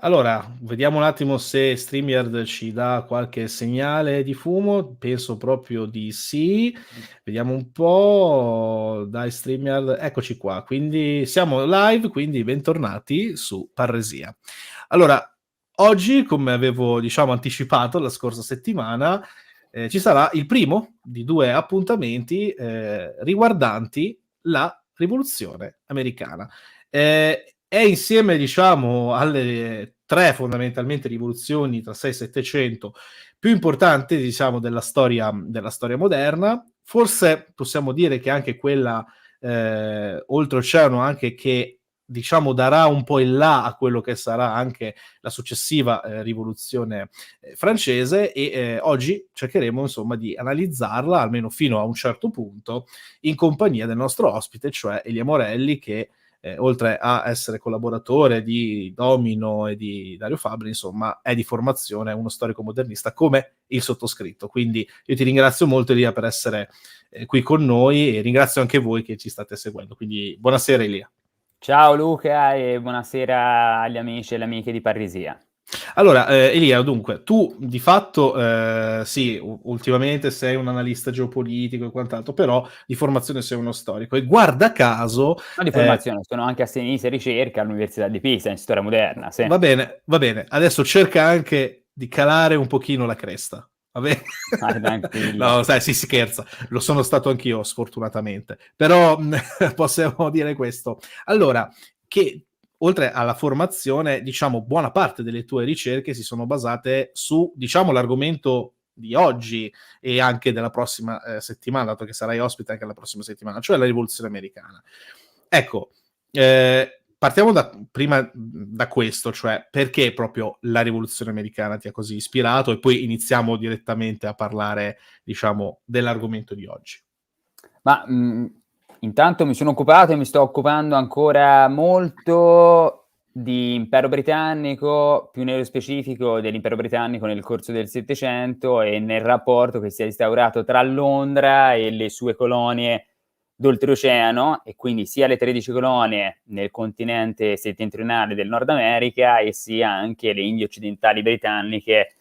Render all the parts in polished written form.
Allora, vediamo un attimo se StreamYard ci dà qualche segnale di fumo. Penso proprio di sì. Vediamo un po'. Dai, StreamYard, eccoci qua. Quindi siamo live, quindi bentornati su Parresia. Allora, oggi, come avevo, diciamo, anticipato la scorsa settimana, ci sarà il primo di due appuntamenti riguardanti la rivoluzione americana. È insieme, diciamo, alle tre fondamentalmente rivoluzioni tra 6 e 700 più importanti, diciamo, della storia moderna. Forse possiamo dire che anche quella oltreoceano, anche che diciamo darà un po' il là a quello che sarà anche la successiva rivoluzione francese, e oggi cercheremo insomma di analizzarla almeno fino a un certo punto in compagnia del nostro ospite, cioè Elia Morelli, che oltre a essere collaboratore di Domino e di Dario Fabbri, insomma, è di formazione uno storico modernista come il sottoscritto. Quindi io ti ringrazio molto, Elia, per essere qui con noi, e ringrazio anche voi che ci state seguendo. Quindi buonasera, Elia. Ciao Luca e buonasera agli amici e alle amiche di Parrisia. Allora, Elia, dunque, tu di fatto, sì, ultimamente sei un analista geopolitico e quant'altro, però di formazione sei uno storico e guarda caso, Non di formazione, sono anche assenista e ricerca all'Università di Pisa in storia moderna, sì. va bene, adesso cerca anche di calare un pochino la cresta. Va bene? Vai tranquillo. No, sai, si scherza, lo sono stato anch'io sfortunatamente, però possiamo dire questo. Allora, che oltre alla formazione, diciamo, buona parte delle tue ricerche si sono basate su, diciamo, l'argomento di oggi e anche della prossima settimana, dato che sarai ospite anche la prossima settimana, cioè la rivoluzione americana. Ecco, partiamo prima da questo, cioè perché proprio la rivoluzione americana ti ha così ispirato, e poi iniziamo direttamente a parlare, diciamo, dell'argomento di oggi. Ma intanto mi sono occupato e mi sto occupando ancora molto di impero britannico, più nello specifico dell'impero britannico nel corso del Settecento e nel rapporto che si è instaurato tra Londra e le sue colonie d'oltreoceano, e quindi sia le 13 colonie nel continente settentrionale del Nord America e sia anche le Indie occidentali britanniche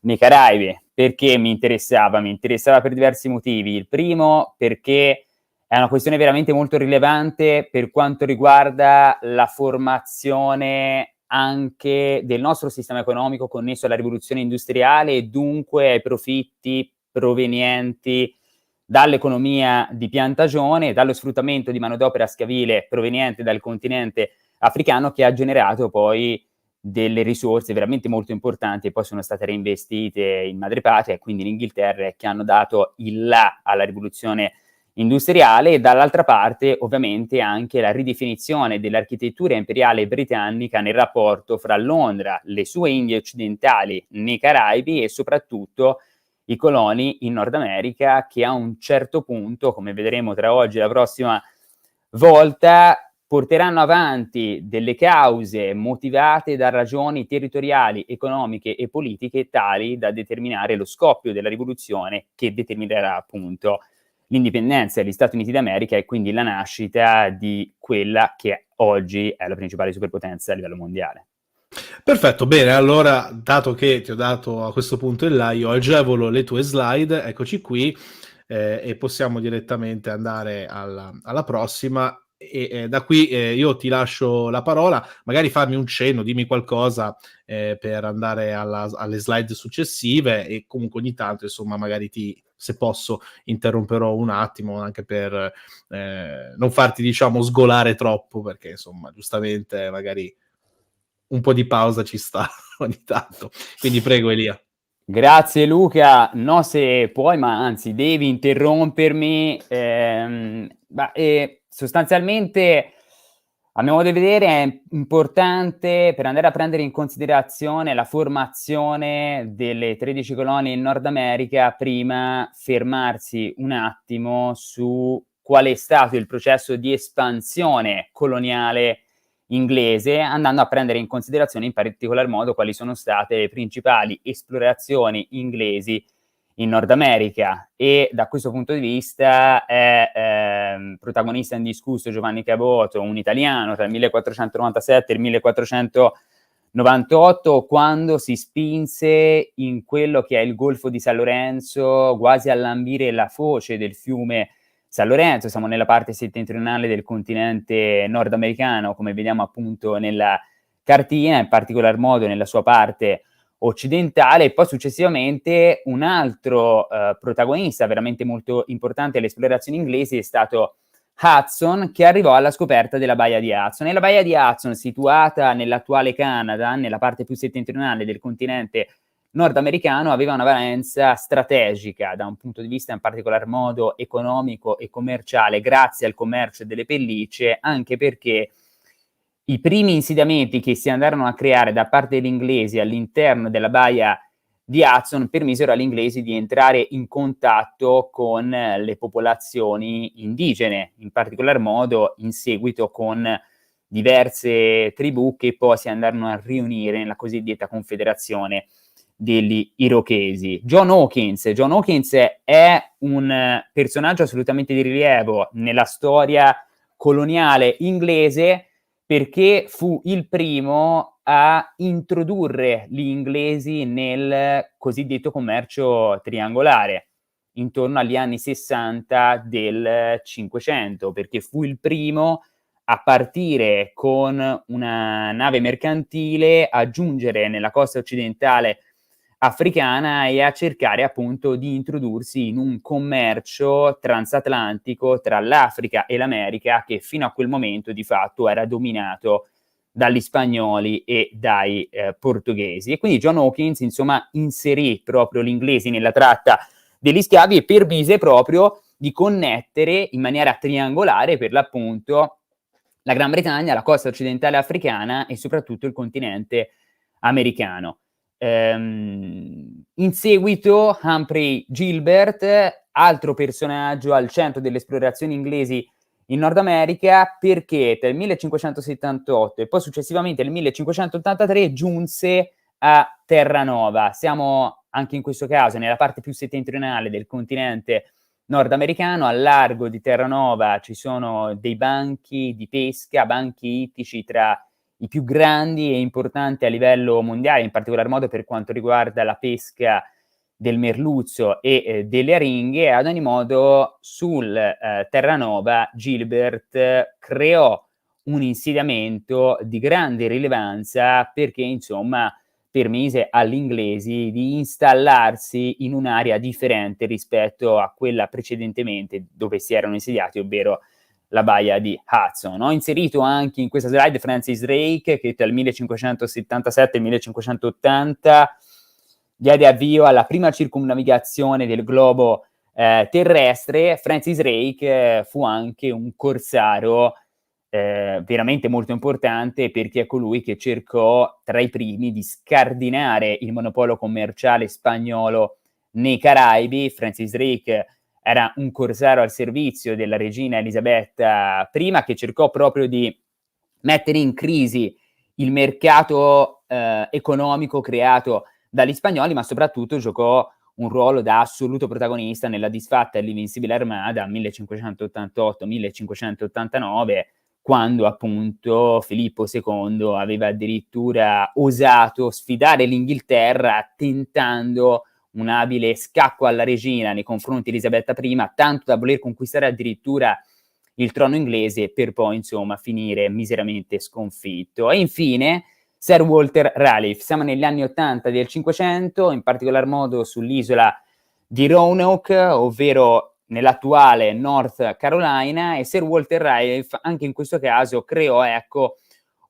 nei Caraibi. Perché mi interessava? Mi interessava per diversi motivi. Il primo, perché è una questione veramente molto rilevante per quanto riguarda la formazione anche del nostro sistema economico connesso alla rivoluzione industriale e dunque ai profitti provenienti dall'economia di piantagione e dallo sfruttamento di manodopera schiavile proveniente dal continente africano, che ha generato poi delle risorse veramente molto importanti e poi sono state reinvestite in madrepatria e quindi in Inghilterra, che hanno dato il là alla rivoluzione industriale. E dall'altra parte ovviamente anche la ridefinizione dell'architettura imperiale britannica nel rapporto fra Londra, le sue Indie occidentali nei Caraibi e soprattutto i coloni in Nord America, che a un certo punto, come vedremo tra oggi e la prossima volta, porteranno avanti delle cause motivate da ragioni territoriali, economiche e politiche tali da determinare lo scoppio della rivoluzione, che determinerà appunto l'indipendenza degli Stati Uniti d'America e quindi la nascita di quella che oggi è la principale superpotenza a livello mondiale. Perfetto, bene, allora, dato che ti ho dato a questo punto il là, io agevolo le tue slide, eccoci qui, e possiamo direttamente andare alla prossima. E da qui io ti lascio la parola, magari fammi un cenno, dimmi qualcosa per andare alle slide successive, e comunque ogni tanto, insomma, magari se posso, interromperò un attimo anche per non farti, diciamo, sgolare troppo, perché, insomma, giustamente magari un po' di pausa ci sta ogni tanto. Quindi prego, Elia. Grazie Luca, no se puoi, ma anzi devi interrompermi. Sostanzialmente, a mio modo di vedere, è importante per andare a prendere in considerazione la formazione delle 13 colonie in Nord America, prima fermarsi un attimo su qual è stato il processo di espansione coloniale inglese, andando a prendere in considerazione in particolar modo quali sono state le principali esplorazioni inglesi in Nord America. E da questo punto di vista è protagonista indiscusso Giovanni Caboto, un italiano tra il 1497 e il 1499, 98, quando si spinse in quello che è il Golfo di San Lorenzo, quasi a lambire la foce del fiume San Lorenzo. Siamo nella parte settentrionale del continente nordamericano, come vediamo appunto nella cartina, in particolar modo nella sua parte occidentale. E poi successivamente un altro protagonista veramente molto importante alle esplorazioni inglesi è stato Hudson, che arrivò alla scoperta della Baia di Hudson. E la Baia di Hudson, situata nell'attuale Canada, nella parte più settentrionale del continente nordamericano, aveva una valenza strategica da un punto di vista in particolar modo economico e commerciale, grazie al commercio delle pellicce, anche perché i primi insediamenti che si andarono a creare da parte degli inglesi all'interno della Baia di Hudson permisero agli inglesi di entrare in contatto con le popolazioni indigene, in particolar modo in seguito con diverse tribù che poi si andarono a riunire nella cosiddetta Confederazione degli Irochesi. John Hawkins è un personaggio assolutamente di rilievo nella storia coloniale inglese, perché fu il primo a introdurre gli inglesi nel cosiddetto commercio triangolare intorno agli anni 60 del Cinquecento, perché fu il primo a partire con una nave mercantile, a giungere nella costa occidentale africana e a cercare appunto di introdursi in un commercio transatlantico tra l'Africa e l'America, che fino a quel momento di fatto era dominato dagli spagnoli e dai portoghesi. E quindi John Hawkins, insomma, inserì proprio gli inglesi nella tratta degli schiavi e permise proprio di connettere in maniera triangolare, per l'appunto, la Gran Bretagna, la costa occidentale africana e soprattutto il continente americano. In seguito Humphrey Gilbert, altro personaggio al centro delle esplorazioni inglesi in Nord America, perché tra il 1578 e poi successivamente nel 1583 giunse a Terranova. Siamo anche in questo caso nella parte più settentrionale del continente nordamericano. Al largo di Terranova ci sono dei banchi di pesca, banchi ittici tra i più grandi e importanti a livello mondiale, in particolar modo per quanto riguarda la pesca del merluzzo e delle aringhe. Ad ogni modo, sul Terranova Gilbert creò un insediamento di grande rilevanza, perché insomma permise agli inglesi di installarsi in un'area differente rispetto a quella precedentemente dove si erano insediati, ovvero la Baia di Hudson. Ho inserito anche in questa slide Francis Drake, che tra il 1577 e il 1580 diede avvio alla prima circumnavigazione del globo terrestre. Francis Drake fu anche un corsaro veramente molto importante, perché è colui che cercò tra i primi di scardinare il monopolio commerciale spagnolo nei Caraibi. Francis Drake era un corsaro al servizio della regina Elisabetta I, che cercò proprio di mettere in crisi il mercato economico creato dagli spagnoli, ma soprattutto giocò un ruolo da assoluto protagonista nella disfatta dell'Invincibile Armada 1588-1589, quando appunto Filippo II aveva addirittura osato sfidare l'Inghilterra, tentando un abile scacco alla regina nei confronti di Elisabetta I, tanto da voler conquistare addirittura il trono inglese, per poi insomma finire miseramente sconfitto. E infine Sir Walter Raleigh. Siamo negli anni 80 del Cinquecento, in particolar modo sull'isola di Roanoke, ovvero nell'attuale North Carolina, e Sir Walter Raleigh anche in questo caso creò, ecco,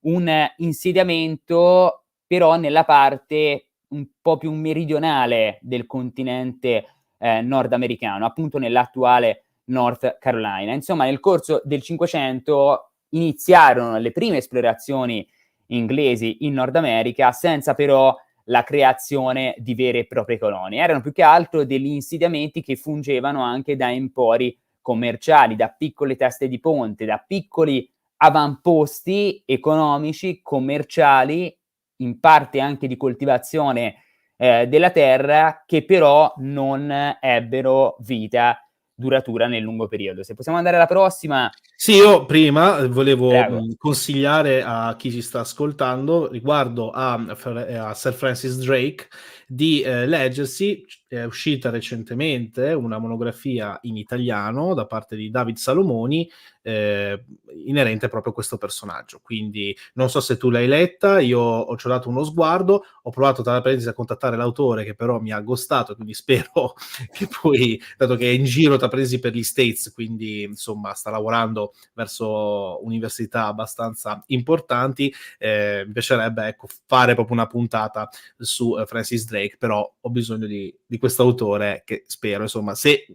un insediamento però nella parte un po' più meridionale del continente nordamericano, appunto nell'attuale North Carolina. Insomma, nel corso del Cinquecento iniziarono le prime esplorazioni inglesi in Nord America, senza però la creazione di vere e proprie colonie. Erano più che altro degli insediamenti che fungevano anche da empori commerciali, da piccole teste di ponte, da piccoli avamposti economici, commerciali, in parte anche di coltivazione della terra, che però non ebbero vita duratura nel lungo periodo. Se possiamo andare alla prossima. Sì, io prima volevo Prego. consigliare a chi ci sta ascoltando riguardo a Sir Francis Drake di leggersi, è uscita recentemente una monografia in italiano da parte di David Salomoni inerente proprio a questo personaggio. Quindi non so se tu l'hai letta, ci ho dato uno sguardo, ho provato tra parentesi a contattare l'autore che però mi ha ghostato, quindi spero che poi, dato che è in giro tra parentesi per gli States, quindi insomma sta lavorando verso università abbastanza importanti, mi piacerebbe ecco, fare proprio una puntata su Francis Drake, però ho bisogno di questo autore che spero, insomma, se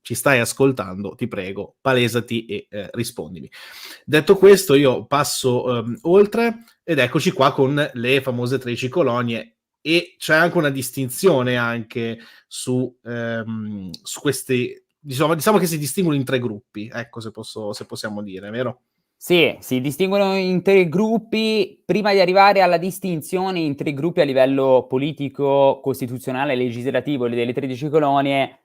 ci stai ascoltando, ti prego, palesati e rispondimi. Detto questo, io passo oltre ed eccoci qua con le famose 13 colonie, e c'è anche una distinzione anche su questi, diciamo che si distinguono in 3 gruppi, ecco, se possiamo dire, vero? Sì, si distinguono in 3 gruppi. Prima di arrivare alla distinzione in 3 gruppi a livello politico, costituzionale, legislativo delle 13 colonie,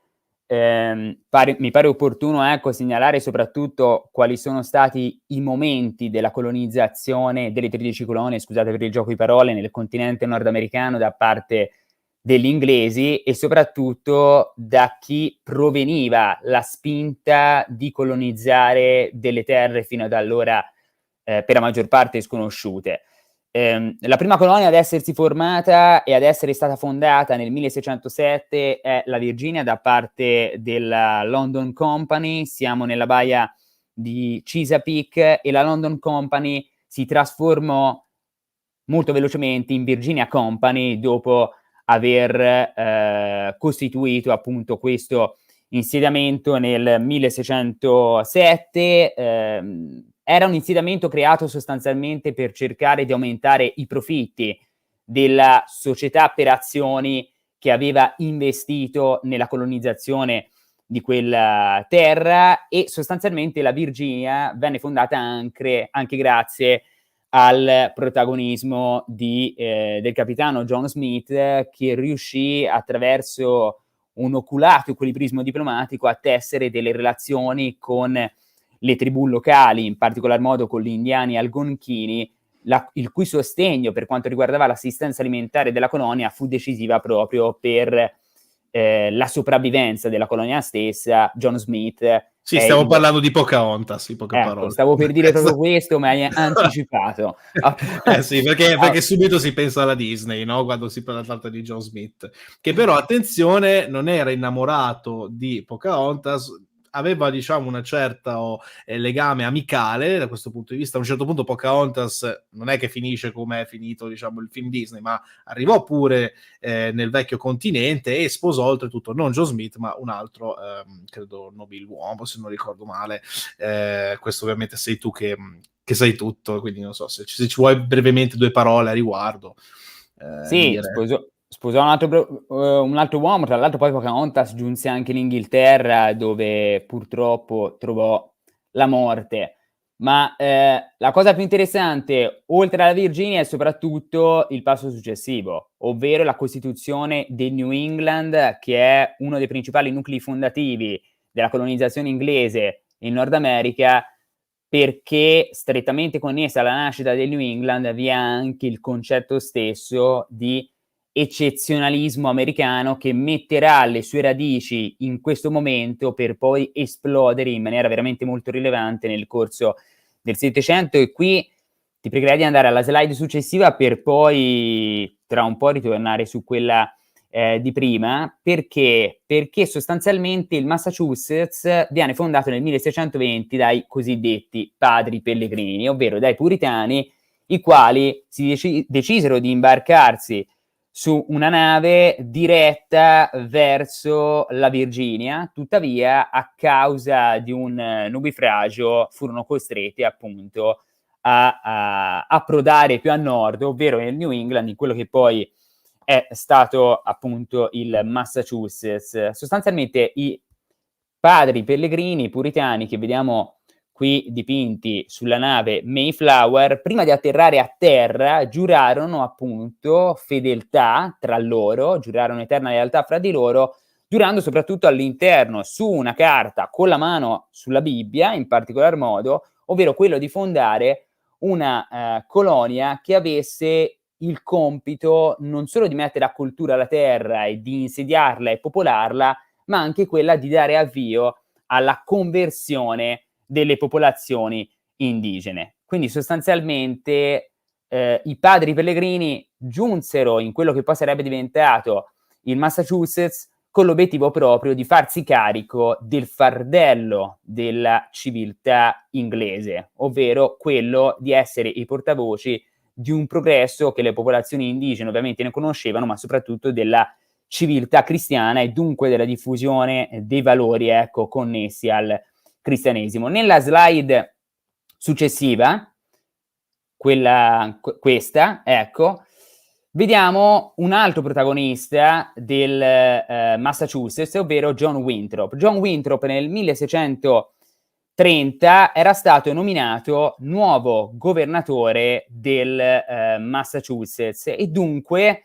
mi pare opportuno, ecco, segnalare soprattutto quali sono stati i momenti della colonizzazione delle 13 colonie, scusate per il gioco di parole, nel continente nordamericano da parte degli inglesi, e soprattutto da chi proveniva la spinta di colonizzare delle terre fino ad allora per la maggior parte sconosciute. La prima colonia ad essersi formata e ad essere stata fondata nel 1607 è la Virginia da parte della London Company. Siamo nella baia di Chesapeake e la London Company si trasformò molto velocemente in Virginia Company dopo aver costituito appunto questo insediamento nel 1607. Era un insediamento creato sostanzialmente per cercare di aumentare i profitti della società per azioni che aveva investito nella colonizzazione di quella terra, e sostanzialmente la Virginia venne fondata anche grazie al protagonismo del capitano John Smith, che riuscì attraverso un oculato equilibrismo diplomatico a tessere delle relazioni con le tribù locali, in particolar modo con gli indiani algonchini, il cui sostegno per quanto riguardava l'assistenza alimentare della colonia fu decisiva proprio per la sopravvivenza della colonia stessa. John Smith. Sì, stiamo parlando di Pocahontas, in poche Ecco, parole. stavo per dire proprio questo, ma hai anticipato. Sì, perché subito si pensa alla Disney, no? Quando si tratta di John Smith, che però, attenzione, non era innamorato di Pocahontas, aveva, diciamo, una certa legame amicale da questo punto di vista. A un certo punto Pocahontas non è che finisce come è finito, diciamo, il film Disney, ma arrivò pure nel vecchio continente e sposò oltretutto non John Smith, ma un altro, credo nobiluomo, se non ricordo male. Questo ovviamente sei tu che sai tutto, quindi non so se ci vuoi brevemente 2 parole a riguardo. Sì, Dire. sposò un altro uomo, tra l'altro poi Pocahontas giunse anche in Inghilterra, dove purtroppo trovò la morte. Ma la cosa più interessante, oltre alla Virginia, è soprattutto il passo successivo, ovvero la costituzione del New England, che è uno dei principali nuclei fondativi della colonizzazione inglese in Nord America, perché strettamente connessa alla nascita del New England vi è anche il concetto stesso di eccezionalismo americano, che metterà le sue radici in questo momento per poi esplodere in maniera veramente molto rilevante nel corso del Settecento. E qui ti pregherei di andare alla slide successiva per poi tra un po' ritornare su quella di prima, perché sostanzialmente il Massachusetts viene fondato nel 1620 dai cosiddetti padri pellegrini, ovvero dai puritani, i quali si decisero di imbarcarsi su una nave diretta verso la Virginia. Tuttavia, a causa di un nubifragio, furono costretti appunto a approdare più a nord, ovvero nel New England, in quello che poi è stato appunto il Massachusetts. Sostanzialmente i padri pellegrini puritani che vediamo qui dipinti sulla nave Mayflower, prima di atterrare a terra, giurarono appunto fedeltà tra loro, giurarono eterna lealtà fra di loro, durando soprattutto all'interno, su una carta, con la mano sulla Bibbia, in particolar modo, ovvero quello di fondare una colonia che avesse il compito non solo di mettere a cultura la terra e di insediarla e popolarla, ma anche quella di dare avvio alla conversione delle popolazioni indigene. Quindi sostanzialmente i padri pellegrini giunsero in quello che poi sarebbe diventato il Massachusetts con l'obiettivo proprio di farsi carico del fardello della civiltà inglese, ovvero quello di essere i portavoci di un progresso che le popolazioni indigene ovviamente ne conoscevano, ma soprattutto della civiltà cristiana e dunque della diffusione dei valori, ecco, connessi al cristianesimo. Nella slide successiva, questa, ecco, vediamo un altro protagonista del Massachusetts, ovvero John Winthrop. John Winthrop nel 1630 era stato nominato nuovo governatore del Massachusetts e dunque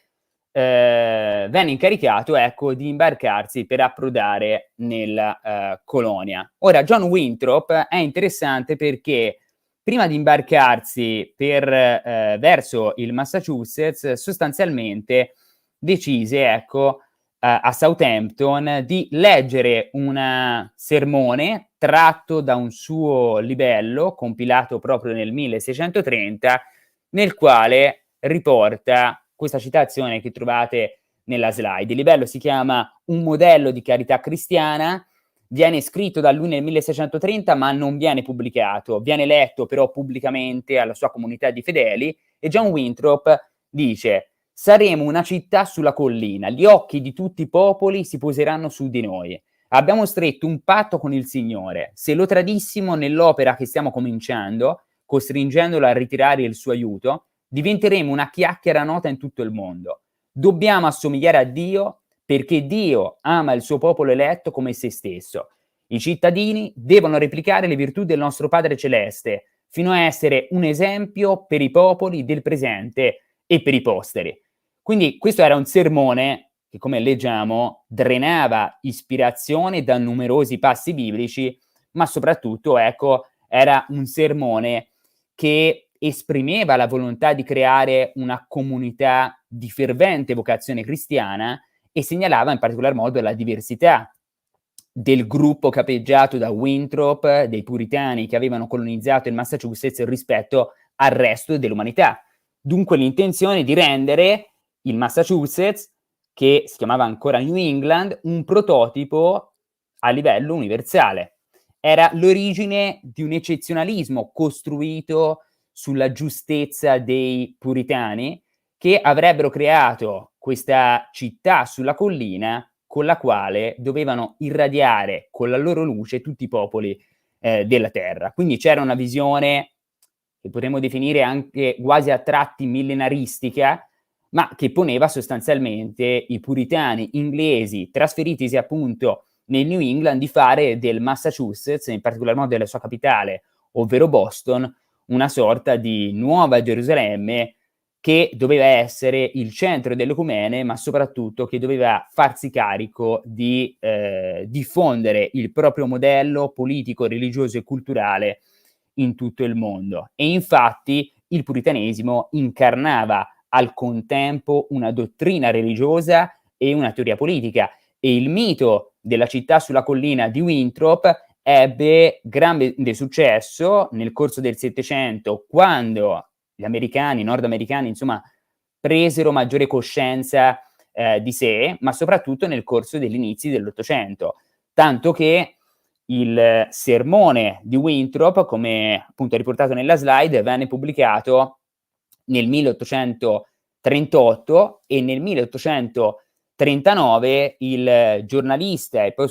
venne incaricato, ecco, di imbarcarsi per approdare nella colonia. Ora, John Winthrop è interessante perché prima di imbarcarsi verso il Massachusetts, sostanzialmente decise, ecco, a Southampton di leggere un sermone tratto da un suo libello, compilato proprio nel 1630, nel quale riporta questa citazione che trovate nella slide. Il libello si chiama Un modello di carità cristiana, viene scritto da lui nel 1630 ma non viene pubblicato, viene letto però pubblicamente alla sua comunità di fedeli e John Winthrop dice: saremo una città sulla collina, gli occhi di tutti i popoli si poseranno su di noi. Abbiamo stretto un patto con il Signore, se lo tradissimo nell'opera che stiamo cominciando, costringendolo a ritirare il suo aiuto, diventeremo una chiacchiera nota in tutto il mondo. Dobbiamo assomigliare a Dio perché Dio ama il suo popolo eletto come se stesso. I cittadini devono replicare le virtù del nostro Padre Celeste, fino a essere un esempio per i popoli del presente e per i posteri. Quindi questo era un sermone che, come leggiamo, drenava ispirazione da numerosi passi biblici, ma soprattutto, ecco, era un sermone che esprimeva la volontà di creare una comunità di fervente vocazione cristiana e segnalava in particolar modo la diversità del gruppo capeggiato da Winthrop, dei puritani che avevano colonizzato il Massachusetts rispetto al resto dell'umanità. Dunque l'intenzione di rendere il Massachusetts, che si chiamava ancora New England, un prototipo a livello universale. Era l'origine di un eccezionalismo costruito sulla giustezza dei puritani che avrebbero creato questa città sulla collina con la quale dovevano irradiare con la loro luce tutti i popoli della terra. Quindi c'era una visione che potremmo definire anche quasi a tratti millenaristica, ma che poneva sostanzialmente i puritani inglesi trasferitisi appunto nel New England di fare del Massachusetts, in particolar modo della sua capitale, ovvero Boston, una sorta di nuova Gerusalemme che doveva essere il centro dell'ecumene, ma soprattutto che doveva farsi carico di diffondere il proprio modello politico, religioso e culturale in tutto il mondo. E infatti il puritanesimo incarnava al contempo una dottrina religiosa e una teoria politica, e il mito della città sulla collina di Winthrop ebbe grande successo nel corso del Settecento, quando gli americani, i nordamericani, insomma, presero maggiore coscienza di sé, ma soprattutto nel corso degli inizi dell'Ottocento, tanto che il sermone di Winthrop, come appunto riportato nella slide, venne pubblicato nel 1838 e nel 1839 il giornalista e poi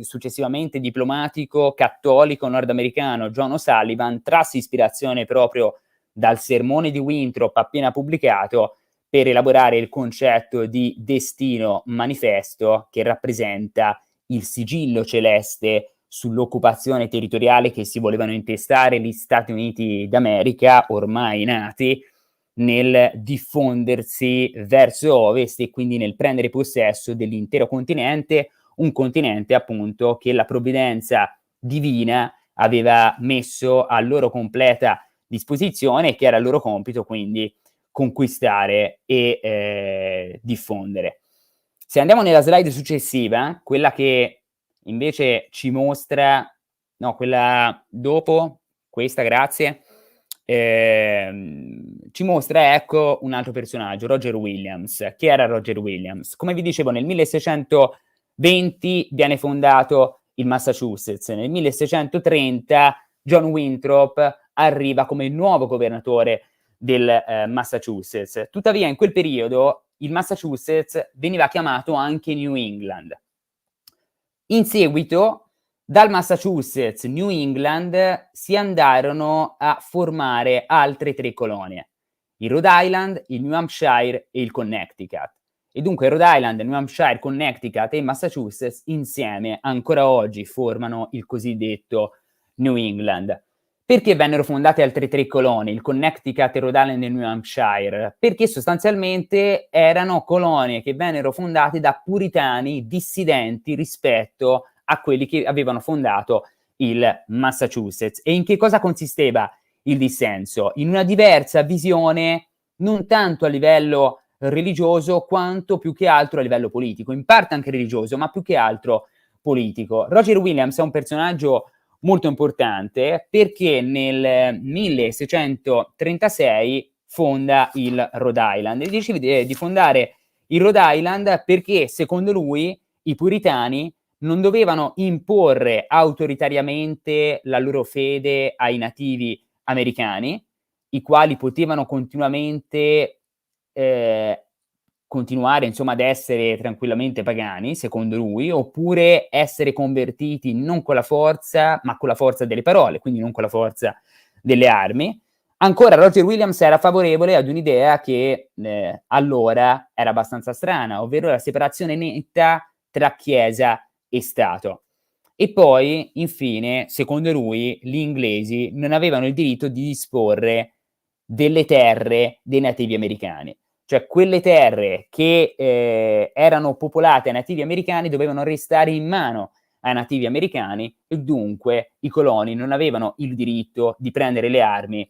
successivamente diplomatico cattolico nordamericano John O'Sullivan trasse ispirazione proprio dal sermone di Winthrop appena pubblicato per elaborare il concetto di destino manifesto, che rappresenta il sigillo celeste sull'occupazione territoriale che si volevano intestare gli Stati Uniti d'America, ormai nati, nel diffondersi verso ovest e quindi nel prendere possesso dell'intero continente, un continente appunto che la provvidenza divina aveva messo a loro completa disposizione e che era il loro compito quindi conquistare e diffondere. Se andiamo nella slide successiva, quella che invece ci mostra, no, quella dopo, questa, grazie, ci mostra, ecco, un altro personaggio, Roger Williams. Chi era Roger Williams? Come vi dicevo, nel 1620 viene fondato il Massachusetts, nel 1630 John Winthrop arriva come nuovo governatore del Massachusetts. Tuttavia, in quel periodo il Massachusetts veniva chiamato anche New England. In seguito, dal Massachusetts, New England, si andarono a formare altre 3 colonie: il Rhode Island, il New Hampshire e il Connecticut. E dunque Rhode Island, New Hampshire, Connecticut e Massachusetts insieme ancora oggi formano il cosiddetto New England. Perché vennero fondate altre 3 colonie, il Connecticut, il Rhode Island e il New Hampshire? Perché sostanzialmente erano colonie che vennero fondate da puritani dissidenti rispetto a quelli che avevano fondato il Massachusetts. E in che cosa consisteva il dissenso? In una diversa visione, non tanto a livello religioso quanto più che altro a livello politico, in parte anche religioso, ma più che altro politico. Roger Williams è un personaggio molto importante perché nel 1636 fonda il Rhode Island e decide di fondare il Rhode Island perché secondo lui i puritani non dovevano imporre autoritariamente la loro fede ai nativi americani, i quali potevano continuamente continuare insomma ad essere tranquillamente pagani, secondo lui, oppure essere convertiti non con la forza, ma con la forza delle parole, quindi non con la forza delle armi. Ancora Roger Williams era favorevole ad un'idea che allora era abbastanza strana, ovvero la separazione netta tra Chiesa e Stato. E poi, infine, secondo lui, gli inglesi non avevano il diritto di disporre delle terre dei nativi americani. Cioè quelle terre che erano popolate ai nativi americani dovevano restare in mano ai nativi americani e dunque i coloni non avevano il diritto di prendere le armi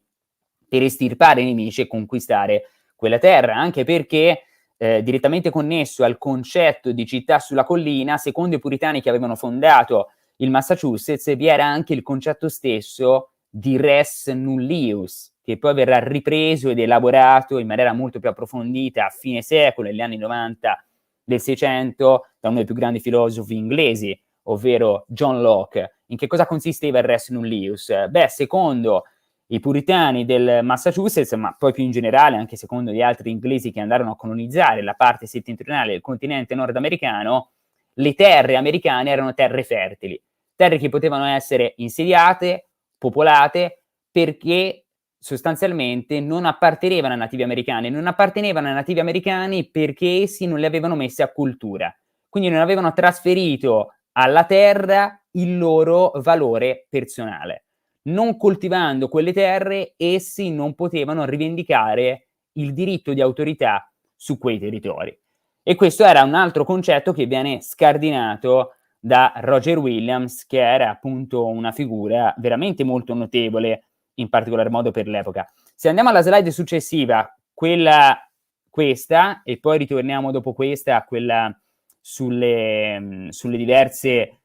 per estirpare i nemici e conquistare quella terra, anche perché direttamente connesso al concetto di città sulla collina, secondo i puritani che avevano fondato il Massachusetts, vi era anche il concetto stesso di res nullius, che poi verrà ripreso ed elaborato in maniera molto più approfondita a fine secolo, negli anni 90 del Seicento, da uno dei più grandi filosofi inglesi, ovvero John Locke. In che cosa consisteva il res nullius? Beh, secondo i puritani del Massachusetts, ma poi più in generale anche secondo gli altri inglesi che andarono a colonizzare la parte settentrionale del continente nordamericano, le terre americane erano terre fertili, terre che potevano essere insediate, popolate, perché sostanzialmente non appartenevano ai nativi americani, non appartenevano ai nativi americani perché essi non le avevano messe a cultura, quindi non avevano trasferito alla terra il loro valore personale. Non coltivando quelle terre, essi non potevano rivendicare il diritto di autorità su quei territori. E questo era un altro concetto che viene scardinato da Roger Williams, che era appunto una figura veramente molto notevole, in particolar modo per l'epoca. Se andiamo alla slide successiva, questa, e poi ritorniamo dopo questa a quella sulle diverse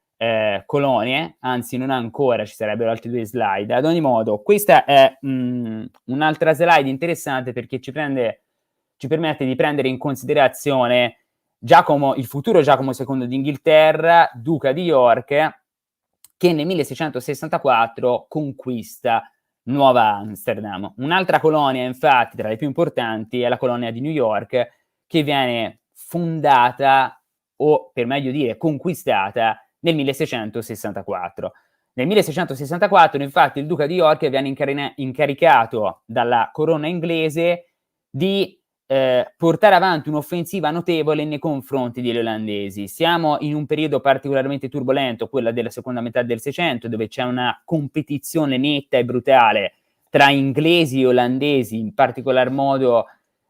colonie, anzi non ancora, ci sarebbero altre 2 slide. Ad ogni modo, questa è un'altra slide interessante perché ci permette di prendere in considerazione il futuro Giacomo II d'Inghilterra, duca di York, che nel 1664 conquista Nuova Amsterdam. Un'altra colonia, infatti, tra le più importanti, è la colonia di New York, che viene fondata, o per meglio dire conquistata, nel 1664. Nel 1664, infatti, il duca di York viene incaricato dalla corona inglese di portare avanti un'offensiva notevole nei confronti degli olandesi. Siamo in un periodo particolarmente turbolento, quella della seconda metà del Seicento, dove c'è una competizione netta e brutale tra inglesi e olandesi, in particolar modo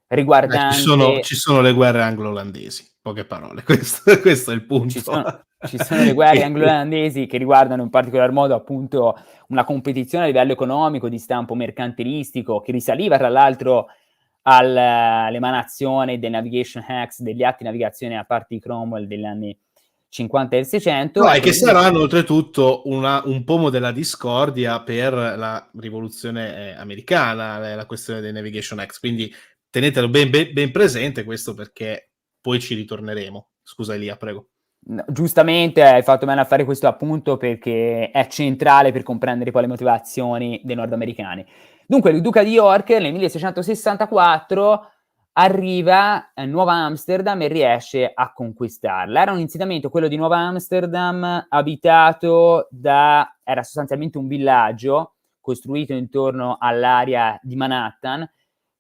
riguardante... Ci sono le guerre anglo-olandesi, poche parole, questo è il punto. Ci sono le guerre anglo-olandesi che riguardano in particolar modo appunto una competizione a livello economico di stampo mercantilistico che risaliva tra l'altro all'emanazione del Navigation Acts, degli atti di navigazione a parte di Cromwell degli anni 50 e 600. No, e che saranno oltretutto un pomo della discordia per la rivoluzione americana, la questione dei Navigation Acts, quindi tenetelo ben presente questo, perché poi ci ritorneremo. Scusa Elia, prego. No, giustamente hai fatto bene a fare questo appunto perché è centrale per comprendere poi le motivazioni dei nordamericani. Dunque, il duca di York nel 1664 arriva a Nuova Amsterdam e riesce a conquistarla. Era un insediamento, quello di Nuova Amsterdam, abitato era sostanzialmente un villaggio costruito intorno all'area di Manhattan,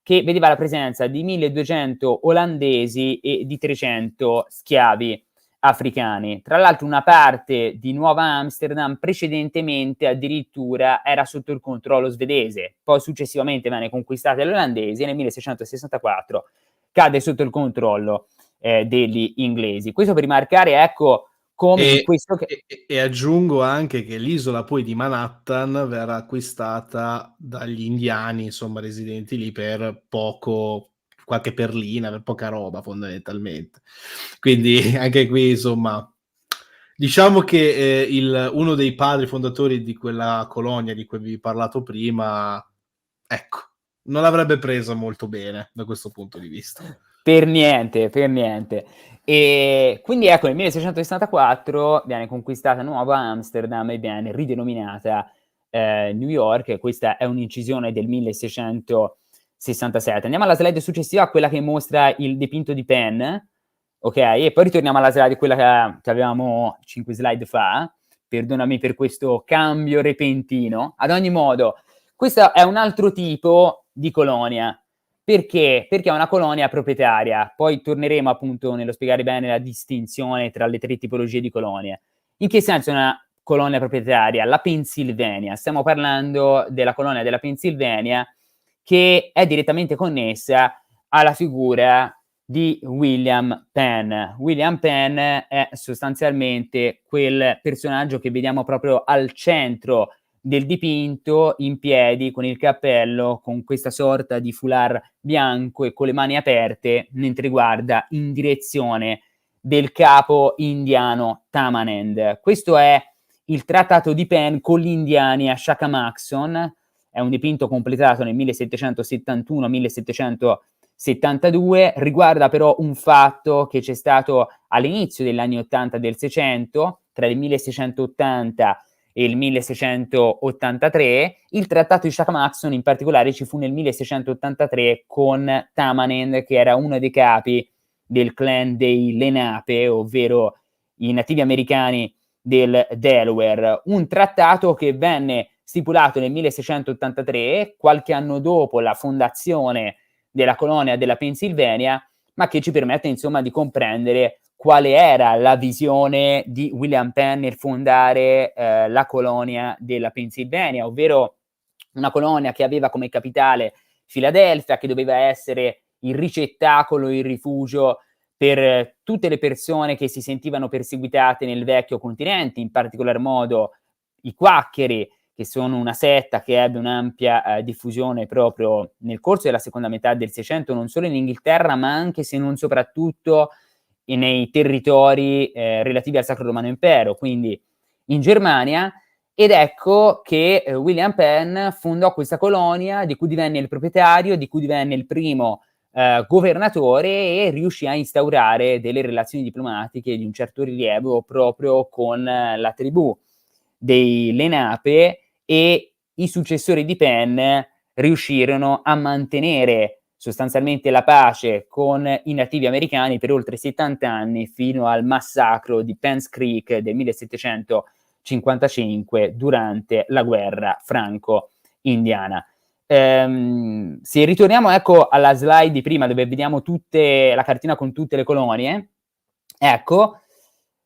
che vedeva la presenza di 1200 olandesi e di 300 schiavi africani. Tra l'altro una parte di Nuova Amsterdam precedentemente addirittura era sotto il controllo svedese, poi successivamente venne conquistata dagli olandesi e nel 1664 cade sotto il controllo degli inglesi. Questo per rimarcare, ecco, come in questo... E aggiungo anche che l'isola poi di Manhattan verrà acquistata dagli indiani, insomma, residenti lì per poco, qualche perlina, per poca roba fondamentalmente. Quindi anche qui, insomma, diciamo che uno dei padri fondatori di quella colonia di cui vi ho parlato prima, ecco, non l'avrebbe presa molto bene da questo punto di vista. Per niente, per niente. E quindi ecco, nel 1664 viene conquistata Nuova Amsterdam e viene ridenominata New York. Questa è un'incisione del 1667. Andiamo alla slide successiva, quella che mostra il dipinto di Penn, ok? E poi ritorniamo alla slide, quella che avevamo 5 slide fa. Perdonami per questo cambio repentino. Ad ogni modo, questo è un altro tipo di colonia. Perché? Perché è una colonia proprietaria. Poi torneremo appunto nello spiegare bene la distinzione tra le tre tipologie di colonie. In che senso è una colonia proprietaria? La Pennsylvania. Stiamo parlando della colonia della Pennsylvania che è direttamente connessa alla figura di William Penn. William Penn è sostanzialmente quel personaggio che vediamo proprio al centro del dipinto, in piedi, con il cappello, con questa sorta di foulard bianco e con le mani aperte, mentre guarda in direzione del capo indiano Tamanend. Questo è il trattato di Penn con gli indiani a Chacamaxon. È un dipinto completato nel 1771-1772, riguarda però un fatto che c'è stato all'inizio degli anni 80 del 600, tra il 1680 e il 1683. Il trattato di Chacamaxon in particolare ci fu nel 1683 con Tamanend, che era uno dei capi del clan dei Lenape, ovvero i nativi americani del Delaware. Un trattato che venne stipulato nel 1683, qualche anno dopo la fondazione della colonia della Pennsylvania, ma che ci permette insomma di comprendere quale era la visione di William Penn nel fondare la colonia della Pennsylvania, ovvero una colonia che aveva come capitale Filadelfia, che doveva essere il ricettacolo, il rifugio per tutte le persone che si sentivano perseguitate nel vecchio continente, in particolar modo i quaccheri, che sono una setta che ebbe un'ampia diffusione proprio nel corso della seconda metà del Seicento, non solo in Inghilterra, ma anche, se non soprattutto, nei territori relativi al Sacro Romano Impero, quindi in Germania. Ed ecco che William Penn fondò questa colonia, di cui divenne il proprietario, di cui divenne il primo governatore, e riuscì a instaurare delle relazioni diplomatiche di un certo rilievo proprio con la tribù dei Lenape, e i successori di Penn riuscirono a mantenere sostanzialmente la pace con i nativi americani per oltre 70 anni, fino al massacro di Penn's Creek del 1755 durante la guerra franco-indiana. Se ritorniamo ecco alla slide di prima, dove vediamo la cartina con tutte le colonie, ecco,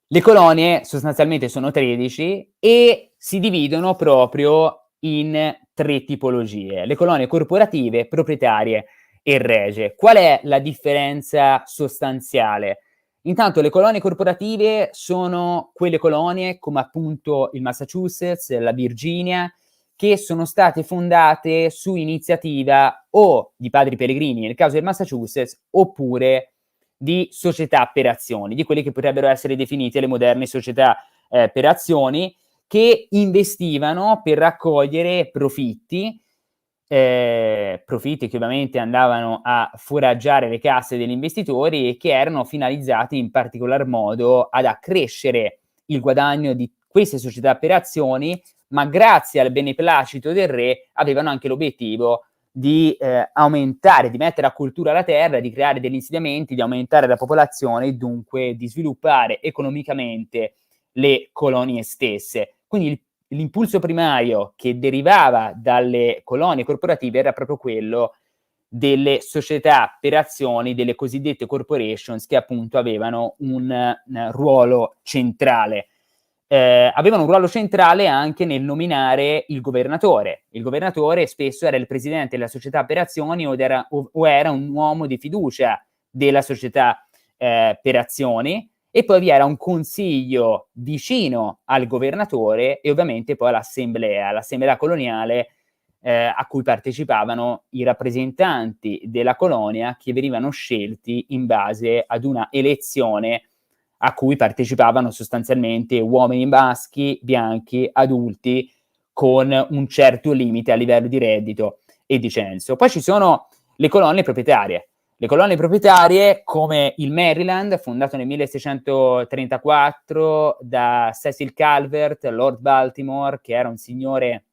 le colonie sostanzialmente sono 13 e si dividono proprio in tre tipologie: le colonie corporative, proprietarie e regie. Qual è la differenza sostanziale? Intanto le colonie corporative sono quelle colonie, come appunto il Massachusetts, la Virginia, che sono state fondate su iniziativa o di padri pellegrini, nel caso del Massachusetts, oppure di società per azioni, di quelle che potrebbero essere definite le moderne società per azioni, che investivano per raccogliere profitti che ovviamente andavano a foraggiare le casse degli investitori e che erano finalizzati in particolar modo ad accrescere il guadagno di queste società per azioni, ma grazie al beneplacito del re avevano anche l'obiettivo di aumentare, di mettere a cultura la terra, di creare degli insediamenti, di aumentare la popolazione e dunque di sviluppare economicamente le colonie stesse. Quindi l'impulso primario che derivava dalle colonie corporative era proprio quello delle società per azioni, delle cosiddette corporations, che appunto avevano un ruolo centrale. Avevano un ruolo centrale anche nel nominare il governatore. Il governatore spesso era il presidente della società per azioni o era un uomo di fiducia della società per azioni, e poi vi era un consiglio vicino al governatore e ovviamente poi l'assemblea coloniale a cui partecipavano i rappresentanti della colonia, che venivano scelti in base ad una elezione a cui partecipavano sostanzialmente uomini maschi, bianchi, adulti, con un certo limite a livello di reddito e di censo. Poi ci sono le colonie proprietarie. Le colonie proprietarie, come il Maryland, fondato nel 1634 da Cecil Calvert, Lord Baltimore, che era un signore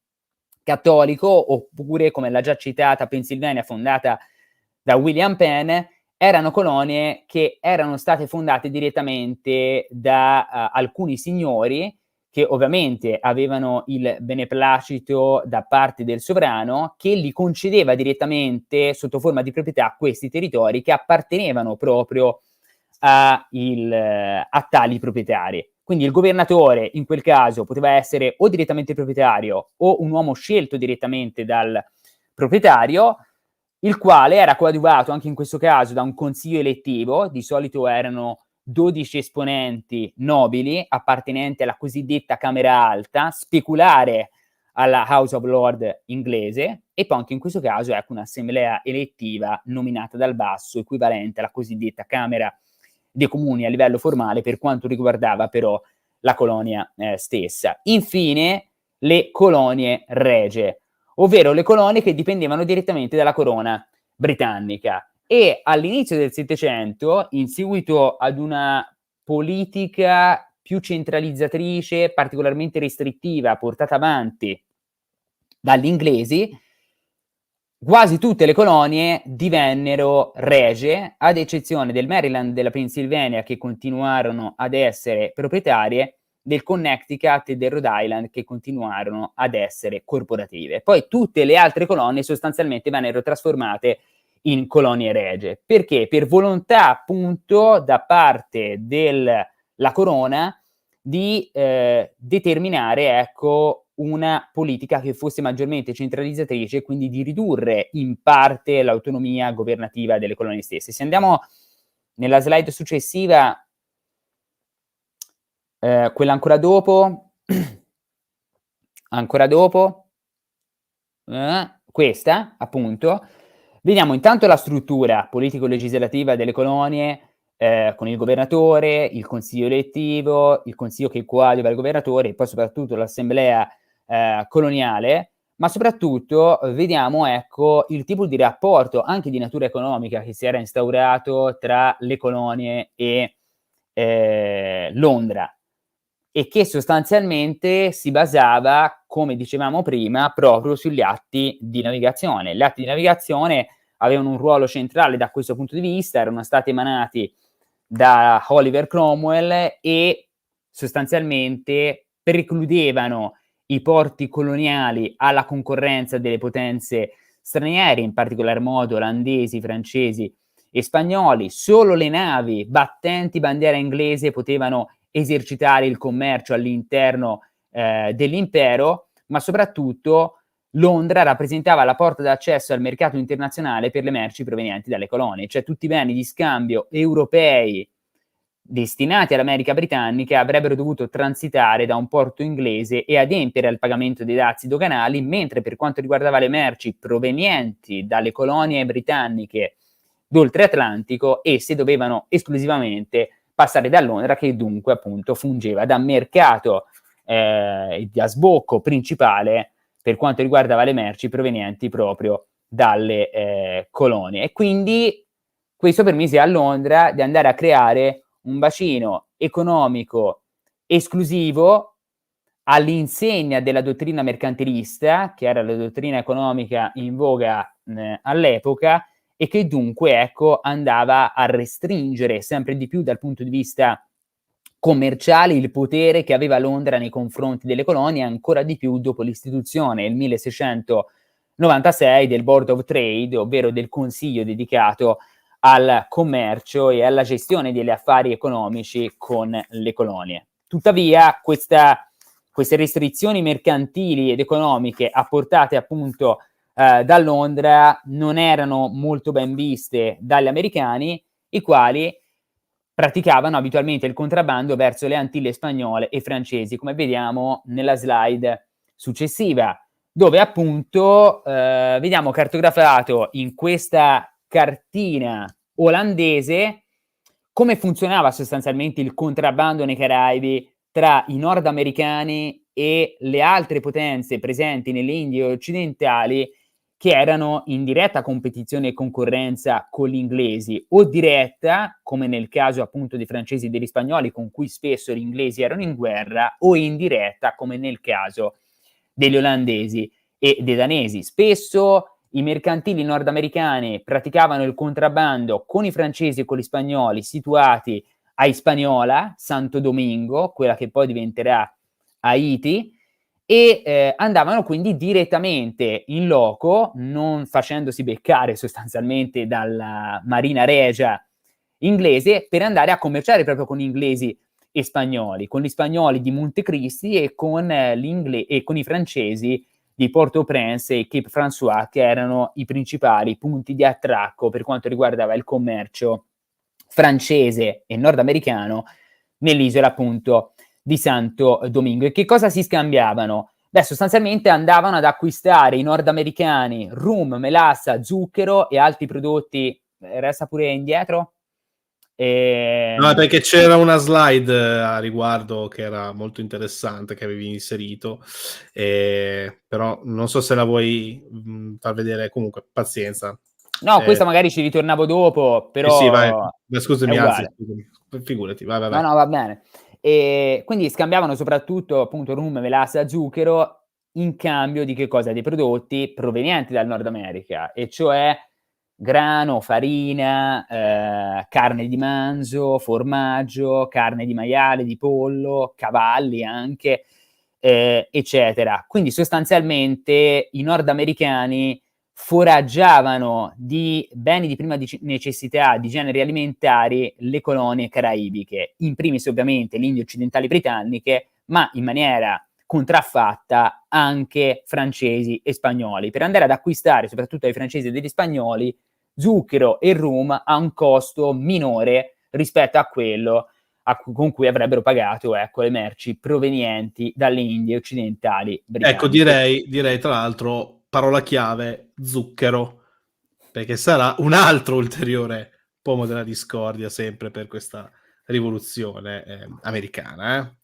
cattolico, oppure come la già citata Pennsylvania, fondata da William Penn, erano colonie che erano state fondate direttamente da alcuni signori che ovviamente avevano il beneplacito da parte del sovrano, che li concedeva direttamente sotto forma di proprietà questi territori che appartenevano proprio a tali proprietari. Quindi il governatore in quel caso poteva essere o direttamente proprietario o un uomo scelto direttamente dal proprietario, il quale era coadiuvato anche in questo caso da un consiglio elettivo. Di solito erano 12 esponenti nobili appartenenti alla cosiddetta Camera Alta, speculare alla House of Lords inglese, e poi anche in questo caso ecco un'assemblea elettiva nominata dal basso, equivalente alla cosiddetta Camera dei Comuni a livello formale, per quanto riguardava però la colonia stessa. Infine, le colonie regie, ovvero le colonie che dipendevano direttamente dalla corona britannica. E all'inizio del Settecento, in seguito ad una politica più centralizzatrice, particolarmente restrittiva, portata avanti dagli inglesi, quasi tutte le colonie divennero regie, ad eccezione del Maryland e della Pennsylvania, che continuarono ad essere proprietarie, del Connecticut e del Rhode Island, che continuarono ad essere corporative. Poi tutte le altre colonie sostanzialmente vennero trasformate in colonie regie. Perché? Per volontà appunto da parte della corona di determinare ecco una politica che fosse maggiormente centralizzatrice e quindi di ridurre in parte l'autonomia governativa delle colonie stesse. Se andiamo nella slide successiva, quella ancora dopo, questa appunto, vediamo intanto la struttura politico-legislativa delle colonie, con il governatore, il consiglio elettivo, il consiglio che coadiuva il governatore e poi soprattutto l'assemblea coloniale, ma soprattutto vediamo ecco il tipo di rapporto anche di natura economica che si era instaurato tra le colonie e Londra, e che sostanzialmente si basava, come dicevamo prima, proprio sugli atti di navigazione. Gli atti di navigazione avevano un ruolo centrale da questo punto di vista, erano stati emanati da Oliver Cromwell e sostanzialmente precludevano i porti coloniali alla concorrenza delle potenze straniere, in particolar modo olandesi, francesi e spagnoli. Solo le navi battenti bandiera inglese potevano esercitare il commercio all'interno dell'impero, ma soprattutto Londra rappresentava la porta d'accesso al mercato internazionale per le merci provenienti dalle colonie, cioè tutti i beni di scambio europei destinati all'America britannica avrebbero dovuto transitare da un porto inglese e adempiere al pagamento dei dazi doganali, mentre per quanto riguardava le merci provenienti dalle colonie britanniche d'oltre Atlantico, esse dovevano esclusivamente passare da Londra, che dunque appunto fungeva da mercato da sbocco principale per quanto riguardava le merci provenienti proprio dalle colonie. E quindi questo permise a Londra di andare a creare un bacino economico esclusivo all'insegna della dottrina mercantilista, che era la dottrina economica in voga all'epoca, e che dunque, ecco, andava a restringere sempre di più dal punto di vista commerciale il potere che aveva Londra nei confronti delle colonie, ancora di più dopo l'istituzione nel 1696 del Board of Trade, ovvero del consiglio dedicato al commercio e alla gestione degli affari economici con le colonie. Tuttavia, queste restrizioni mercantili ed economiche apportate appunto da Londra non erano molto ben viste dagli americani, i quali praticavano abitualmente il contrabbando verso le Antille spagnole e francesi, come vediamo nella slide successiva, dove appunto vediamo cartografato in questa cartina olandese come funzionava sostanzialmente il contrabbando nei Caraibi tra i nordamericani e le altre potenze presenti nelle Indie occidentali, che erano in diretta competizione e concorrenza con gli inglesi, o diretta, come nel caso appunto dei francesi e degli spagnoli, con cui spesso gli inglesi erano in guerra, o indiretta, come nel caso degli olandesi e dei danesi. Spesso i mercantili nordamericani praticavano il contrabbando con i francesi e con gli spagnoli situati a Hispaniola, Santo Domingo, quella che poi diventerà Haiti, e andavano quindi direttamente in loco, non facendosi beccare sostanzialmente dalla Marina Regia inglese, per andare a commerciare proprio con inglesi e spagnoli, con gli spagnoli di Montecristi e con i francesi di Port-au-Prince e Cape François, che erano i principali punti di attracco per quanto riguardava il commercio francese e nordamericano nell'isola appunto di Santo Domingo. E che cosa si scambiavano? Beh, sostanzialmente andavano ad acquistare i nordamericani rum, melassa, zucchero e altri prodotti. Resta pure indietro? No, perché c'era una slide a riguardo che era molto interessante che avevi inserito, però non so se la vuoi far vedere. Comunque, pazienza. No, questa magari ci ritornavo dopo, Sì, vai. però è Scusami, anzi, uguale. scusami. Figurati, vai, vai, No, vai. no, va bene. E quindi scambiavano soprattutto appunto rum, melassa, zucchero in cambio di che cosa? Dei prodotti provenienti dal Nord America, e cioè grano, farina, carne di manzo, formaggio, carne di maiale, di pollo, cavalli anche, eccetera. Quindi sostanzialmente i nordamericani foraggiavano di beni di prima necessità, di generi alimentari, le colonie caraibiche, in primis ovviamente le Indie occidentali britanniche, ma in maniera contraffatta anche francesi e spagnoli, per andare ad acquistare, soprattutto ai francesi e degli spagnoli, zucchero e rum a un costo minore rispetto a quello con cui avrebbero pagato, ecco, le merci provenienti dalle Indie occidentali Ecco, britanniche. direi tra l'altro, parola chiave, zucchero, perché sarà un altro ulteriore pomo della discordia sempre per questa rivoluzione americana.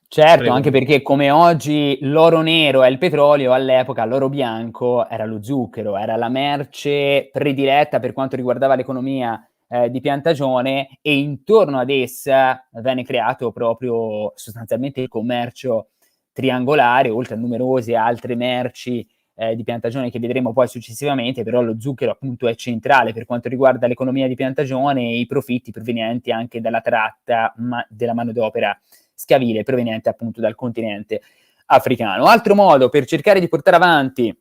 Certo, Prego. anche perché come oggi l'oro nero è il petrolio, all'epoca l'oro bianco era lo zucchero, era la merce prediletta per quanto riguardava l'economia di Piantagione, e intorno ad essa venne creato proprio sostanzialmente il commercio triangolare, oltre a numerose altre merci di Piantagione che vedremo poi successivamente. Però lo zucchero appunto è centrale per quanto riguarda l'economia di Piantagione e i profitti provenienti anche dalla tratta della manodopera scavile proveniente appunto dal continente africano. Altro modo per cercare di portare avanti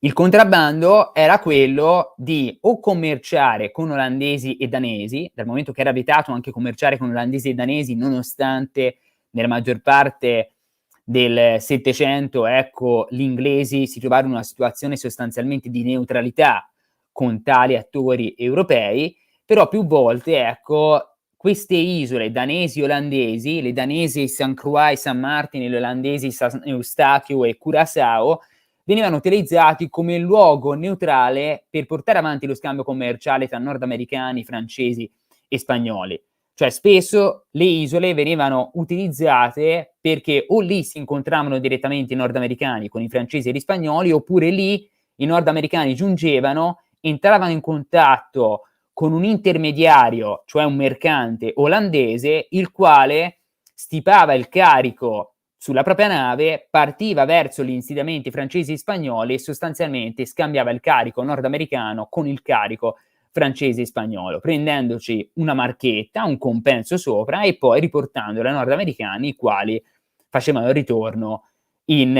il contrabbando era quello di o commerciare con olandesi e danesi, dal momento che era vietato anche commerciare con olandesi e danesi, nonostante nella maggior parte del Settecento, ecco, gli inglesi si trovarono in una situazione sostanzialmente di neutralità con tali attori europei, però più volte, ecco, queste isole danesi e olandesi, le danesi St. Croix e St. Martin e le olandesi San Eustachio e Curaçao, venivano utilizzati come luogo neutrale per portare avanti lo scambio commerciale tra nordamericani, francesi e spagnoli. Cioè spesso le isole venivano utilizzate perché o lì si incontravano direttamente i nordamericani con i francesi e gli spagnoli, oppure lì i nordamericani giungevano, entravano in contatto con un intermediario, cioè un mercante olandese, il quale stipava il carico sulla propria nave, partiva verso gli insediamenti francesi e spagnoli e sostanzialmente scambiava il carico nordamericano con il carico francese e spagnolo, prendendoci una marchetta, un compenso sopra e poi riportandolo ai nordamericani, i quali facevano il ritorno in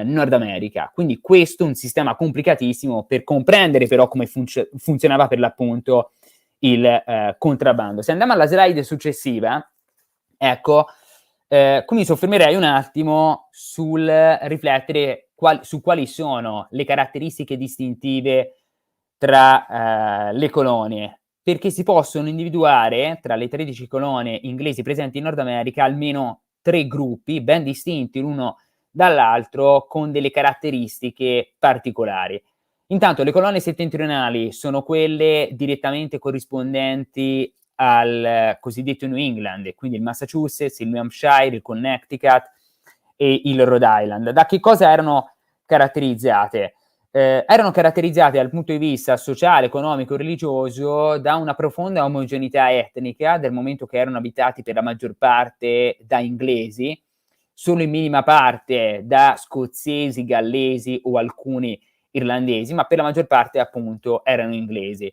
Nord America. Quindi questo è un sistema complicatissimo per comprendere però come funzionava per l'appunto il contrabbando. Se andiamo alla slide successiva, ecco, qui mi soffermerei un attimo sul riflettere su quali sono le caratteristiche distintive tra le colonie, perché si possono individuare tra le 13 colonie inglesi presenti in Nord America almeno 3 gruppi ben distinti l'uno dall'altro con delle caratteristiche particolari. Intanto le colonie settentrionali sono quelle direttamente corrispondenti al cosiddetto New England, quindi il Massachusetts, il New Hampshire, il Connecticut e il Rhode Island. Da che cosa erano caratterizzate? Erano caratterizzate dal punto di vista sociale, economico e religioso da una profonda omogeneità etnica, dal momento che erano abitati per la maggior parte da inglesi, solo in minima parte da scozzesi, gallesi o alcuni irlandesi, ma per la maggior parte appunto erano inglesi.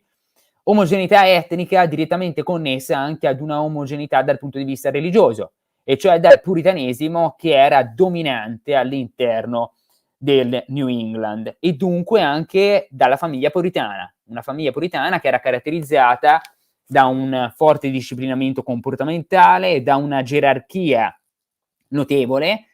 Omogeneità etnica direttamente connessa anche ad una omogeneità dal punto di vista religioso, e cioè dal puritanesimo che era dominante all'interno del New England e dunque anche dalla famiglia puritana, una famiglia puritana che era caratterizzata da un forte disciplinamento comportamentale e da una gerarchia notevole,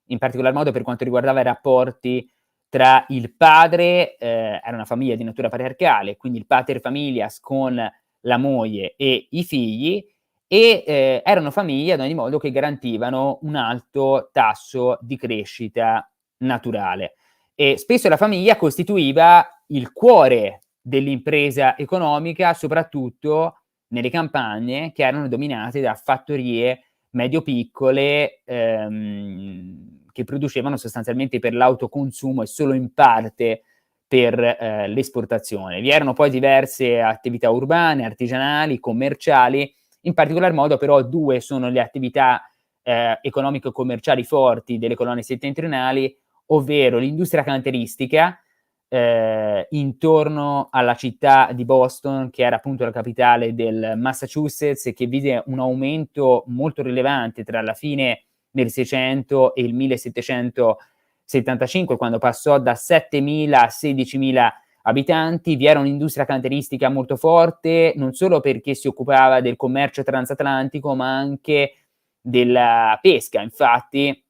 in particolar modo per quanto riguardava i rapporti tra il padre, era una famiglia di natura patriarcale, quindi il pater familias con la moglie e i figli, e erano famiglie ad ogni modo che garantivano un alto tasso di crescita naturale. E spesso la famiglia costituiva il cuore dell'impresa economica, soprattutto nelle campagne che erano dominate da fattorie medio-piccole che producevano sostanzialmente per l'autoconsumo e solo in parte per l'esportazione. Vi erano poi diverse attività urbane, artigianali, commerciali, in particolar modo però 2 sono le attività economico-commerciali forti delle colonie settentrionali, ovvero l'industria canteristica intorno alla città di Boston, che era appunto la capitale del Massachusetts, e che vide un aumento molto rilevante tra la fine del 600 e il 1775, quando passò da 7.000 a 16.000 abitanti. Vi era un'industria canteristica molto forte, non solo perché si occupava del commercio transatlantico, ma anche della pesca. Infatti,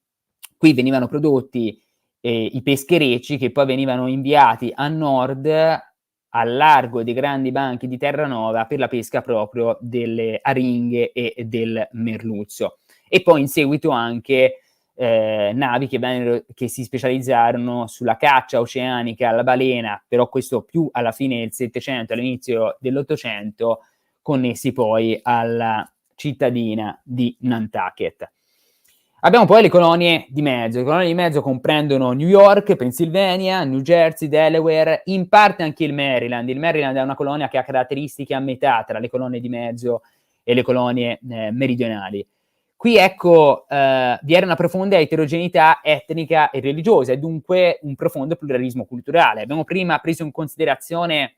qui venivano prodotti i pescherecci che poi venivano inviati a nord, al largo dei grandi banchi di Terranova, per la pesca proprio delle aringhe e del merluzzo. E poi in seguito anche navi che si specializzarono sulla caccia oceanica alla balena, però questo più alla fine del Settecento, all'inizio dell'Ottocento, connessi poi alla cittadina di Nantucket. Abbiamo poi le colonie di mezzo. Le colonie di mezzo comprendono New York, Pennsylvania, New Jersey, Delaware, in parte anche il Maryland. Il Maryland è una colonia che ha caratteristiche a metà tra le colonie di mezzo e le colonie meridionali. Qui ecco vi era una profonda eterogeneità etnica e religiosa e dunque un profondo pluralismo culturale. Abbiamo prima preso in considerazione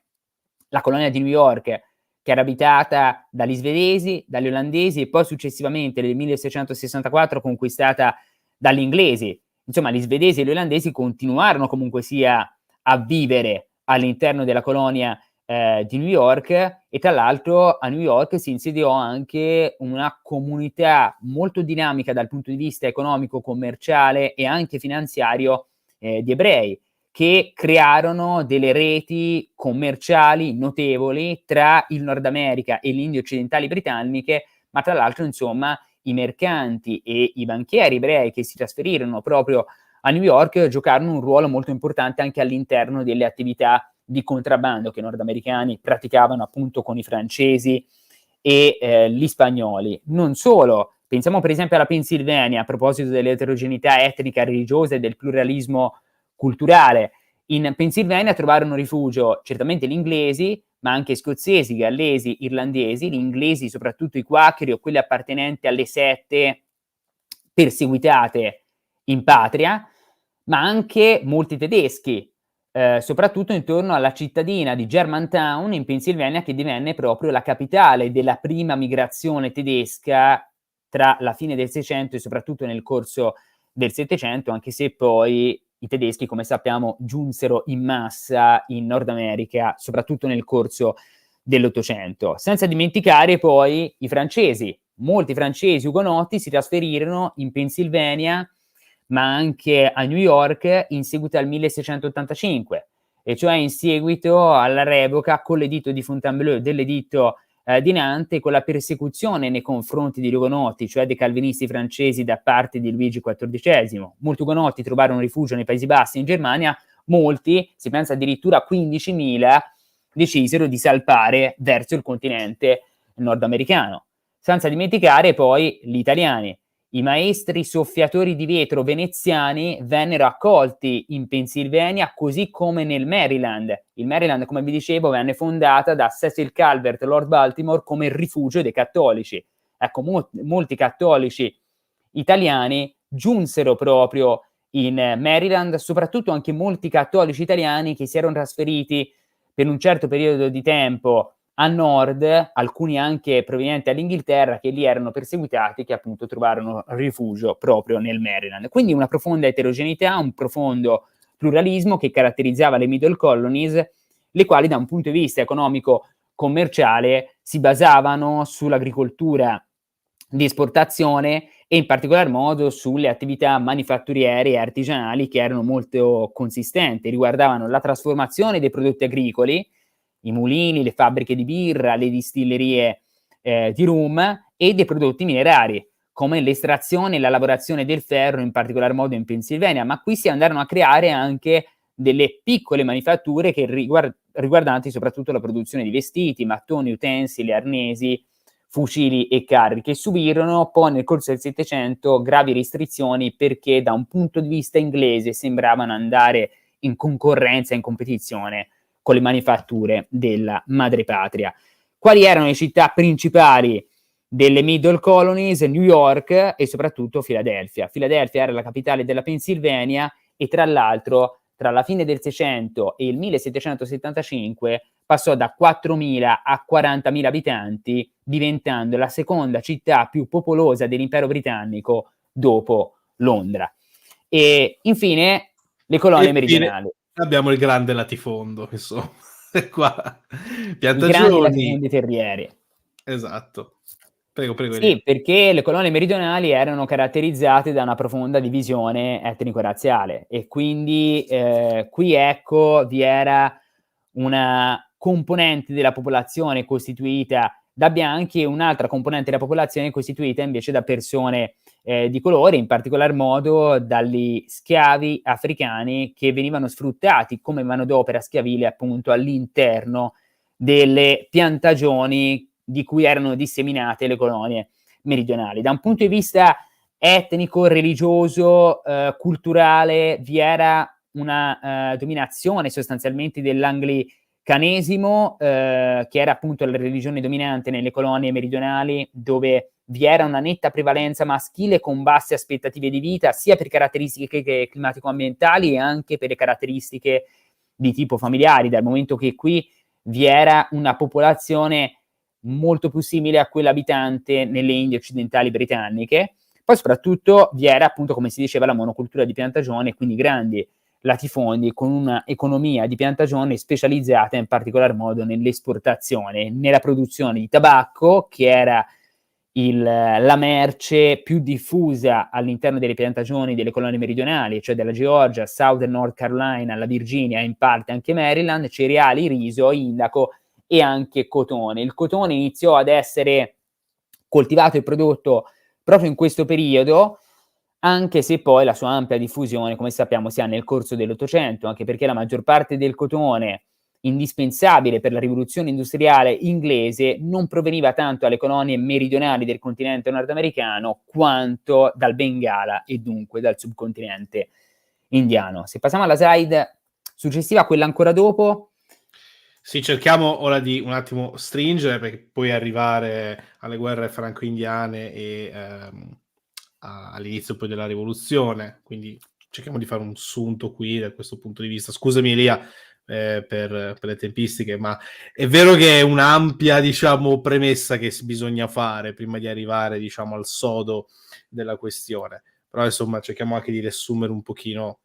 la colonia di New York, che era abitata dagli svedesi, dagli olandesi e poi successivamente nel 1664 conquistata dagli inglesi. Insomma, gli svedesi e gli olandesi continuarono comunque sia a vivere all'interno della colonia di New York, e tra l'altro a New York si insediò anche una comunità molto dinamica dal punto di vista economico, commerciale e anche finanziario di ebrei, che crearono delle reti commerciali notevoli tra il Nord America e le Indie occidentali britanniche, ma tra l'altro, insomma, i mercanti e i banchieri ebrei che si trasferirono proprio a New York giocarono un ruolo molto importante anche all'interno delle attività di contrabbando che i nordamericani praticavano appunto con i francesi e gli spagnoli. Non solo, pensiamo per esempio alla Pennsylvania, a proposito dell'eterogeneità etnica, religiosa e del pluralismo culturale. In Pennsylvania trovarono rifugio certamente gli inglesi, ma anche scozzesi, gallesi, irlandesi, gli inglesi soprattutto i quaccheri o quelli appartenenti alle sette perseguitate in patria, ma anche molti tedeschi, soprattutto intorno alla cittadina di Germantown in Pennsylvania, che divenne proprio la capitale della prima migrazione tedesca tra la fine del Seicento e soprattutto nel corso del Settecento, anche se poi i tedeschi, come sappiamo, giunsero in massa in Nord America, soprattutto nel corso dell'Ottocento. Senza dimenticare poi i francesi. Molti francesi ugonotti si trasferirono in Pennsylvania, ma anche a New York in seguito al 1685, e cioè in seguito alla revoca con l'editto di Fontainebleau dell'editto di Nantes, con la persecuzione nei confronti degli ugonotti, cioè dei calvinisti francesi da parte di Luigi XIV. Molti ugonotti trovarono rifugio nei Paesi Bassi e in Germania, molti, si pensa addirittura 15.000, decisero di salpare verso il continente nordamericano. Senza dimenticare poi gli italiani. I maestri soffiatori di vetro veneziani vennero accolti in Pennsylvania, così come nel Maryland. Il Maryland, come vi dicevo, venne fondata da Cecil Calvert, Lord Baltimore, come rifugio dei cattolici. Ecco, molti cattolici italiani giunsero proprio in Maryland, soprattutto anche molti cattolici italiani che si erano trasferiti per un certo periodo di tempo a nord, alcuni anche provenienti dall'Inghilterra, che lì erano perseguitati, che appunto trovarono rifugio proprio nel Maryland. Quindi una profonda eterogeneità, un profondo pluralismo che caratterizzava le Middle Colonies, le quali da un punto di vista economico commerciale si basavano sull'agricoltura di esportazione e in particolar modo sulle attività manifatturiere e artigianali, che erano molto consistenti, riguardavano la trasformazione dei prodotti agricoli, i mulini, le fabbriche di birra, le distillerie di rum, e dei prodotti minerari, come l'estrazione e la lavorazione del ferro, in particolar modo in Pennsylvania. Ma qui si andarono a creare anche delle piccole manifatture che riguardanti soprattutto la produzione di vestiti, mattoni, utensili, arnesi, fucili e carri, che subirono poi nel corso del Settecento gravi restrizioni, perché da un punto di vista inglese sembravano andare in concorrenza, in competizione con le manifatture della madrepatria. Quali erano le città principali delle Middle Colonies? New York e soprattutto Filadelfia. Filadelfia era la capitale della Pennsylvania e tra l'altro tra la fine del Seicento e il 1775 passò da 4.000 a 40.000 abitanti, diventando la seconda città più popolosa dell'impero britannico dopo Londra. E infine le colonie meridionali. Abbiamo il grande latifondo, insomma, qua. I grandi latifondi terrieri. Esatto. Prego. Sì, perché le colonie meridionali erano caratterizzate da una profonda divisione etnico-razziale, e quindi qui ecco vi era una componente della popolazione costituita da bianchi e un'altra componente della popolazione costituita invece da persone di colore, in particolar modo dagli schiavi africani, che venivano sfruttati come manodopera schiavile appunto all'interno delle piantagioni di cui erano disseminate le colonie meridionali. Da un punto di vista etnico, religioso, culturale, vi era una dominazione sostanzialmente dell'anglicanesimo, che era appunto la religione dominante nelle colonie meridionali, dove vi era una netta prevalenza maschile con basse aspettative di vita, sia per caratteristiche climatico-ambientali e anche per le caratteristiche di tipo familiari, dal momento che qui vi era una popolazione molto più simile a quella abitante nelle Indie occidentali britanniche. Poi soprattutto vi era appunto, come si diceva, la monocultura di piantagione, quindi grandi latifondi con una economia di piantagione specializzata in particolar modo nell'esportazione, nella produzione di tabacco, che era la merce più diffusa all'interno delle piantagioni delle colonie meridionali, cioè della Georgia, Southern North Carolina, la Virginia e in parte anche Maryland, cereali, riso, indaco e anche cotone. Il cotone iniziò ad essere coltivato e prodotto proprio in questo periodo, anche se poi la sua ampia diffusione, come sappiamo, si ha nel corso dell'Ottocento, anche perché la maggior parte del cotone indispensabile per la rivoluzione industriale inglese non proveniva tanto dalle colonie meridionali del continente nordamericano quanto dal Bengala e dunque dal subcontinente indiano. Se passiamo alla slide successiva, quella ancora dopo. Sì, cerchiamo ora di un attimo stringere, perché poi arrivare alle guerre franco-indiane e all'inizio poi della rivoluzione, quindi cerchiamo di fare un sunto qui da questo punto di vista. Scusami Elia per le tempistiche, ma è vero che è un'ampia, diciamo, premessa che bisogna fare prima di arrivare, diciamo, al sodo della questione, però insomma cerchiamo anche di riassumere un pochino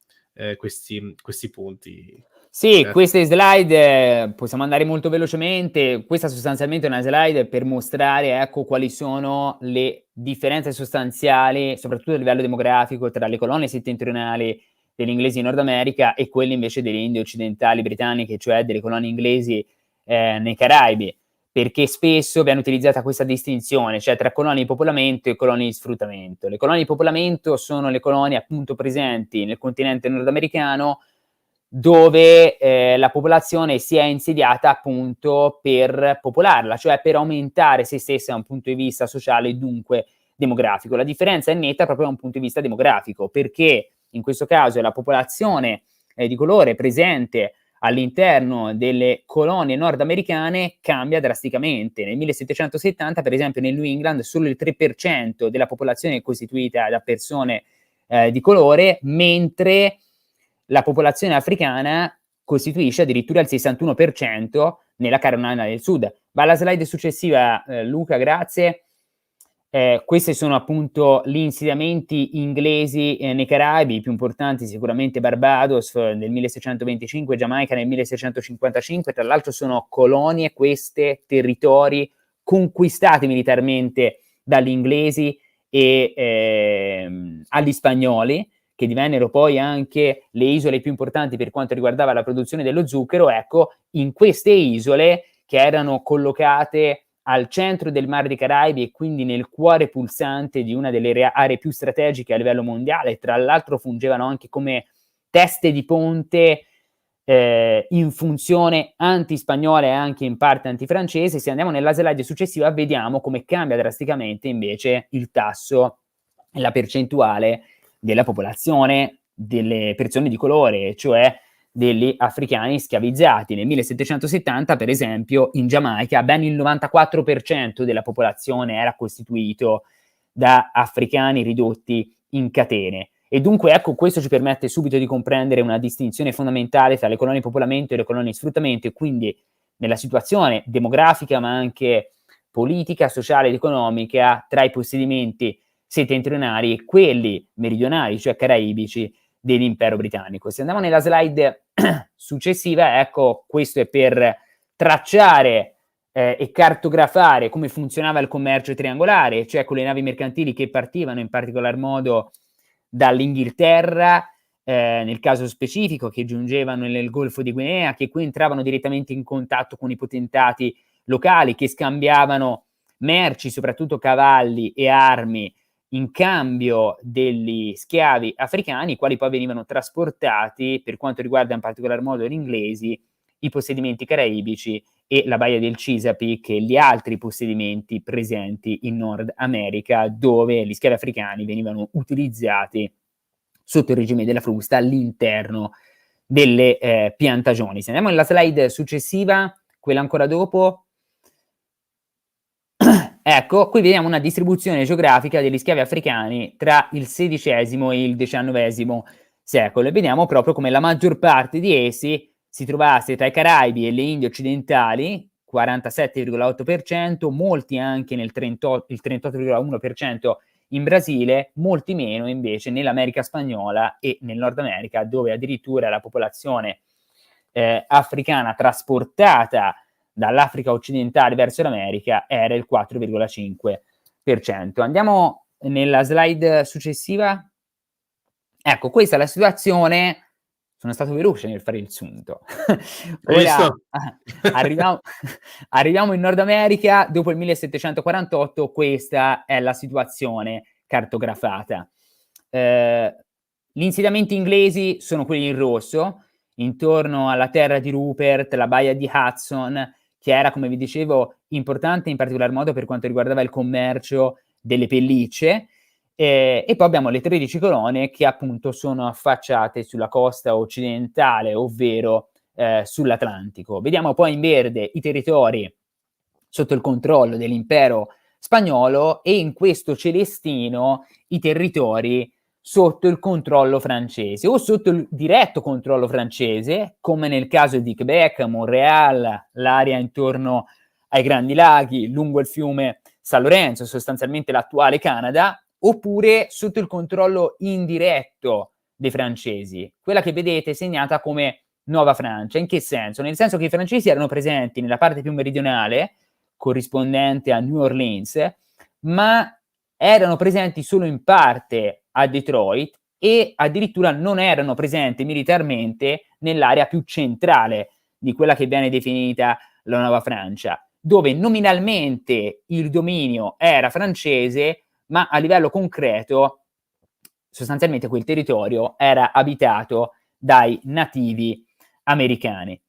questi punti. Sì, queste slide possiamo andare molto velocemente. Questa sostanzialmente è una slide per mostrare, ecco, quali sono le differenze sostanziali, soprattutto a livello demografico, tra le colonie settentrionali degli inglesi in Nord America e quelle invece delle Indie occidentali britanniche, cioè delle colonie inglesi nei Caraibi, perché spesso viene utilizzata questa distinzione, cioè tra colonie di popolamento e colonie di sfruttamento. Le colonie di popolamento sono le colonie appunto presenti nel continente nordamericano, dove la popolazione si è insediata appunto per popolarla, cioè per aumentare se stessa da un punto di vista sociale e dunque demografico. La differenza è netta proprio da un punto di vista demografico, perché in questo caso la popolazione di colore presente all'interno delle colonie nordamericane cambia drasticamente. Nel 1770, per esempio, nel New England solo il 3% della popolazione è costituita da persone di colore, mentre la popolazione africana costituisce addirittura il 61% nella Carolina del Sud. Va alla slide successiva, Luca, grazie. Questi sono appunto gli insediamenti inglesi nei Caraibi, i più importanti sicuramente Barbados nel 1625, Giamaica nel 1655, tra l'altro sono colonie queste, territori conquistati militarmente dagli inglesi e agli spagnoli, che divennero poi anche le isole più importanti per quanto riguardava la produzione dello zucchero. Ecco, in queste isole che erano collocate al centro del Mar dei Caraibi e quindi nel cuore pulsante di una delle aree più strategiche a livello mondiale, tra l'altro fungevano anche come teste di ponte in funzione anti-spagnola e anche in parte anti-francese. Se andiamo nella slide successiva vediamo come cambia drasticamente invece il tasso e la percentuale della popolazione delle persone di colore, cioè degli africani schiavizzati. Nel 1770, per esempio, in Giamaica ben il 94% della popolazione era costituito da africani ridotti in catene. E dunque, ecco, questo ci permette subito di comprendere una distinzione fondamentale tra le colonie di popolamento e le colonie di sfruttamento, e quindi nella situazione demografica, ma anche politica, sociale ed economica tra i possedimenti settentrionali e quelli meridionali, cioè caraibici, dell'impero britannico. Se andiamo nella slide successiva, ecco, questo è per tracciare e cartografare come funzionava il commercio triangolare, cioè con le navi mercantili che partivano in particolar modo dall'Inghilterra, nel caso specifico, che giungevano nel Golfo di Guinea, che qui entravano direttamente in contatto con i potentati locali, che scambiavano merci, soprattutto cavalli e armi, in cambio degli schiavi africani, i quali poi venivano trasportati, per quanto riguarda in particolar modo gli inglesi, i possedimenti caraibici e la baia del Chesapeake e gli altri possedimenti presenti in Nord America, dove gli schiavi africani venivano utilizzati sotto il regime della frusta all'interno delle piantagioni. Se andiamo nella slide successiva, quella ancora dopo, ecco, qui vediamo una distribuzione geografica degli schiavi africani tra il XVI e il XIX secolo, e vediamo proprio come la maggior parte di essi si trovasse tra i Caraibi e le Indie occidentali, 47,8%, molti anche il 38,1% in Brasile, molti meno invece nell'America spagnola e nel Nord America, dove addirittura la popolazione africana trasportata dall'Africa occidentale verso l'America era il 4,5%. Andiamo nella slide successiva. Ecco, questa è la situazione. Sono stato veloce nel fare il sunto. Ora arriviamo in Nord America, dopo il 1748, questa è la situazione cartografata. Gli insediamenti inglesi sono quelli in rosso, intorno alla terra di Rupert, la baia di Hudson, che era, come vi dicevo, importante in particolar modo per quanto riguardava il commercio delle pellicce, e poi abbiamo le 13 colonie che appunto sono affacciate sulla costa occidentale, ovvero sull'Atlantico. Vediamo poi in verde i territori sotto il controllo dell'impero spagnolo e in questo celestino i territori sotto il controllo francese o sotto il diretto controllo francese, come nel caso di Quebec, Montréal, l'area intorno ai Grandi Laghi, lungo il fiume San Lorenzo, sostanzialmente l'attuale Canada, oppure sotto il controllo indiretto dei francesi, quella che vedete segnata come Nuova Francia. In che senso? Nel senso che i francesi erano presenti nella parte più meridionale, corrispondente a New Orleans, ma erano presenti solo in parte a Detroit e addirittura non erano presenti militarmente nell'area più centrale di quella che viene definita la Nuova Francia, dove nominalmente il dominio era francese, ma a livello concreto sostanzialmente quel territorio era abitato dai nativi americani.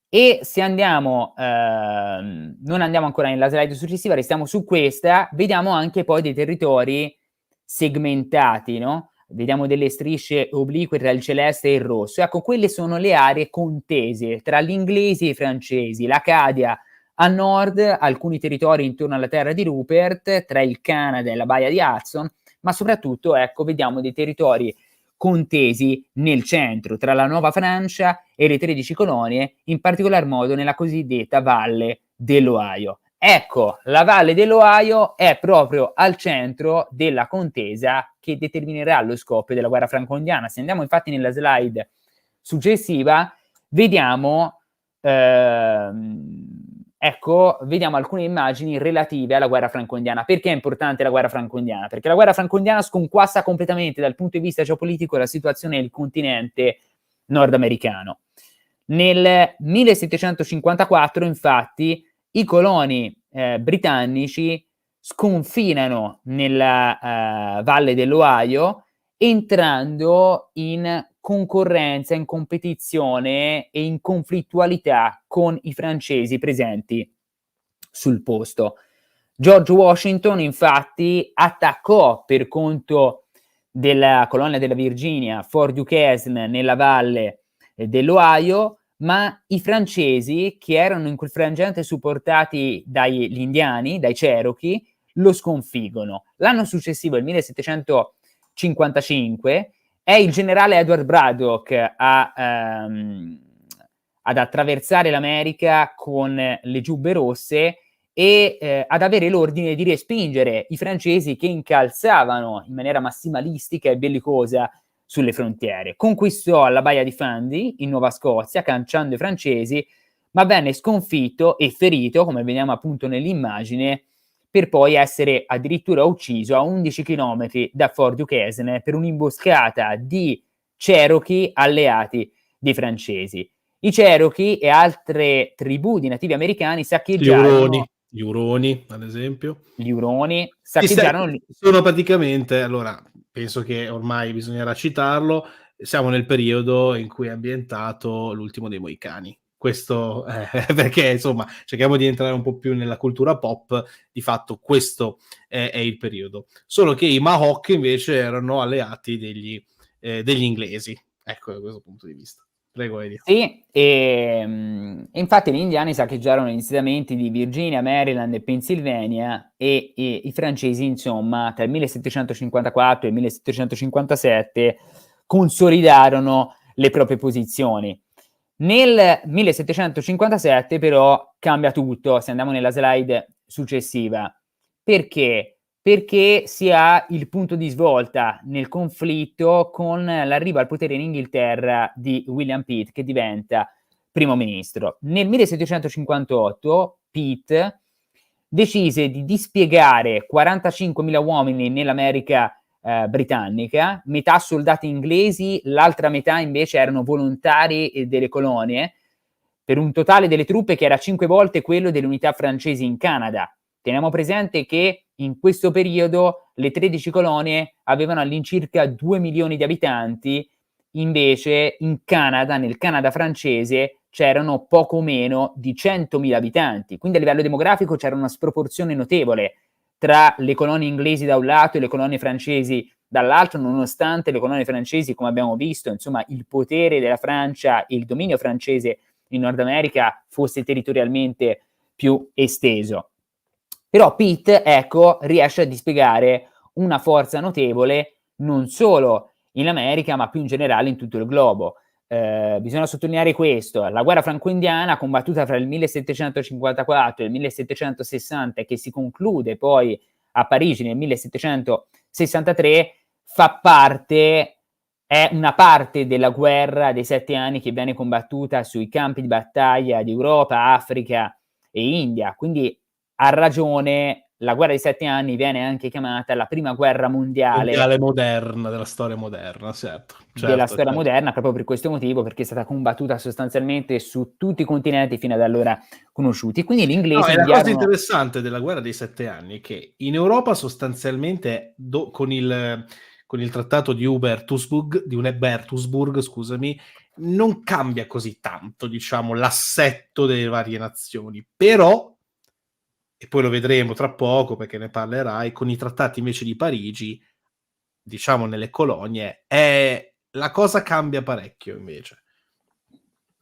E se andiamo, non andiamo ancora nella slide successiva, restiamo su questa, vediamo anche poi dei territori segmentati, no? Vediamo delle strisce oblique tra il celeste e il rosso. Ecco, quelle sono le aree contese tra gli inglesi e i francesi, l'Acadia a nord, alcuni territori intorno alla terra di Rupert, tra il Canada e la baia di Hudson, ma soprattutto, ecco, vediamo dei territori contesi nel centro, tra la Nuova Francia e le 13 colonie, in particolar modo nella cosiddetta Valle dell'Ohio. Ecco, la Valle dell'Ohio è proprio al centro della contesa che determinerà lo scoppio della guerra franco-indiana. Se andiamo infatti nella slide successiva, vediamo vediamo alcune immagini relative alla guerra franco-indiana. Perché è importante la guerra franco-indiana? Perché la guerra franco-indiana sconquassa completamente dal punto di vista geopolitico la situazione del continente nordamericano. Nel 1754, infatti, i coloni britannici sconfinano nella Valle dell'Ohio, entrando in concorrenza, in competizione e in conflittualità con i francesi presenti sul posto. George Washington, infatti, attaccò per conto della colonia della Virginia Fort Duquesne nella valle dell'Ohio, ma i francesi, che erano in quel frangente supportati dagli indiani, dai Cherokee, lo sconfiggono. L'anno successivo, il 1755, è il generale Edward Braddock ad attraversare l'America con le giubbe rosse e ad avere l'ordine di respingere i francesi che incalzavano in maniera massimalistica e bellicosa sulle frontiere. Conquistò la baia di Fundy in Nuova Scozia, canciando i francesi, ma venne sconfitto e ferito, come vediamo appunto nell'immagine, per poi essere addirittura ucciso a 11 km da Fort Duquesne per un'imboscata di Cherokee alleati dei francesi. I Cherokee e altre tribù di nativi americani saccheggiarono gli Uroni, ad esempio. Gli Uroni saccheggiarono. Sono praticamente, allora, penso che ormai bisognerà citarlo, siamo nel periodo in cui è ambientato l'ultimo dei Moicani. Questo perché insomma cerchiamo di entrare un po' più nella cultura pop, di fatto questo è il periodo. Solo che i Mohawk invece erano alleati degli inglesi, ecco, da questo punto di vista. Prego, Elia. Sì, e infatti gli indiani saccheggiarono gli insediamenti di Virginia, Maryland e Pennsylvania e i francesi, insomma, tra il 1754 e il 1757 consolidarono le proprie posizioni. Nel 1757 però cambia tutto, se andiamo nella slide successiva. Perché? perché si ha il punto di svolta nel conflitto con l'arrivo al potere in Inghilterra di William Pitt, che diventa primo ministro. Nel 1758 Pitt decise di dispiegare 45.000 uomini nell'America britannica, metà soldati inglesi, l'altra metà invece erano volontari delle colonie, per un totale delle truppe che era 5 volte quello delle unità francesi in Canada. Teniamo presente che in questo periodo le 13 colonie avevano all'incirca 2 milioni di abitanti, invece in Canada, nel Canada francese, c'erano poco meno di 100.000 abitanti. Quindi a livello demografico c'era una sproporzione notevole tra le colonie inglesi da un lato e le colonie francesi dall'altro, nonostante le colonie francesi, come abbiamo visto, insomma, il potere della Francia e il dominio francese in Nord America fosse territorialmente più esteso. Però Pitt, ecco, riesce a dispiegare una forza notevole non solo in America, ma più in generale in tutto il globo. Bisogna sottolineare questo: la guerra franco-indiana, combattuta fra il 1754 e il 1760, che si conclude poi a Parigi nel 1763, è una parte della guerra dei 7 anni che viene combattuta sui campi di battaglia di Europa, Africa e India. Quindi a ragione, la guerra dei 7 anni viene anche chiamata la prima guerra mondiale moderna, della storia moderna, certo. della storia moderna, proprio per questo motivo, perché è stata combattuta sostanzialmente su tutti i continenti fino ad allora conosciuti. Quindi gli inglesi la cosa interessante della guerra dei 7 anni è che in Europa sostanzialmente con il trattato di Hubertusburg, scusami, non cambia così tanto, diciamo, l'assetto delle varie nazioni, però, e poi lo vedremo tra poco perché ne parlerai, con i trattati invece di Parigi, diciamo nelle colonie, la cosa cambia parecchio invece.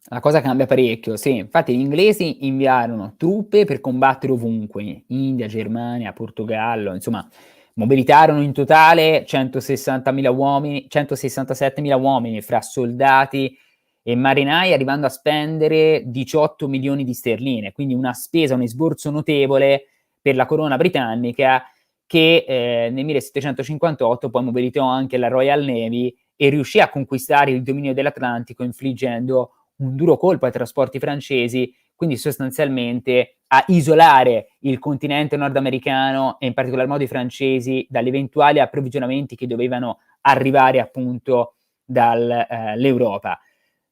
La cosa cambia parecchio, sì. Infatti gli inglesi inviarono truppe per combattere ovunque, India, Germania, Portogallo, insomma, mobilitarono in totale 160.000 uomini, 167.000 uomini fra soldati e marinai, arrivando a spendere 18 milioni di sterline, quindi una spesa, un esborso notevole per la corona britannica, che nel 1758 poi mobilitò anche la Royal Navy e riuscì a conquistare il dominio dell'Atlantico, infliggendo un duro colpo ai trasporti francesi, quindi sostanzialmente a isolare il continente nordamericano e in particolar modo i francesi dagli eventuali approvvigionamenti che dovevano arrivare appunto dall'Europa.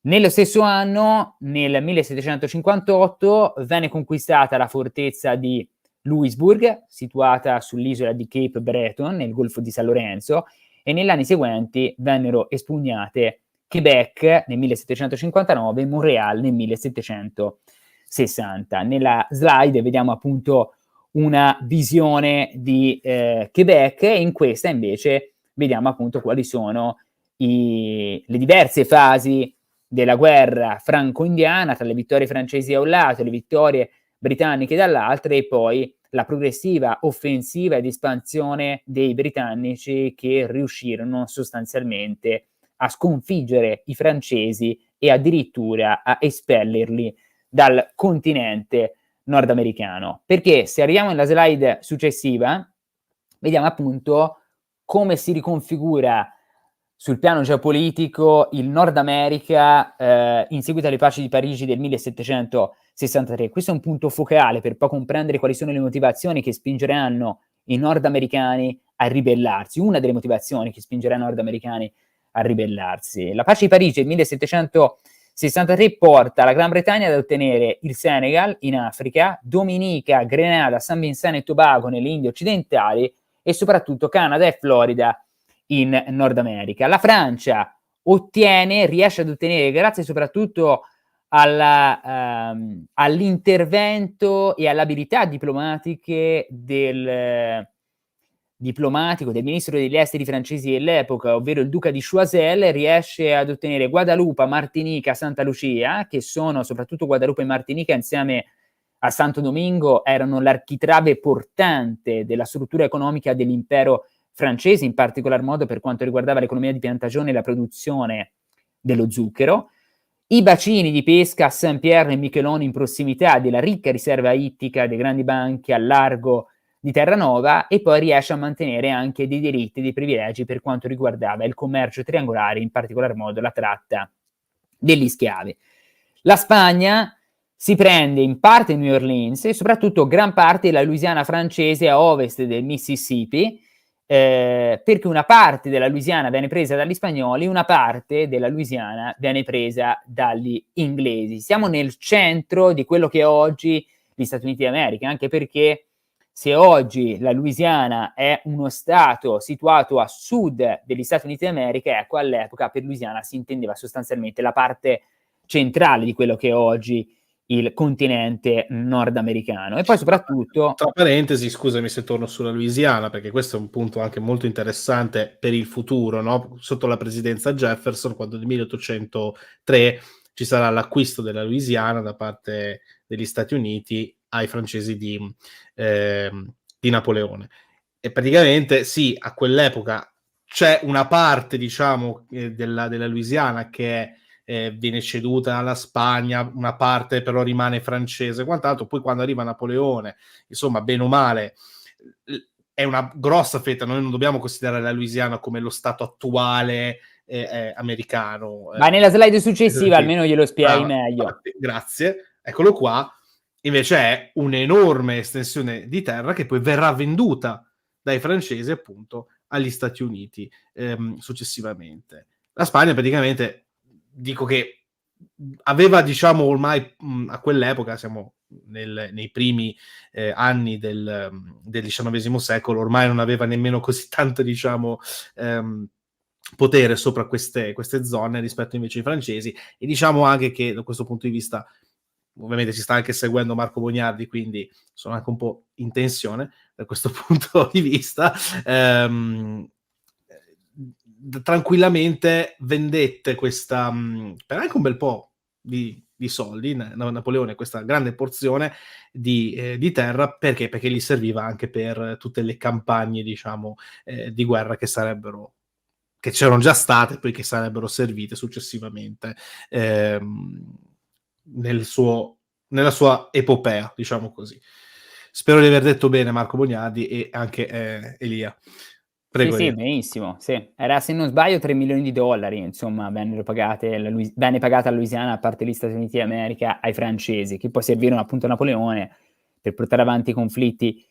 Nello stesso anno, nel 1758, venne conquistata la fortezza di Louisbourg, situata sull'isola di Cape Breton, nel Golfo di San Lorenzo, e negli anni seguenti vennero espugnate Quebec nel 1759 e Montreal nel 1760. Nella slide vediamo appunto una visione di Quebec e in questa invece vediamo appunto quali sono le diverse fasi della guerra franco-indiana, tra le vittorie francesi da un lato e le vittorie britanniche dall'altro, e poi la progressiva offensiva ed espansione dei britannici, che riuscirono sostanzialmente a sconfiggere i francesi e addirittura a espellerli dal continente nordamericano. Perché se arriviamo alla slide successiva, vediamo appunto come si riconfigura sul piano geopolitico il Nord America in seguito alle paci di Parigi del 1763. Questo è un punto focale per poi comprendere quali sono le motivazioni che spingeranno i nordamericani a ribellarsi. Una delle motivazioni che spingerà i nordamericani a ribellarsi. La pace di Parigi del 1763 porta la Gran Bretagna ad ottenere il Senegal in Africa, Dominica, Grenada, San Vincent e Tobago nelle Indie occidentali e soprattutto Canada e Florida in Nord America. La Francia riesce ad ottenere, grazie soprattutto all'intervento e all'abilità diplomatiche del ministro degli esteri francesi dell'epoca, ovvero il duca di Choiseul, riesce ad ottenere Guadalupe, Martinica, Santa Lucia, che sono, soprattutto Guadalupe e Martinica, insieme a Santo Domingo, erano l'architrave portante della struttura economica dell'impero francese, in particolar modo per quanto riguardava l'economia di piantagione e la produzione dello zucchero. I bacini di pesca a Saint-Pierre e Miquelon, in prossimità della ricca riserva ittica dei grandi banchi al largo di Terranova, e poi riesce a mantenere anche dei diritti e dei privilegi per quanto riguardava il commercio triangolare, in particolar modo la tratta degli schiavi. La Spagna si prende in parte New Orleans e soprattutto gran parte della Louisiana francese a ovest del Mississippi, perché una parte della Louisiana viene presa dagli spagnoli, una parte della Louisiana viene presa dagli inglesi. Siamo nel centro di quello che è oggi gli Stati Uniti d'America, anche perché se oggi la Louisiana è uno stato situato a sud degli Stati Uniti d'America, ecco, all'epoca per Louisiana si intendeva sostanzialmente la parte centrale di quello che è oggi il continente nordamericano. E poi soprattutto... Tra parentesi, scusami se torno sulla Louisiana, perché questo è un punto anche molto interessante per il futuro, no? Sotto la presidenza Jefferson, quando nel 1803 ci sarà l'acquisto della Louisiana da parte degli Stati Uniti ai francesi di Napoleone. E praticamente sì, a quell'epoca c'è una parte, diciamo, della Louisiana che viene ceduta alla Spagna, una parte però rimane francese, quant'altro. Poi quando arriva Napoleone, insomma, bene o male, è una grossa fetta. Noi non dobbiamo considerare la Louisiana come lo stato attuale americano. Ma nella slide successiva almeno glielo spieghi meglio. Grazie, eccolo qua. Invece è un'enorme estensione di terra che poi verrà venduta dai francesi appunto agli Stati Uniti successivamente. La Spagna praticamente, dico che aveva, diciamo, ormai a quell'epoca, siamo nei primi anni del XIX secolo, ormai non aveva nemmeno così tanto, diciamo, potere sopra queste zone rispetto invece ai francesi. E diciamo anche che da questo punto di vista, ovviamente si sta anche seguendo Marco Bognardi, quindi sono anche un po' in tensione da questo punto di vista, tranquillamente vendette questa, per anche un bel po' di soldi, Napoleone, questa grande porzione di terra, perché gli serviva anche per tutte le campagne, diciamo, di guerra che c'erano già state, poi che sarebbero servite successivamente nella sua epopea, diciamo così. Spero di aver detto bene Marco Bognardi e anche Elia. Prego, sì, Elia. benissimo. Sì. Era, se non sbaglio, $3 milioni, insomma, venne pagata a Louisiana, a parte gli Stati Uniti d'America, ai francesi, che poi servirono appunto a Napoleone per portare avanti i conflitti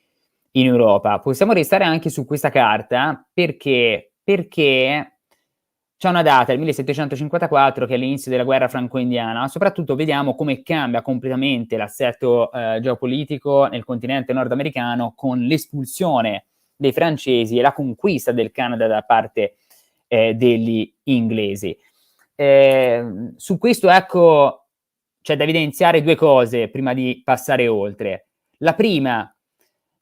in Europa. Possiamo restare anche su questa carta perché c'è una data, il 1754, che è l'inizio della guerra franco-indiana, ma soprattutto vediamo come cambia completamente l'assetto geopolitico nel continente nordamericano con l'espulsione dei francesi e la conquista del Canada da parte degli inglesi. Su questo, ecco, c'è da evidenziare due cose prima di passare oltre. La prima,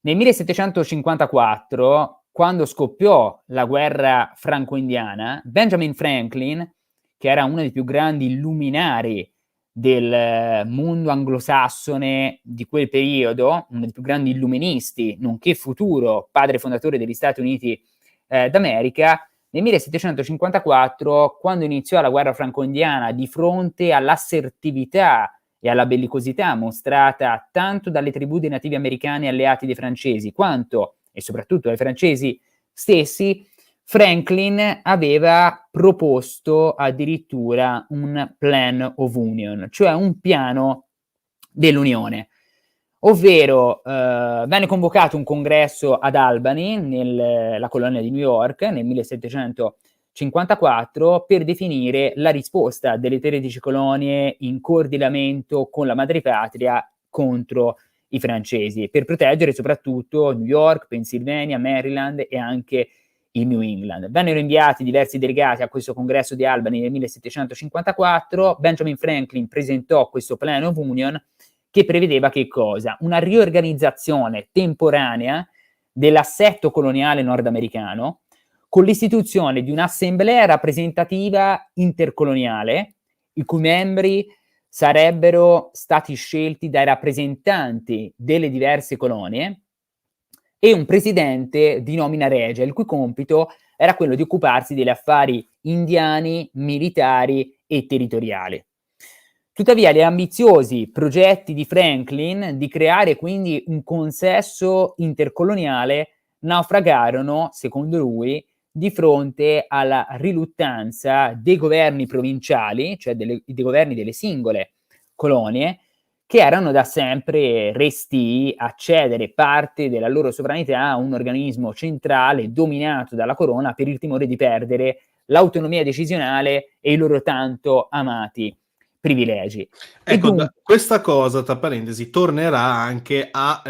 nel 1754, quando scoppiò la guerra franco-indiana, Benjamin Franklin, che era uno dei più grandi luminari del mondo anglosassone di quel periodo, uno dei più grandi illuministi, nonché futuro padre fondatore degli Stati Uniti d'America, nel 1754, quando iniziò la guerra franco-indiana, di fronte all'assertività e alla bellicosità mostrata tanto dalle tribù dei nativi americani alleati dei francesi, quanto e soprattutto ai francesi stessi, Franklin aveva proposto addirittura un Plan of Union, cioè un piano dell'Unione, ovvero venne convocato un congresso ad Albany, nella colonia di New York, nel 1754, per definire la risposta delle 13 colonie in coordinamento con la madrepatria contro i francesi, per proteggere soprattutto New York, Pennsylvania, Maryland e anche il New England. Vennero inviati diversi delegati a questo congresso di Albany nel 1754. Benjamin Franklin presentò questo Plan of Union che prevedeva che cosa? Una riorganizzazione temporanea dell'assetto coloniale nordamericano con l'istituzione di un'assemblea rappresentativa intercoloniale, i cui membri sarebbero stati scelti dai rappresentanti delle diverse colonie, e un presidente di nomina regia, il cui compito era quello di occuparsi degli affari indiani, militari e territoriali. Tuttavia, gli ambiziosi progetti di Franklin di creare quindi un consesso intercoloniale naufragarono, secondo lui, di fronte alla riluttanza dei governi provinciali, cioè dei governi delle singole colonie, che erano da sempre restii a cedere parte della loro sovranità a un organismo centrale dominato dalla corona per il timore di perdere l'autonomia decisionale e i loro tanto amati privilegi. Ecco, questa cosa, tra parentesi, tornerà anche a,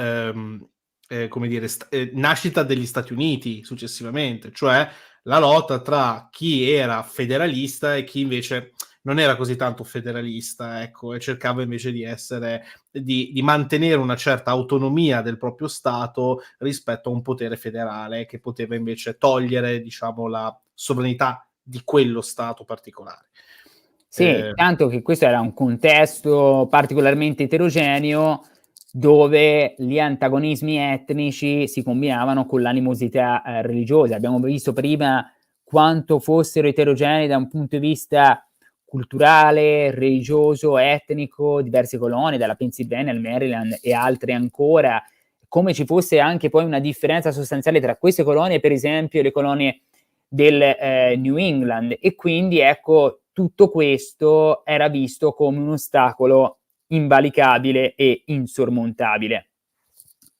come dire, nascita degli Stati Uniti successivamente, cioè la lotta tra chi era federalista e chi invece non era così tanto federalista, ecco, e cercava invece di mantenere una certa autonomia del proprio Stato rispetto a un potere federale che poteva invece togliere, diciamo, la sovranità di quello Stato particolare. Sì, tanto che questo era un contesto particolarmente eterogeneo dove gli antagonismi etnici si combinavano con l'animosità religiosa. Abbiamo visto prima quanto fossero eterogenei da un punto di vista culturale, religioso, etnico, diverse colonie, dalla Pennsylvania al Maryland e altre ancora, come ci fosse anche poi una differenza sostanziale tra queste colonie, per esempio le colonie del New England, e quindi ecco tutto questo era visto come un ostacolo invalicabile e insormontabile.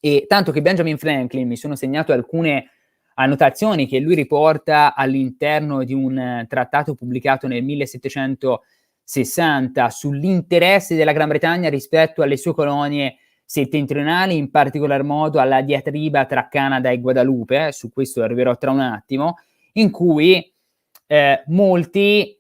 E tanto che Benjamin Franklin, mi sono segnato alcune annotazioni che lui riporta all'interno di un trattato pubblicato nel 1760 sull'interesse della Gran Bretagna rispetto alle sue colonie settentrionali, in particolar modo alla diatriba tra Canada e Guadalupe, su questo arriverò tra un attimo, in cui molti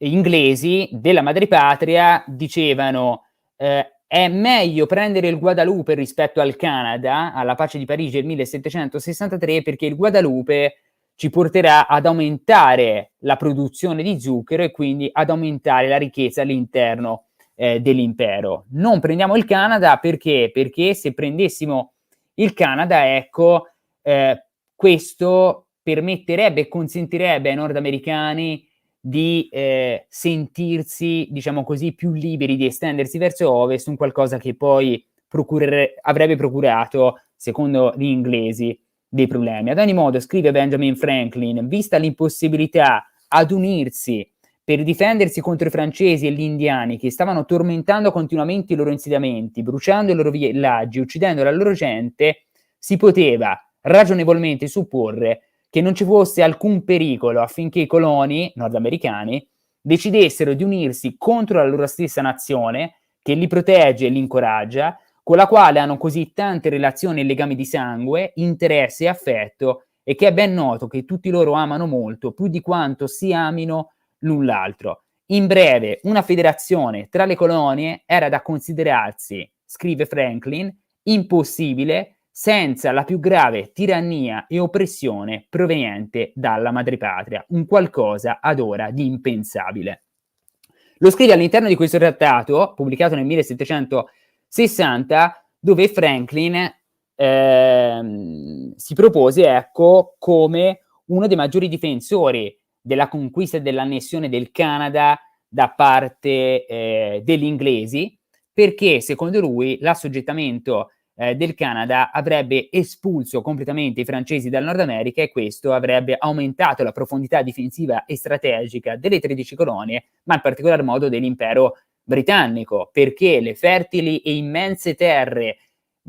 inglesi della madrepatria dicevano è meglio prendere il Guadalupe rispetto al Canada, alla pace di Parigi del 1763, perché il Guadalupe ci porterà ad aumentare la produzione di zucchero e quindi ad aumentare la ricchezza all'interno dell'impero. Non prendiamo il Canada perché? Perché se prendessimo il Canada, ecco, questo permetterebbe e consentirebbe ai nordamericani di sentirsi, diciamo così, più liberi di estendersi verso ovest, un qualcosa che poi avrebbe procurato, secondo gli inglesi, dei problemi. Ad ogni modo, scrive Benjamin Franklin, vista l'impossibilità ad unirsi per difendersi contro i francesi e gli indiani che stavano tormentando continuamente i loro insediamenti, bruciando i loro villaggi, uccidendo la loro gente, si poteva ragionevolmente supporre che non ci fosse alcun pericolo affinché i coloni nordamericani decidessero di unirsi contro la loro stessa nazione, che li protegge e li incoraggia, con la quale hanno così tante relazioni e legami di sangue, interesse e affetto, e che è ben noto che tutti loro amano molto, più di quanto si amino l'un l'altro. In breve, una federazione tra le colonie era da considerarsi, scrive Franklin, impossibile senza la più grave tirannia e oppressione proveniente dalla madrepatria, un qualcosa ad ora di impensabile. Lo scrive all'interno di questo trattato, pubblicato nel 1760, dove Franklin si propose, ecco, come uno dei maggiori difensori della conquista e dell'annessione del Canada da parte degli inglesi, perché secondo lui l'assoggettamento del Canada avrebbe espulso completamente i francesi dal Nord America e questo avrebbe aumentato la profondità difensiva e strategica delle 13 colonie, ma in particolar modo dell'impero britannico, perché le fertili e immense terre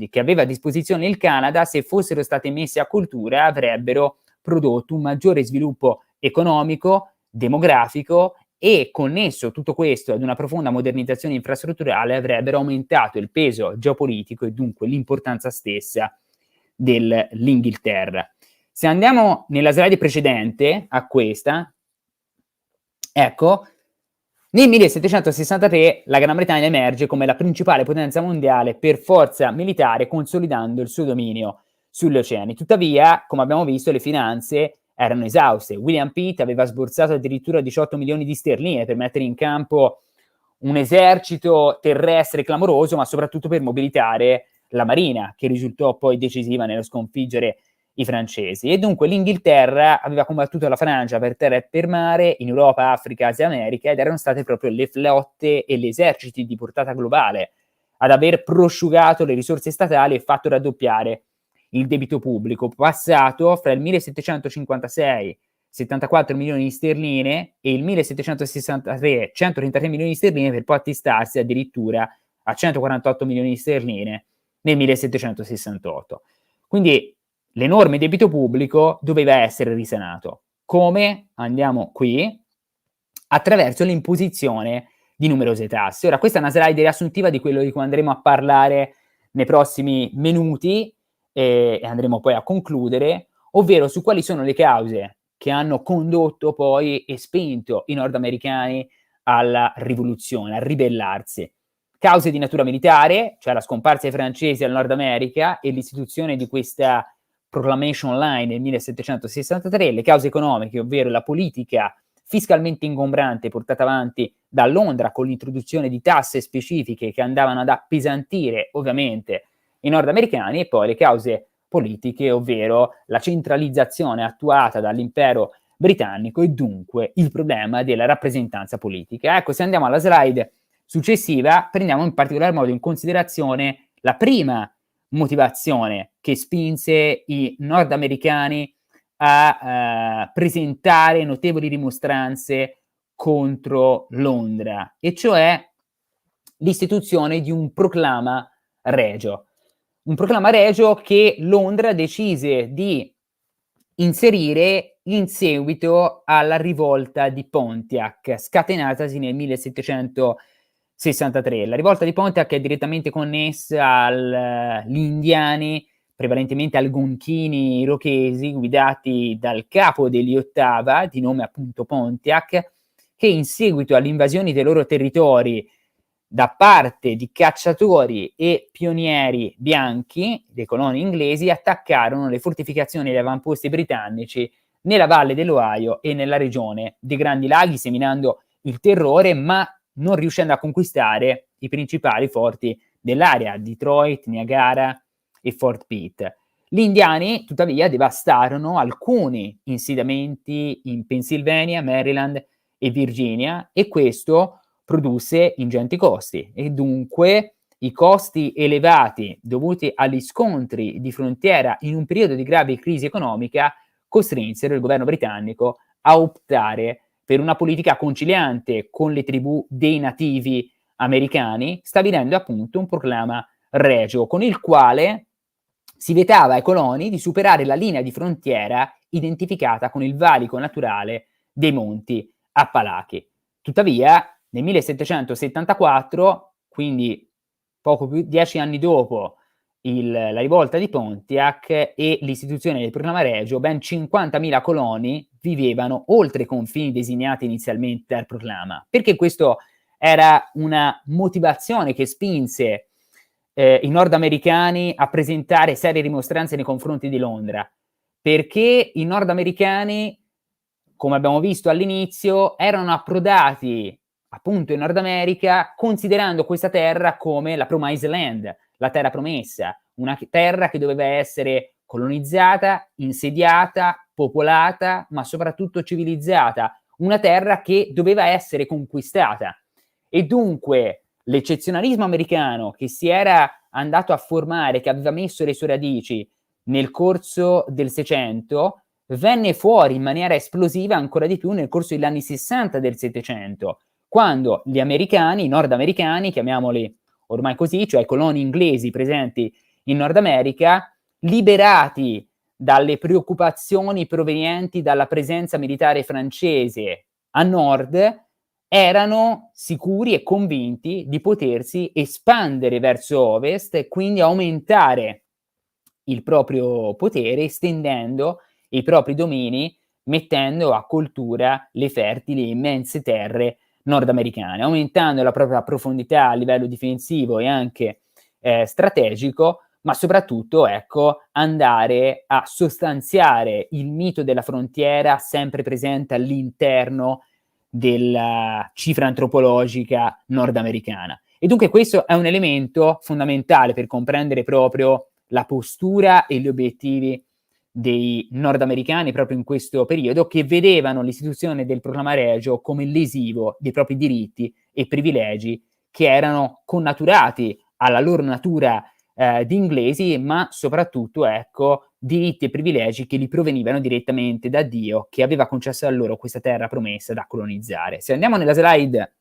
che aveva a disposizione il Canada, se fossero state messe a cultura, avrebbero prodotto un maggiore sviluppo economico, demografico e connesso tutto questo ad una profonda modernizzazione infrastrutturale avrebbero aumentato il peso geopolitico e dunque l'importanza stessa dell'Inghilterra. Se andiamo nella slide precedente a questa, ecco, nel 1763 la Gran Bretagna emerge come la principale potenza mondiale per forza militare, consolidando il suo dominio sugli oceani. Tuttavia, come abbiamo visto, le finanze erano esauste. William Pitt aveva sborsato addirittura 18 milioni di sterline per mettere in campo un esercito terrestre clamoroso, ma soprattutto per mobilitare la marina, che risultò poi decisiva nello sconfiggere i francesi. E dunque l'Inghilterra aveva combattuto la Francia per terra e per mare, in Europa, Africa, Asia, America, ed erano state proprio le flotte e gli eserciti di portata globale ad aver prosciugato le risorse statali e fatto raddoppiare il debito pubblico, passato fra il 1756 74 milioni di sterline e il 1763 133 milioni di sterline, per poi attestarsi addirittura a 148 milioni di sterline nel 1768. Quindi l'enorme debito pubblico doveva essere risanato. Come? Andiamo qui, attraverso l'imposizione di numerose tasse. Ora, questa è una slide riassuntiva di quello di cui andremo a parlare nei prossimi minuti e andremo poi a concludere, ovvero su quali sono le cause che hanno condotto poi e spinto i nordamericani alla rivoluzione, a ribellarsi. Cause di natura militare, cioè la scomparsa dei francesi al Nord America e l'istituzione di questa Proclamation Line nel 1763, le cause economiche, ovvero la politica fiscalmente ingombrante portata avanti da Londra con l'introduzione di tasse specifiche che andavano ad appesantire ovviamente i nordamericani, e poi le cause politiche, ovvero la centralizzazione attuata dall'impero britannico e dunque il problema della rappresentanza politica. Ecco, se andiamo alla slide successiva, prendiamo in particolar modo in considerazione la prima motivazione che spinse i nordamericani a presentare notevoli rimostranze contro Londra, e cioè l'istituzione di un proclama regio. Un proclama regio che Londra decise di inserire in seguito alla rivolta di Pontiac, scatenatasi nel 1763. La rivolta di Pontiac è direttamente connessa agli indiani, prevalentemente algonchini irochesi, guidati dal capo degli Ottawa, di nome appunto Pontiac, che in seguito alle invasioni dei loro territori da parte di cacciatori e pionieri bianchi dei coloni inglesi, attaccarono le fortificazioni e gli avamposti britannici nella valle dell'Ohio e nella regione dei Grandi Laghi, seminando il terrore, ma non riuscendo a conquistare i principali forti dell'area, Detroit, Niagara e Fort Pitt. Gli indiani, tuttavia, devastarono alcuni insediamenti in Pennsylvania, Maryland e Virginia, e questo produsse ingenti costi, e dunque i costi elevati dovuti agli scontri di frontiera in un periodo di grave crisi economica costrinsero il governo britannico a optare per una politica conciliante con le tribù dei nativi americani, stabilendo appunto un proclama regio con il quale si vietava ai coloni di superare la linea di frontiera identificata con il valico naturale dei Monti Appalachi. Tuttavia, nel 1774, quindi poco più 10 anni dopo la rivolta di Pontiac e l'istituzione del proclama regio, ben 50.000 coloni vivevano oltre i confini designati inizialmente dal proclama. Perché questo era una motivazione che spinse i nordamericani a presentare serie rimostranze nei confronti di Londra? Perché i nordamericani, come abbiamo visto all'inizio, erano approdati appunto in Nord America considerando questa terra come la Promised Land, la terra promessa, una terra che doveva essere colonizzata, insediata, popolata, ma soprattutto civilizzata, una terra che doveva essere conquistata. E dunque l'eccezionalismo americano che si era andato a formare, che aveva messo le sue radici nel corso del Seicento, venne fuori in maniera esplosiva ancora di più nel corso degli anni 60 del Settecento, quando gli americani, i nordamericani, chiamiamoli ormai così, cioè i coloni inglesi presenti in Nord America, liberati dalle preoccupazioni provenienti dalla presenza militare francese a nord, erano sicuri e convinti di potersi espandere verso ovest e quindi aumentare il proprio potere, estendendo i propri domini, mettendo a coltura le fertili e immense terre nordamericane, aumentando la propria profondità a livello difensivo e anche strategico, ma soprattutto, ecco, andare a sostanziare il mito della frontiera sempre presente all'interno della cifra antropologica nordamericana. E dunque questo è un elemento fondamentale per comprendere proprio la postura e gli obiettivi dei nordamericani proprio in questo periodo, che vedevano l'istituzione del proclama regio come lesivo dei propri diritti e privilegi che erano connaturati alla loro natura di inglesi, ma soprattutto, ecco, diritti e privilegi che li provenivano direttamente da Dio, che aveva concesso a loro questa terra promessa da colonizzare. Se andiamo nella slide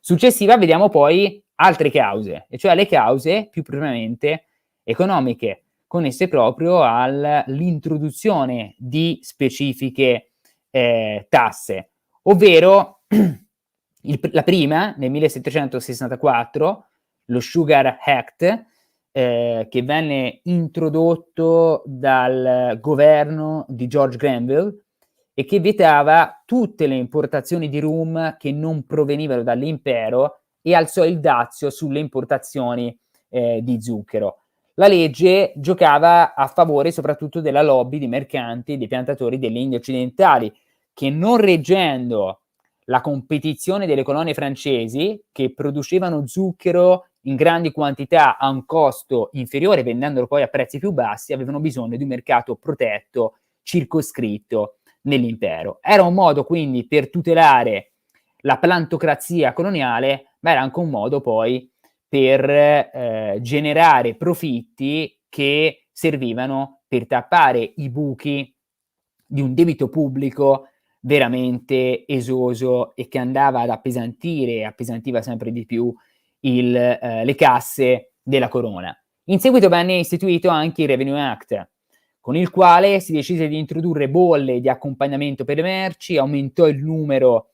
successiva, vediamo poi altre cause, e cioè le cause più propriamente economiche, connesse proprio all'introduzione di specifiche tasse, ovvero la prima, nel 1764, lo Sugar Act, che venne introdotto dal governo di George Granville e che vietava tutte le importazioni di rum che non provenivano dall'impero e alzò il dazio sulle importazioni di zucchero. La legge giocava a favore soprattutto della lobby di mercanti e dei piantatori delle Indie occidentali, che non reggendo la competizione delle colonie francesi, che producevano zucchero in grandi quantità a un costo inferiore, vendendolo poi a prezzi più bassi, avevano bisogno di un mercato protetto, circoscritto nell'impero. Era un modo quindi per tutelare la plantocrazia coloniale, ma era anche un modo poi per generare profitti che servivano per tappare i buchi di un debito pubblico veramente esoso e che andava ad appesantire e appesantiva sempre di più le casse della corona. In seguito venne istituito anche il Revenue Act, con il quale si decise di introdurre bolle di accompagnamento per le merci, aumentò il numero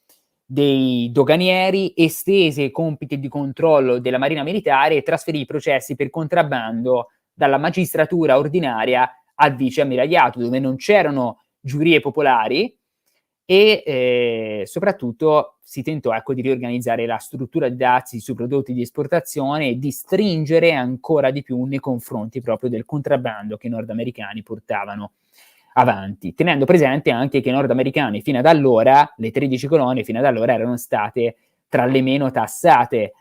dei doganieri, estese i compiti di controllo della Marina Militare e trasferì i processi per contrabbando dalla magistratura ordinaria al viceammiragliato, dove non c'erano giurie popolari e soprattutto si tentò, ecco, di riorganizzare la struttura di dazi sui prodotti di esportazione e di stringere ancora di più nei confronti proprio del contrabbando che i nordamericani portavano avanti, tenendo presente anche che i nordamericani fino ad allora, le 13 colonie fino ad allora erano state tra le meno tassate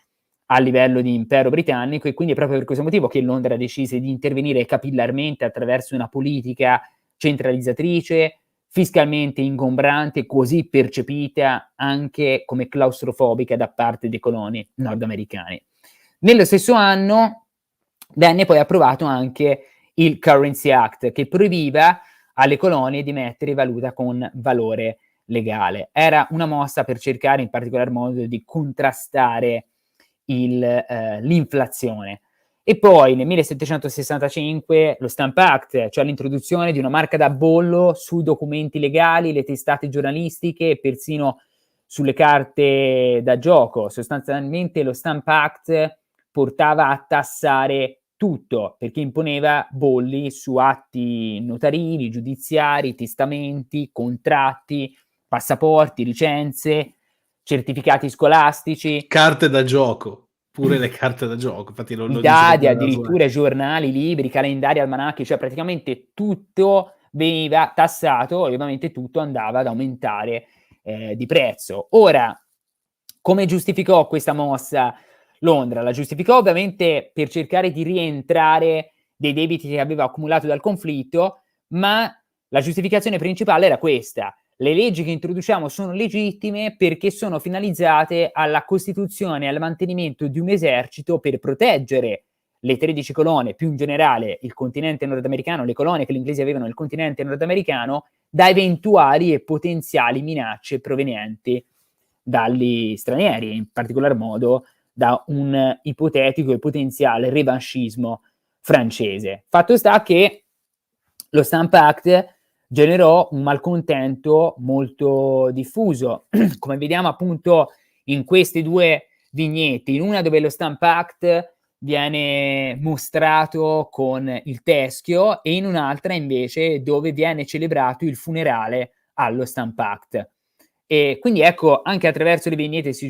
a livello di impero britannico, e quindi è proprio per questo motivo che Londra decise di intervenire capillarmente attraverso una politica centralizzatrice, fiscalmente ingombrante, così percepita anche come claustrofobica da parte dei coloni nordamericani. Nello stesso anno venne poi approvato anche il Currency Act, che proibiva alle colonie di emettere valuta con valore legale. Era una mossa per cercare in particolar modo di contrastare l'inflazione. E poi nel 1765 lo Stamp Act, cioè l'introduzione di una marca da bollo sui documenti legali, le testate giornalistiche e persino sulle carte da gioco. Sostanzialmente lo Stamp Act portava a tassare tutto, perché imponeva bolli su atti notarili, giudiziari, testamenti, contratti, passaporti, licenze, certificati scolastici, Carte da gioco, pure le carte da gioco, infatti lo dice Italia, proprio addirittura giornali, libri, calendari, almanacchi, cioè praticamente tutto veniva tassato e ovviamente tutto andava ad aumentare di prezzo. Ora, come giustificò questa mossa Londra? La giustificò ovviamente per cercare di rientrare dei debiti che aveva accumulato dal conflitto, ma la giustificazione principale era questa: le leggi che introduciamo sono legittime perché sono finalizzate alla costituzione e al mantenimento di un esercito per proteggere le 13 colonie, più in generale il continente nordamericano, le colonie che gli inglesi avevano nel continente nordamericano, da eventuali e potenziali minacce provenienti dagli stranieri, in particolar modo da un ipotetico e potenziale revanchismo francese. Fatto sta che lo Stamp Act generò un malcontento molto diffuso, come vediamo appunto in queste due vignette, in una dove lo Stamp Act viene mostrato con il teschio e in un'altra invece dove viene celebrato il funerale allo Stamp Act. E quindi ecco, anche attraverso le vignette si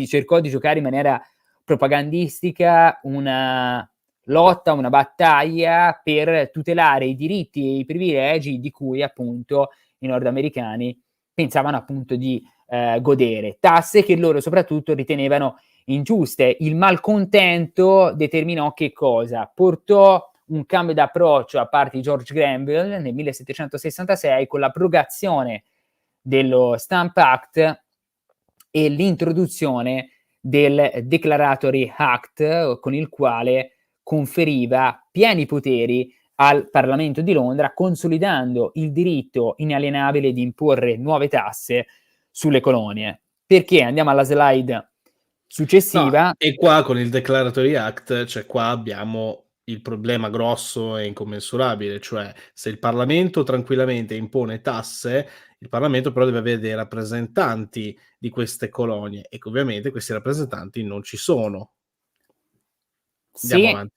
cercò di giocare in maniera propagandistica una lotta, una battaglia per tutelare i diritti e i privilegi di cui appunto i nordamericani pensavano appunto di godere, tasse che loro soprattutto ritenevano ingiuste. Il malcontento determinò che cosa? Portò un cambio d'approccio a parte di George Granville nel 1766 con l'abrogazione dello Stamp Act e l'introduzione del Declaratory Act, con il quale conferiva pieni poteri al Parlamento di Londra, consolidando il diritto inalienabile di imporre nuove tasse sulle colonie. Perché? Andiamo alla slide successiva. No, e qua con il Declaratory Act, cioè qua abbiamo il problema grosso e incommensurabile, cioè se il Parlamento tranquillamente impone tasse, il Parlamento però deve avere dei rappresentanti di queste colonie e che ovviamente questi rappresentanti non ci sono. Andiamo Sì, avanti.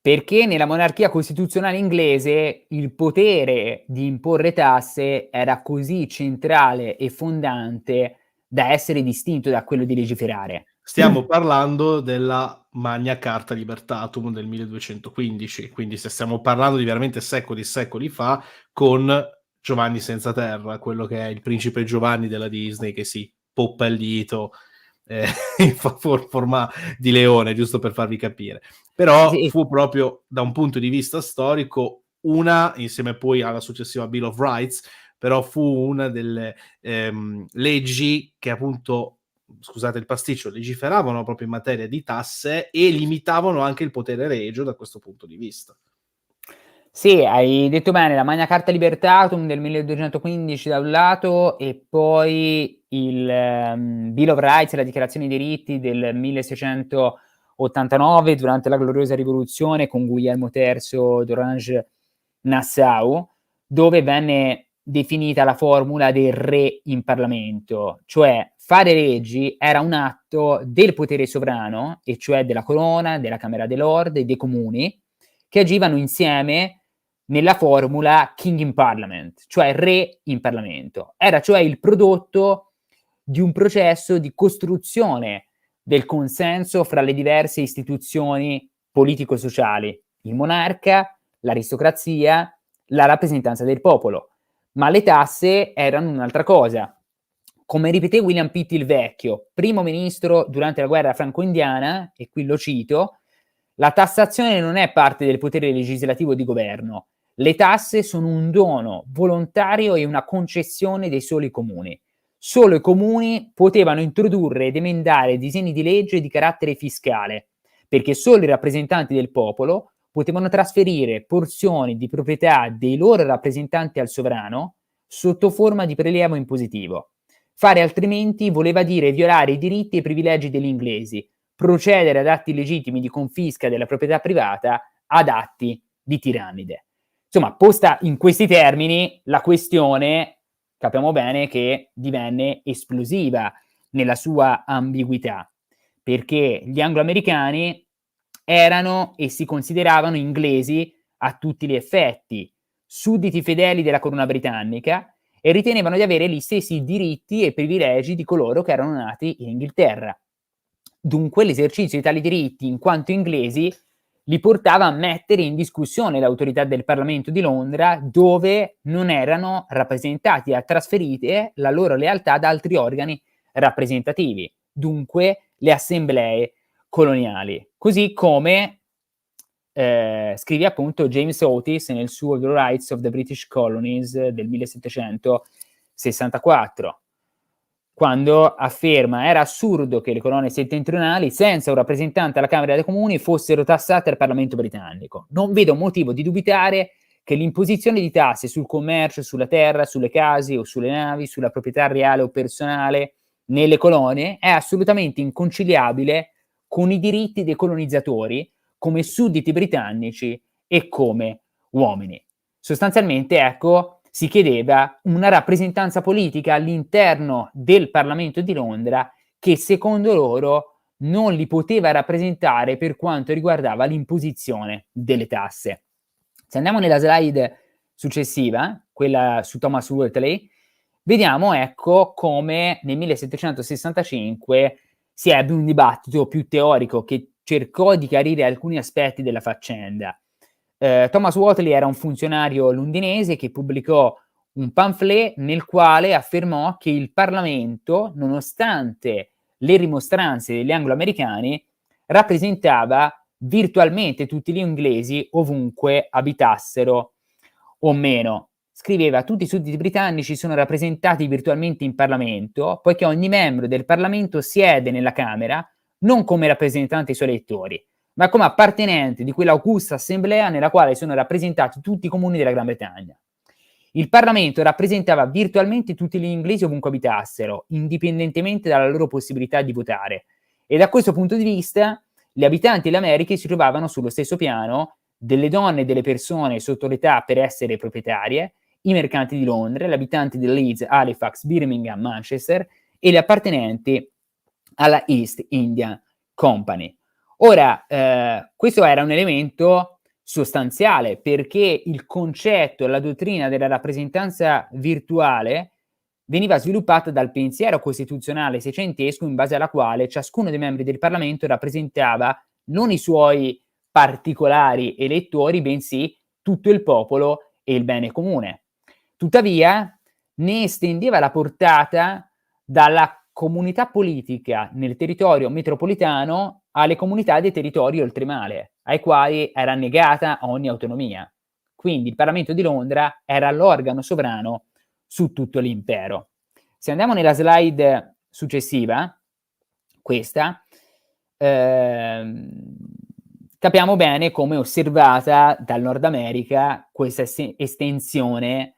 perché nella monarchia costituzionale inglese il potere di imporre tasse era così centrale e fondante da essere distinto da quello di legiferare. Stiamo parlando della Magna Carta Libertatum del 1215, quindi se stiamo parlando di veramente secoli e secoli fa, con Giovanni Senza Terra, quello che è il principe Giovanni della Disney che si poppa il dito in forma di leone, giusto per farvi capire. Però Sì, fu proprio da un punto di vista storico una, insieme poi alla successiva Bill of Rights, però fu una delle leggi che appunto, scusate il pasticcio, legiferavano proprio in materia di tasse e limitavano anche il potere regio da questo punto di vista. sì, hai detto bene, la Magna Carta Libertatum del 1215 da un lato e poi il Bill of Rights, la Dichiarazione dei diritti del 1689 durante la gloriosa rivoluzione con Guglielmo III d'Orange-Nassau, dove venne definita la formula del re in Parlamento, cioè fare leggi era un atto del potere sovrano, e cioè della corona, della Camera dei Lord e dei comuni, che agivano insieme nella formula King in Parliament, cioè re in Parlamento. Era cioè il prodotto di un processo di costruzione del consenso fra le diverse istituzioni politico-sociali, il monarca, l'aristocrazia, la rappresentanza del popolo. Ma le tasse erano un'altra cosa. Come ripeté William Pitt il Vecchio, primo ministro durante la guerra franco-indiana, e qui lo cito, la tassazione non è parte del potere legislativo di governo. Le tasse sono un dono volontario e una concessione dei soli comuni. Solo i comuni potevano introdurre ed emendare disegni di legge di carattere fiscale, perché solo i rappresentanti del popolo potevano trasferire porzioni di proprietà dei loro rappresentanti al sovrano sotto forma di prelievo impositivo. Fare altrimenti voleva dire violare i diritti e i privilegi degli inglesi, procedere ad atti legittimi di confisca della proprietà privata, ad atti di tirannide. Insomma, posta in questi termini, la questione, capiamo bene che divenne esplosiva nella sua ambiguità, perché gli angloamericani erano e si consideravano inglesi a tutti gli effetti, sudditi fedeli della corona britannica, e ritenevano di avere gli stessi diritti e privilegi di coloro che erano nati in Inghilterra. Dunque l'esercizio di tali diritti in quanto inglesi li portava a mettere in discussione l'autorità del Parlamento di Londra, dove non erano rappresentati, a trasferire la loro lealtà ad altri organi rappresentativi, dunque le assemblee coloniali. Così come scrive appunto James Otis nel suo The Rights of the British Colonies del 1764, quando afferma: era assurdo che le colonie settentrionali, senza un rappresentante alla Camera dei Comuni, fossero tassate al Parlamento britannico. Non vedo motivo di dubitare che l'imposizione di tasse sul commercio, sulla terra, sulle case o sulle navi, sulla proprietà reale o personale nelle colonie è assolutamente inconciliabile con i diritti dei colonizzatori come sudditi britannici e come uomini. Sostanzialmente, ecco, si chiedeva una rappresentanza politica all'interno del Parlamento di Londra che secondo loro non li poteva rappresentare per quanto riguardava l'imposizione delle tasse. Se andiamo nella slide successiva, quella su Thomas Whately, vediamo ecco come nel 1765 si ebbe un dibattito più teorico che cercò di chiarire alcuni aspetti della faccenda. Thomas Whately era un funzionario londinese che pubblicò un pamphlet nel quale affermò che il Parlamento, nonostante le rimostranze degli anglo-americani, rappresentava virtualmente tutti gli inglesi ovunque abitassero o meno. Scriveva: tutti i sudditi britannici sono rappresentati virtualmente in Parlamento, poiché ogni membro del Parlamento siede nella Camera non come rappresentante dei suoi elettori, ma come appartenente di quella augusta assemblea nella quale sono rappresentati tutti i comuni della Gran Bretagna. Il Parlamento rappresentava virtualmente tutti gli inglesi ovunque abitassero, indipendentemente dalla loro possibilità di votare. E da questo punto di vista, gli abitanti delle Americhe si trovavano sullo stesso piano delle donne e delle persone sotto l'età per essere proprietarie, i mercanti di Londra, gli abitanti di Leeds, Halifax, Birmingham, Manchester e gli appartenenti alla East India Company. Ora, questo era un elemento sostanziale, perché il concetto, la dottrina della rappresentanza virtuale veniva sviluppata dal pensiero costituzionale seicentesco, in base alla quale ciascuno dei membri del Parlamento rappresentava non i suoi particolari elettori, bensì tutto il popolo e il bene comune. Tuttavia, ne estendeva la portata dalla comunità politica nel territorio metropolitano alle comunità dei territori oltremare, ai quali era negata ogni autonomia. Quindi il Parlamento di Londra era l'organo sovrano su tutto l'impero. Se andiamo nella slide successiva, questa, capiamo bene come, osservata dal Nord America, questa estensione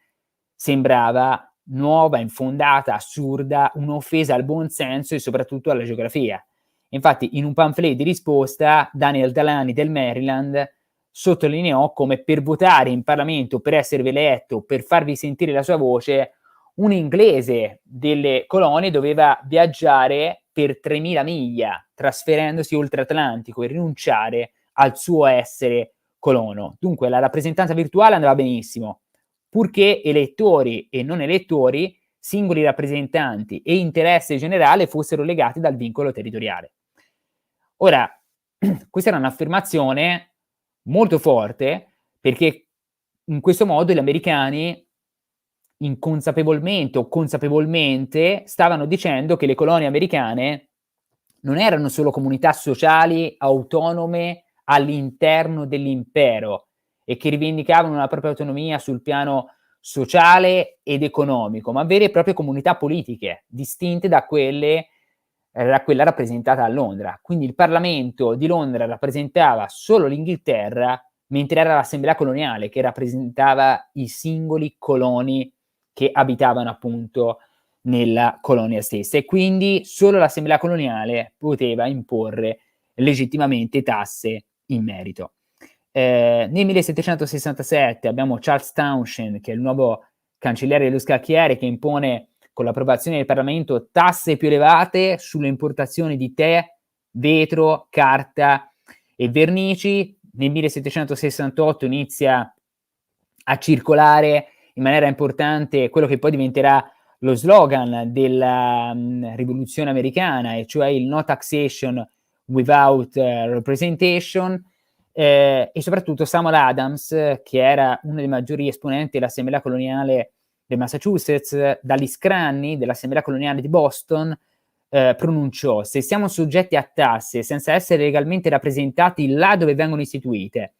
sembrava nuova, infondata, assurda, un'offesa al buon senso e soprattutto alla geografia. Infatti, in un pamphlet di risposta, Daniel Delany del Maryland sottolineò come per votare in Parlamento, per essere eletto, per farvi sentire la sua voce, un inglese delle colonie doveva viaggiare per 3.000 miglia, trasferendosi oltre Atlantico, e rinunciare al suo essere colono. Dunque la rappresentanza virtuale andava benissimo, purché elettori e non elettori, singoli rappresentanti e interesse generale fossero legati dal vincolo territoriale. Ora, questa era un'affermazione molto forte, perché in questo modo gli americani, inconsapevolmente o consapevolmente, stavano dicendo che le colonie americane non erano solo comunità sociali autonome all'interno dell'impero e che rivendicavano la propria autonomia sul piano sociale ed economico, ma vere e proprie comunità politiche, distinte da quella rappresentata a Londra. Quindi il Parlamento di Londra rappresentava solo l'Inghilterra, mentre era l'Assemblea coloniale che rappresentava i singoli coloni che abitavano appunto nella colonia stessa, e quindi solo l'Assemblea coloniale poteva imporre legittimamente tasse in merito. Nel 1767 abbiamo Charles Townshend, che è il nuovo cancelliere dello scacchiere, che impone con l'approvazione del Parlamento tasse più elevate sulle importazioni di tè, vetro, carta e vernici. Nel 1768 inizia a circolare in maniera importante quello che poi diventerà lo slogan della rivoluzione americana, e cioè il no taxation without representation, e soprattutto Samuel Adams, che era uno dei maggiori esponenti dell'Assemblea coloniale del Massachusetts, dagli scranni dell'Assemblea coloniale di Boston, pronunciò: se siamo soggetti a tasse senza essere legalmente rappresentati là dove vengono istituite,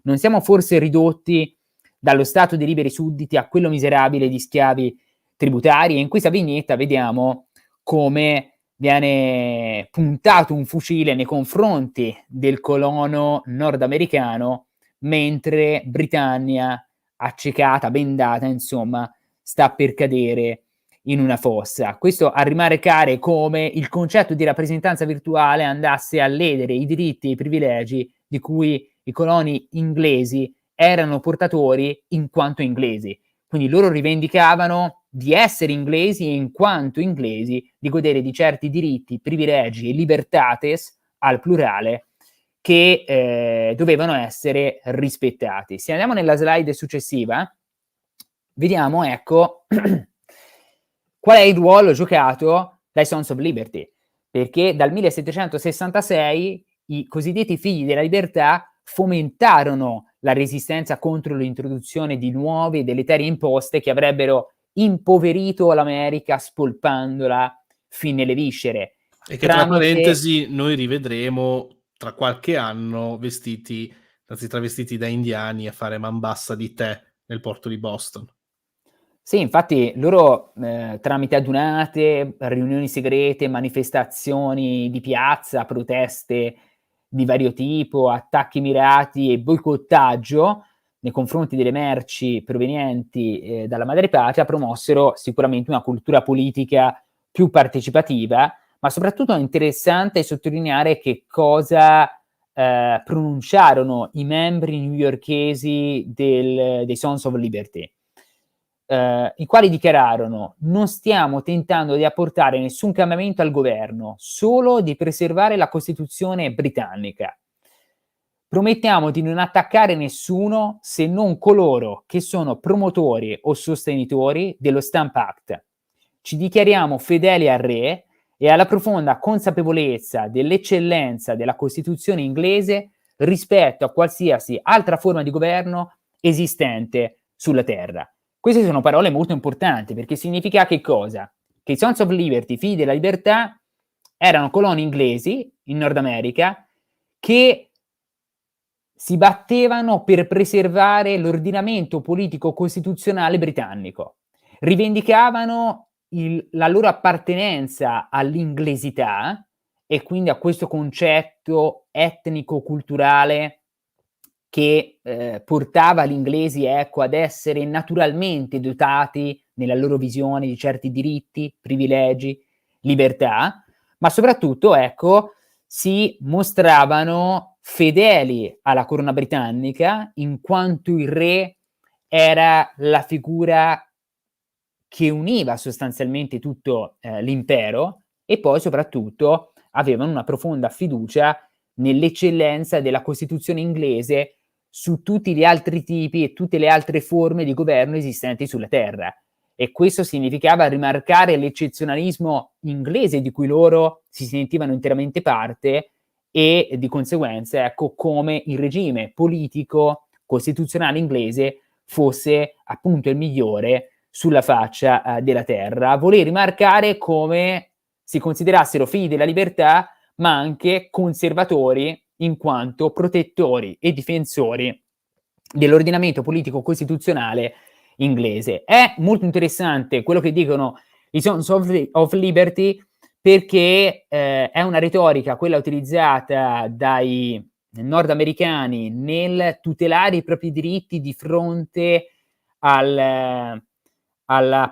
non siamo forse ridotti dallo stato di liberi sudditi a quello miserabile di schiavi tributari? E in questa vignetta vediamo come viene puntato un fucile nei confronti del colono nordamericano, mentre Britannia, accecata, bendata, insomma, sta per cadere in una fossa. Questo a rimarcare come il concetto di rappresentanza virtuale andasse a ledere i diritti e i privilegi di cui i coloni inglesi erano portatori in quanto inglesi. Quindi loro rivendicavano di essere inglesi e, in quanto inglesi, di godere di certi diritti, privilegi e libertates, al plurale, che dovevano essere rispettati. Se andiamo nella slide successiva, vediamo, ecco, qual è il ruolo giocato dai Sons of Liberty, perché dal 1766 i cosiddetti figli della libertà fomentarono la resistenza contro l'introduzione di nuove e deleterie imposte che avrebbero impoverito l'America, spolpandola fin nelle viscere. E che tra parentesi noi rivedremo tra qualche anno anzi travestiti da indiani a fare man bassa di tè nel porto di Boston. Sì, infatti loro tramite adunate, riunioni segrete, manifestazioni di piazza, proteste di vario tipo, attacchi mirati e boicottaggio nei confronti delle merci provenienti dalla madrepatria, promossero sicuramente una cultura politica più partecipativa, ma soprattutto è interessante sottolineare che cosa pronunciarono i membri newyorkesi dei Sons of Liberty. I quali dichiararono: non stiamo tentando di apportare nessun cambiamento al governo, solo di preservare la Costituzione britannica. Promettiamo di non attaccare nessuno se non coloro che sono promotori o sostenitori dello Stamp Act. Ci dichiariamo fedeli al re e alla profonda consapevolezza dell'eccellenza della Costituzione inglese rispetto a qualsiasi altra forma di governo esistente sulla terra. Queste sono parole molto importanti, perché significa che cosa? Che i Sons of Liberty, figli della libertà, erano colonie inglesi in Nord America che si battevano per preservare l'ordinamento politico costituzionale britannico. Rivendicavano la loro appartenenza all'inglesità e quindi a questo concetto etnico-culturale che portava gli inglesi, ecco, ad essere naturalmente dotati nella loro visione di certi diritti, privilegi, libertà, ma soprattutto, ecco, si mostravano fedeli alla corona britannica, in quanto il re era la figura che univa sostanzialmente tutto l'impero, e poi soprattutto avevano una profonda fiducia nell'eccellenza della Costituzione inglese su tutti gli altri tipi e tutte le altre forme di governo esistenti sulla terra. E questo significava rimarcare l'eccezionalismo inglese di cui loro si sentivano interamente parte, e di conseguenza, ecco, come il regime politico costituzionale inglese fosse appunto il migliore sulla faccia della terra. Voler rimarcare come si considerassero figli della libertà, ma anche conservatori, in quanto protettori e difensori dell'ordinamento politico costituzionale inglese. È molto interessante quello che dicono i Sons of Liberty, perché è una retorica, quella utilizzata dai nordamericani nel tutelare i propri diritti di fronte alla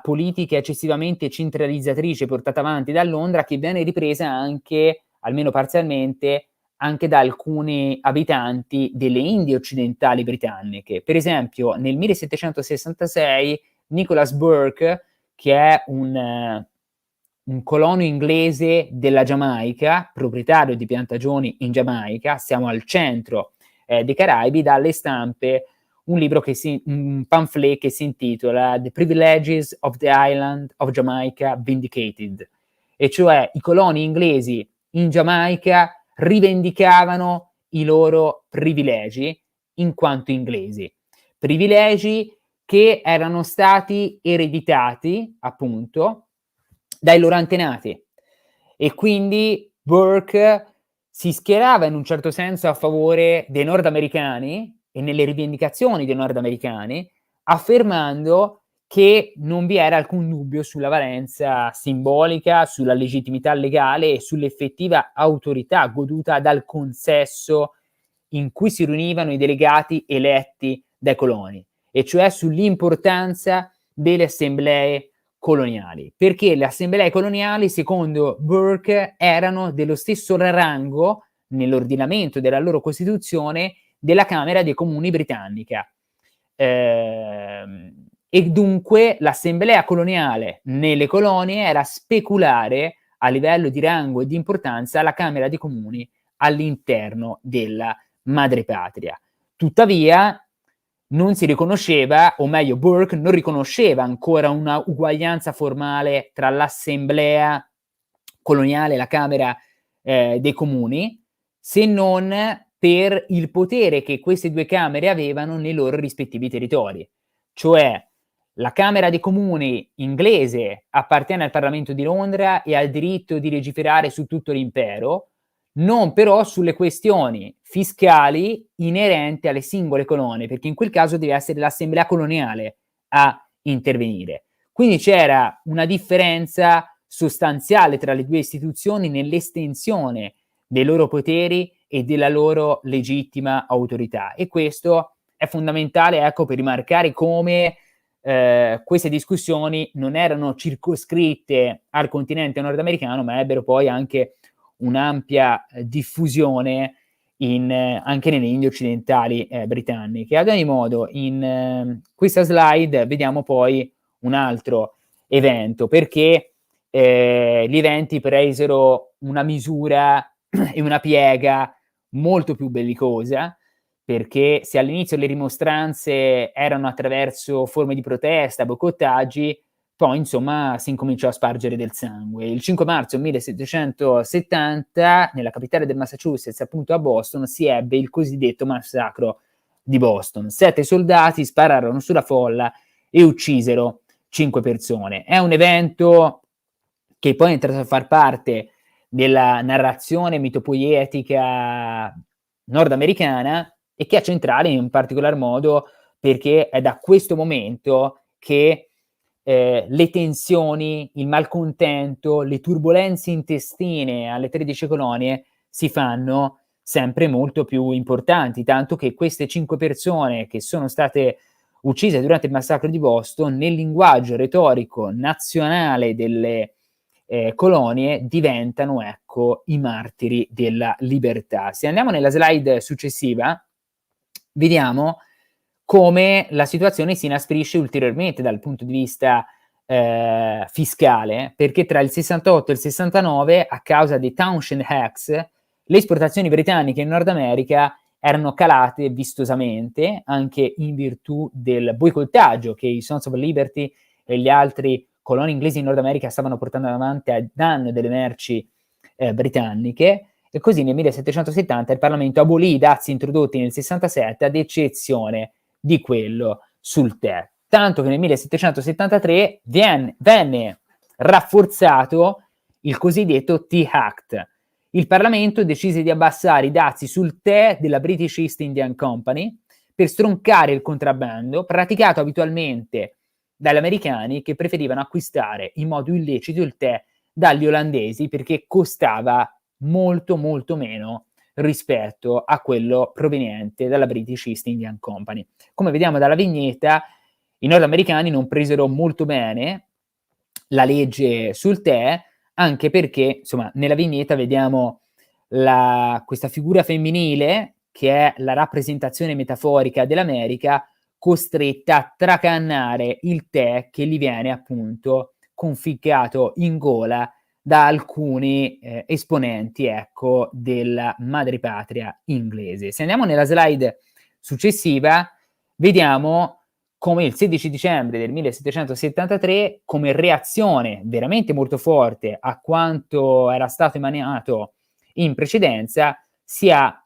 politica eccessivamente centralizzatrice portata avanti da Londra, che viene ripresa anche, almeno parzialmente, anche da alcuni abitanti delle Indie occidentali britanniche. Per esempio, nel 1766 Nicholas Burke, che è un colono inglese della Giamaica, proprietario di piantagioni in Giamaica, siamo al centro dei Caraibi, dà alle stampe un pamphlet che si intitola The Privileges of the Island of Jamaica Vindicated, e cioè i coloni inglesi in Giamaica rivendicavano i loro privilegi in quanto inglesi, privilegi che erano stati ereditati appunto dai loro antenati, e quindi Burke si schierava in un certo senso a favore dei nordamericani e nelle rivendicazioni dei nordamericani, affermando che non vi era alcun dubbio sulla valenza simbolica, sulla legittimità legale e sull'effettiva autorità goduta dal consesso in cui si riunivano i delegati eletti dai coloni, e cioè sull'importanza delle assemblee coloniali, perché le assemblee coloniali, secondo Burke, erano dello stesso rango nell'ordinamento della loro Costituzione della Camera dei Comuni britannica. E dunque l'assemblea coloniale nelle colonie era speculare a livello di rango e di importanza la Camera dei Comuni all'interno della madrepatria. Tuttavia non si riconosceva, o meglio Burke non riconosceva ancora una uguaglianza formale tra l'assemblea coloniale e la Camera dei Comuni, se non per il potere che queste due Camere avevano nei loro rispettivi territori. Cioè la Camera dei Comuni inglese appartiene al Parlamento di Londra e ha il diritto di legiferare su tutto l'impero, non però sulle questioni fiscali inerenti alle singole colonie, perché in quel caso deve essere l'assemblea coloniale a intervenire. Quindi c'era una differenza sostanziale tra le due istituzioni nell'estensione dei loro poteri e della loro legittima autorità, e questo è fondamentale, ecco, per rimarcare come queste discussioni non erano circoscritte al continente nordamericano, ma ebbero poi anche un'ampia diffusione anche nelle Indie occidentali britanniche. Ad ogni modo, in questa slide vediamo poi un altro evento, perché gli eventi presero una misura e una piega molto più bellicosa, perché se all'inizio le rimostranze erano attraverso forme di protesta, boicottaggi, poi insomma si incominciò a spargere del sangue. Il 5 marzo 1770, nella capitale del Massachusetts, appunto a Boston, si ebbe il cosiddetto massacro di Boston. 7 soldati spararono sulla folla e uccisero 5 persone. È un evento che poi è entrato a far parte della narrazione mitopoietica nordamericana e che è centrale in particolar modo perché è da questo momento che le tensioni, il malcontento, le turbulenze intestine alle 13 colonie si fanno sempre molto più importanti, tanto che queste 5 persone che sono state uccise durante il massacro di Boston, nel linguaggio retorico nazionale delle colonie, diventano, ecco, i martiri della libertà. Se andiamo nella slide successiva, vediamo come la situazione si inasprisce ulteriormente dal punto di vista fiscale, perché tra il 68 e il 69, a causa dei Townshend Acts, le esportazioni britanniche in Nord America erano calate vistosamente, anche in virtù del boicottaggio che i Sons of Liberty e gli altri coloni inglesi in Nord America stavano portando avanti a danno delle merci britanniche. E così nel 1770 il Parlamento abolì i dazi introdotti nel 67, ad eccezione di quello sul tè. Tanto che nel 1773 venne rafforzato il cosiddetto Tea Act. Il Parlamento decise di abbassare i dazi sul tè della British East Indian Company per stroncare il contrabbando praticato abitualmente dagli americani, che preferivano acquistare in modo illecito il tè dagli olandesi perché costava molto molto meno rispetto a quello proveniente dalla British East Indian Company. Come vediamo dalla vignetta, i nordamericani non presero molto bene la legge sul tè, anche perché, insomma, nella vignetta vediamo questa figura femminile, che è la rappresentazione metaforica dell'America, costretta a tracannare il tè che gli viene appunto conficcato in gola da alcuni esponenti, ecco, della madrepatria inglese. Se andiamo nella slide successiva, vediamo come il 16 dicembre del 1773, come reazione veramente molto forte a quanto era stato emanato in precedenza, si ha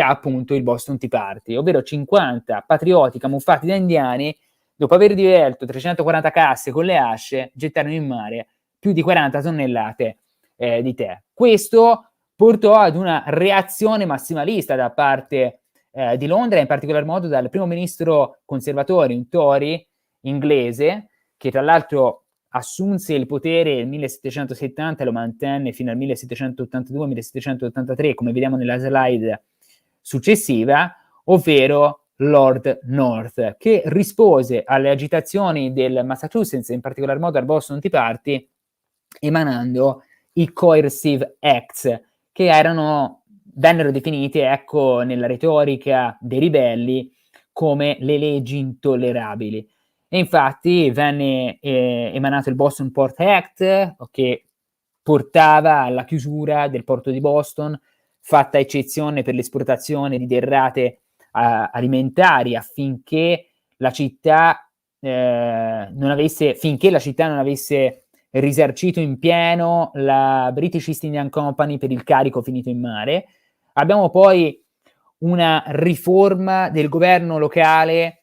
appunto il Boston Tea Party, ovvero 50 patrioti camuffati da indiani, dopo aver divelto 340 casse con le asce, gettarono in mare più di 40 tonnellate di tè. Questo portò ad una reazione massimalista da parte di Londra, in particolar modo dal primo ministro conservatore, un Tory inglese, che tra l'altro assunse il potere nel 1770 e lo mantenne fino al 1782-1783, come vediamo nella slide successiva, ovvero Lord North, che rispose alle agitazioni del Massachusetts, in particolar modo al Boston Tea Party, emanando i Coercive Acts, che vennero definiti, ecco, nella retorica dei ribelli come le leggi intollerabili. E infatti venne emanato il Boston Port Act, che portava alla chiusura del porto di Boston, fatta eccezione per l'esportazione di derrate alimentari, affinché la città finché la città non avesse risarcito in pieno la British East Indian Company per il carico finito in mare. Abbiamo poi una riforma del governo locale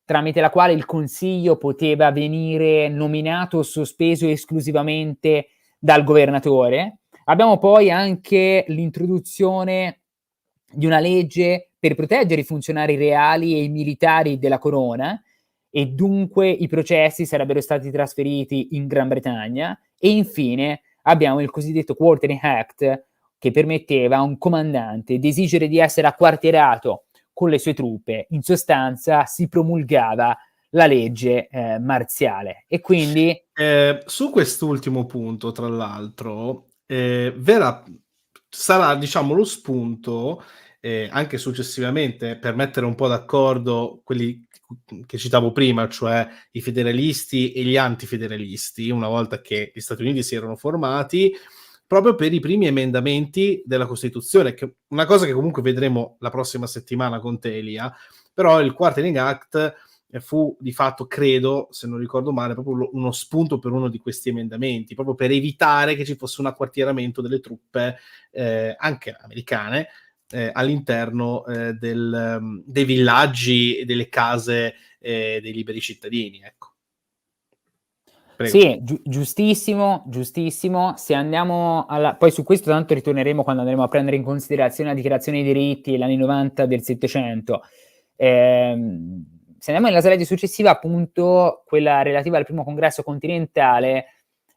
tramite la quale il consiglio poteva venire nominato o sospeso esclusivamente dal governatore, Abbiamo poi anche l'introduzione di una legge per proteggere i funzionari reali e i militari della corona, e dunque i processi sarebbero stati trasferiti in Gran Bretagna. E infine abbiamo il cosiddetto Quartering Act, che permetteva a un comandante di esigere di essere acquartierato con le sue truppe. In sostanza si promulgava la legge marziale. E quindi Su quest'ultimo punto, tra l'altro, sarà, diciamo, lo spunto, anche successivamente, per mettere un po' d'accordo quelli che citavo prima, cioè i federalisti e gli antifederalisti, una volta che gli Stati Uniti si erano formati, proprio per i primi emendamenti della Costituzione, che una cosa che comunque vedremo la prossima settimana con Telia, però il Quartering Act fu di fatto, credo, se non ricordo male, proprio uno spunto per uno di questi emendamenti, proprio per evitare che ci fosse un acquartieramento delle truppe, anche americane, all'interno dei villaggi e delle case dei liberi cittadini. Ecco. Prego. Sì, giustissimo, giustissimo. Se andiamo poi su questo tanto ritorneremo quando andremo a prendere in considerazione la dichiarazione dei diritti e gli anni 90 del Settecento. Se andiamo nella slide successiva, appunto, quella relativa al primo congresso continentale,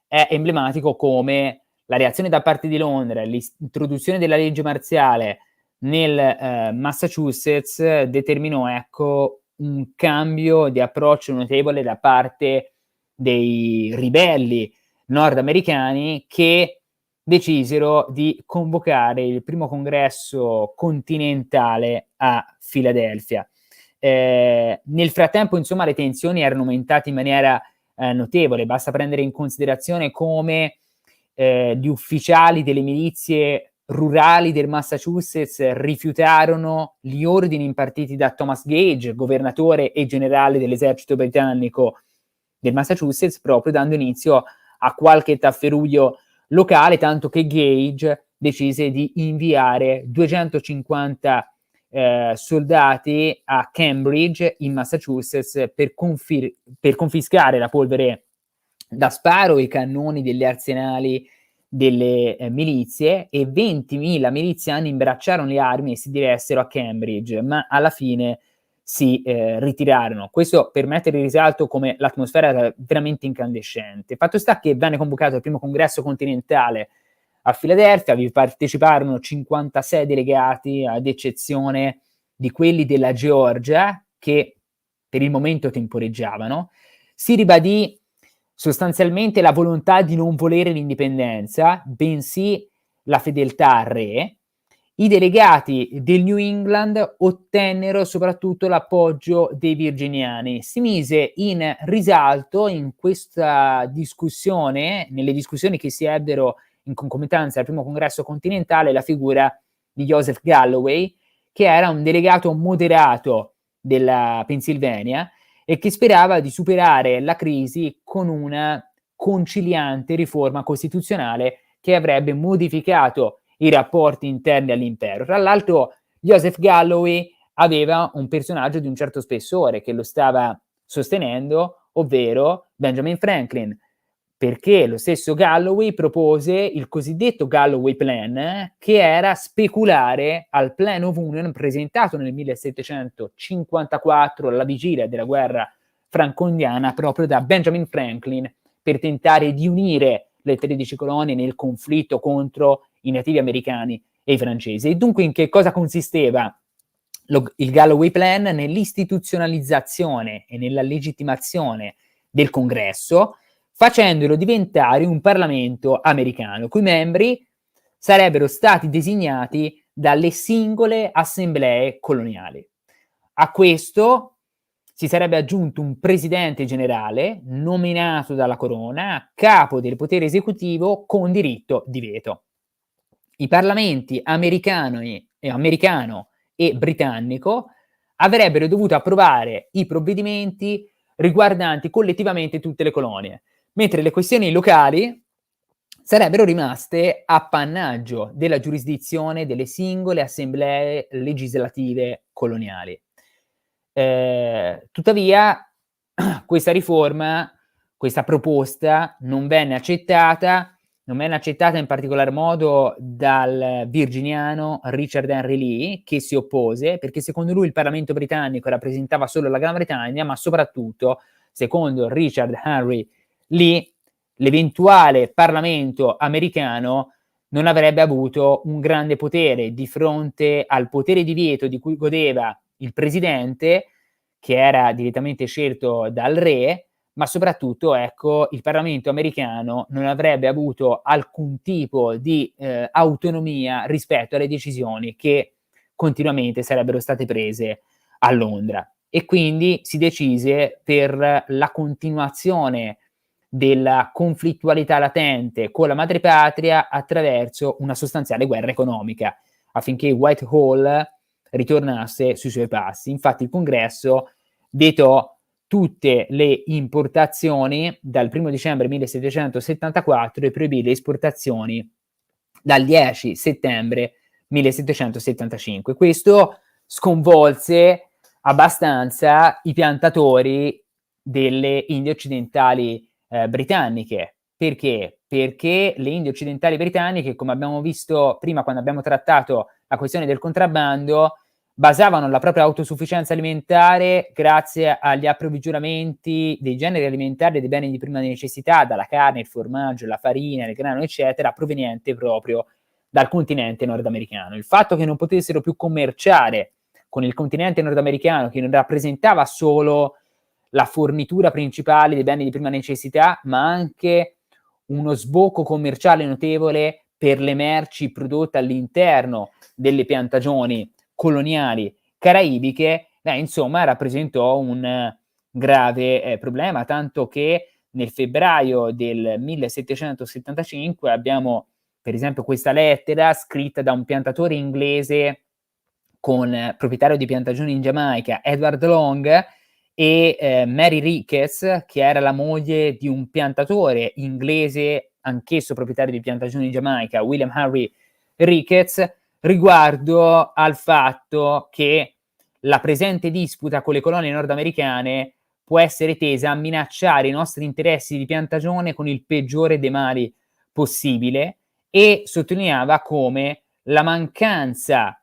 è emblematico come la reazione da parte di Londra, l'introduzione della legge marziale nel Massachusetts determinò, ecco, un cambio di approccio notevole da parte dei ribelli nordamericani, che decisero di convocare il primo congresso continentale a Filadelfia. Nel frattempo, insomma, le tensioni erano aumentate in maniera notevole. Basta prendere in considerazione come gli ufficiali delle milizie rurali del Massachusetts rifiutarono gli ordini impartiti da Thomas Gage, governatore e generale dell'esercito britannico del Massachusetts, proprio dando inizio a qualche tafferuglio locale, tanto che Gage decise di inviare 250 soldati a Cambridge in Massachusetts per confiscare la polvere da sparo e i cannoni degli arsenali delle milizie, e 20.000 miliziani imbracciarono le armi e si diressero a Cambridge, ma alla fine si ritirarono. Questo per mettere in risalto come l'atmosfera era veramente incandescente. Fatto sta che venne convocato il primo congresso continentale a Filadelfia, vi parteciparono 56 delegati, ad eccezione di quelli della Georgia, che per il momento temporeggiavano. Si ribadì sostanzialmente la volontà di non volere l'indipendenza, bensì la fedeltà al re. I delegati del New England ottennero soprattutto l'appoggio dei virginiani. Si mise in risalto in questa discussione, nelle discussioni che si ebbero in concomitanza al primo congresso continentale, la figura di Joseph Galloway, che era un delegato moderato della Pennsylvania e che sperava di superare la crisi con una conciliante riforma costituzionale che avrebbe modificato i rapporti interni all'impero. Tra l'altro, Joseph Galloway aveva un personaggio di un certo spessore che lo stava sostenendo, ovvero Benjamin Franklin, perché lo stesso Galloway propose il cosiddetto Galloway Plan, che era speculare al Plan of Union presentato nel 1754 alla vigilia della guerra franco-indiana proprio da Benjamin Franklin, per tentare di unire le 13 colonie nel conflitto contro i nativi americani e i francesi. E dunque in che cosa consisteva il Galloway Plan? Nell'istituzionalizzazione e nella legittimazione del Congresso, facendolo diventare un Parlamento americano, cui membri sarebbero stati designati dalle singole assemblee coloniali. A questo si sarebbe aggiunto un presidente generale nominato dalla corona, capo del potere esecutivo con diritto di veto. I parlamenti americano e britannico avrebbero dovuto approvare i provvedimenti riguardanti collettivamente tutte le colonie, mentre le questioni locali sarebbero rimaste appannaggio della giurisdizione delle singole assemblee legislative coloniali. Tuttavia, questa riforma, questa proposta non venne accettata non venne accettata in particolar modo dal virginiano Richard Henry Lee, che si oppose perché secondo lui il Parlamento britannico rappresentava solo la Gran Bretagna, ma soprattutto, secondo Richard Henry Lee, l'eventuale Parlamento americano non avrebbe avuto un grande potere di fronte al potere di veto di cui godeva il presidente, che era direttamente scelto dal re, ma soprattutto, ecco, il Parlamento americano non avrebbe avuto alcun tipo di autonomia rispetto alle decisioni che continuamente sarebbero state prese a Londra. E quindi si decise per la continuazione della conflittualità latente con la madrepatria attraverso una sostanziale guerra economica, affinché Whitehall ritornasse sui suoi passi. Infatti il congresso vietò tutte le importazioni dal 1 dicembre 1774 e proibì le esportazioni dal 10 settembre 1775. Questo sconvolse abbastanza i piantatori delle Indie occidentali britanniche. Perché? Perché le Indie occidentali britanniche, come abbiamo visto prima quando abbiamo trattato la questione del contrabbando, basavano la propria autosufficienza alimentare grazie agli approvvigionamenti dei generi alimentari e dei beni di prima necessità, dalla carne, il formaggio, la farina, il grano, eccetera, proveniente proprio dal continente nordamericano. Il fatto che non potessero più commerciare con il continente nordamericano, che non rappresentava solo la fornitura principale dei beni di prima necessità, ma anche uno sbocco commerciale notevole per le merci prodotte all'interno delle piantagioni coloniali caraibiche, insomma, rappresentò un grave problema, tanto che nel febbraio del 1775 abbiamo, per esempio, questa lettera scritta da un piantatore inglese proprietario di piantagioni in Giamaica, Edward Long, e Mary Ricketts, che era la moglie di un piantatore inglese, anch'esso proprietario di piantagioni in Giamaica, William Henry Ricketts, riguardo al fatto che la presente disputa con le colonie nordamericane può essere tesa a minacciare i nostri interessi di piantagione con il peggiore dei mali possibile, e sottolineava come la mancanza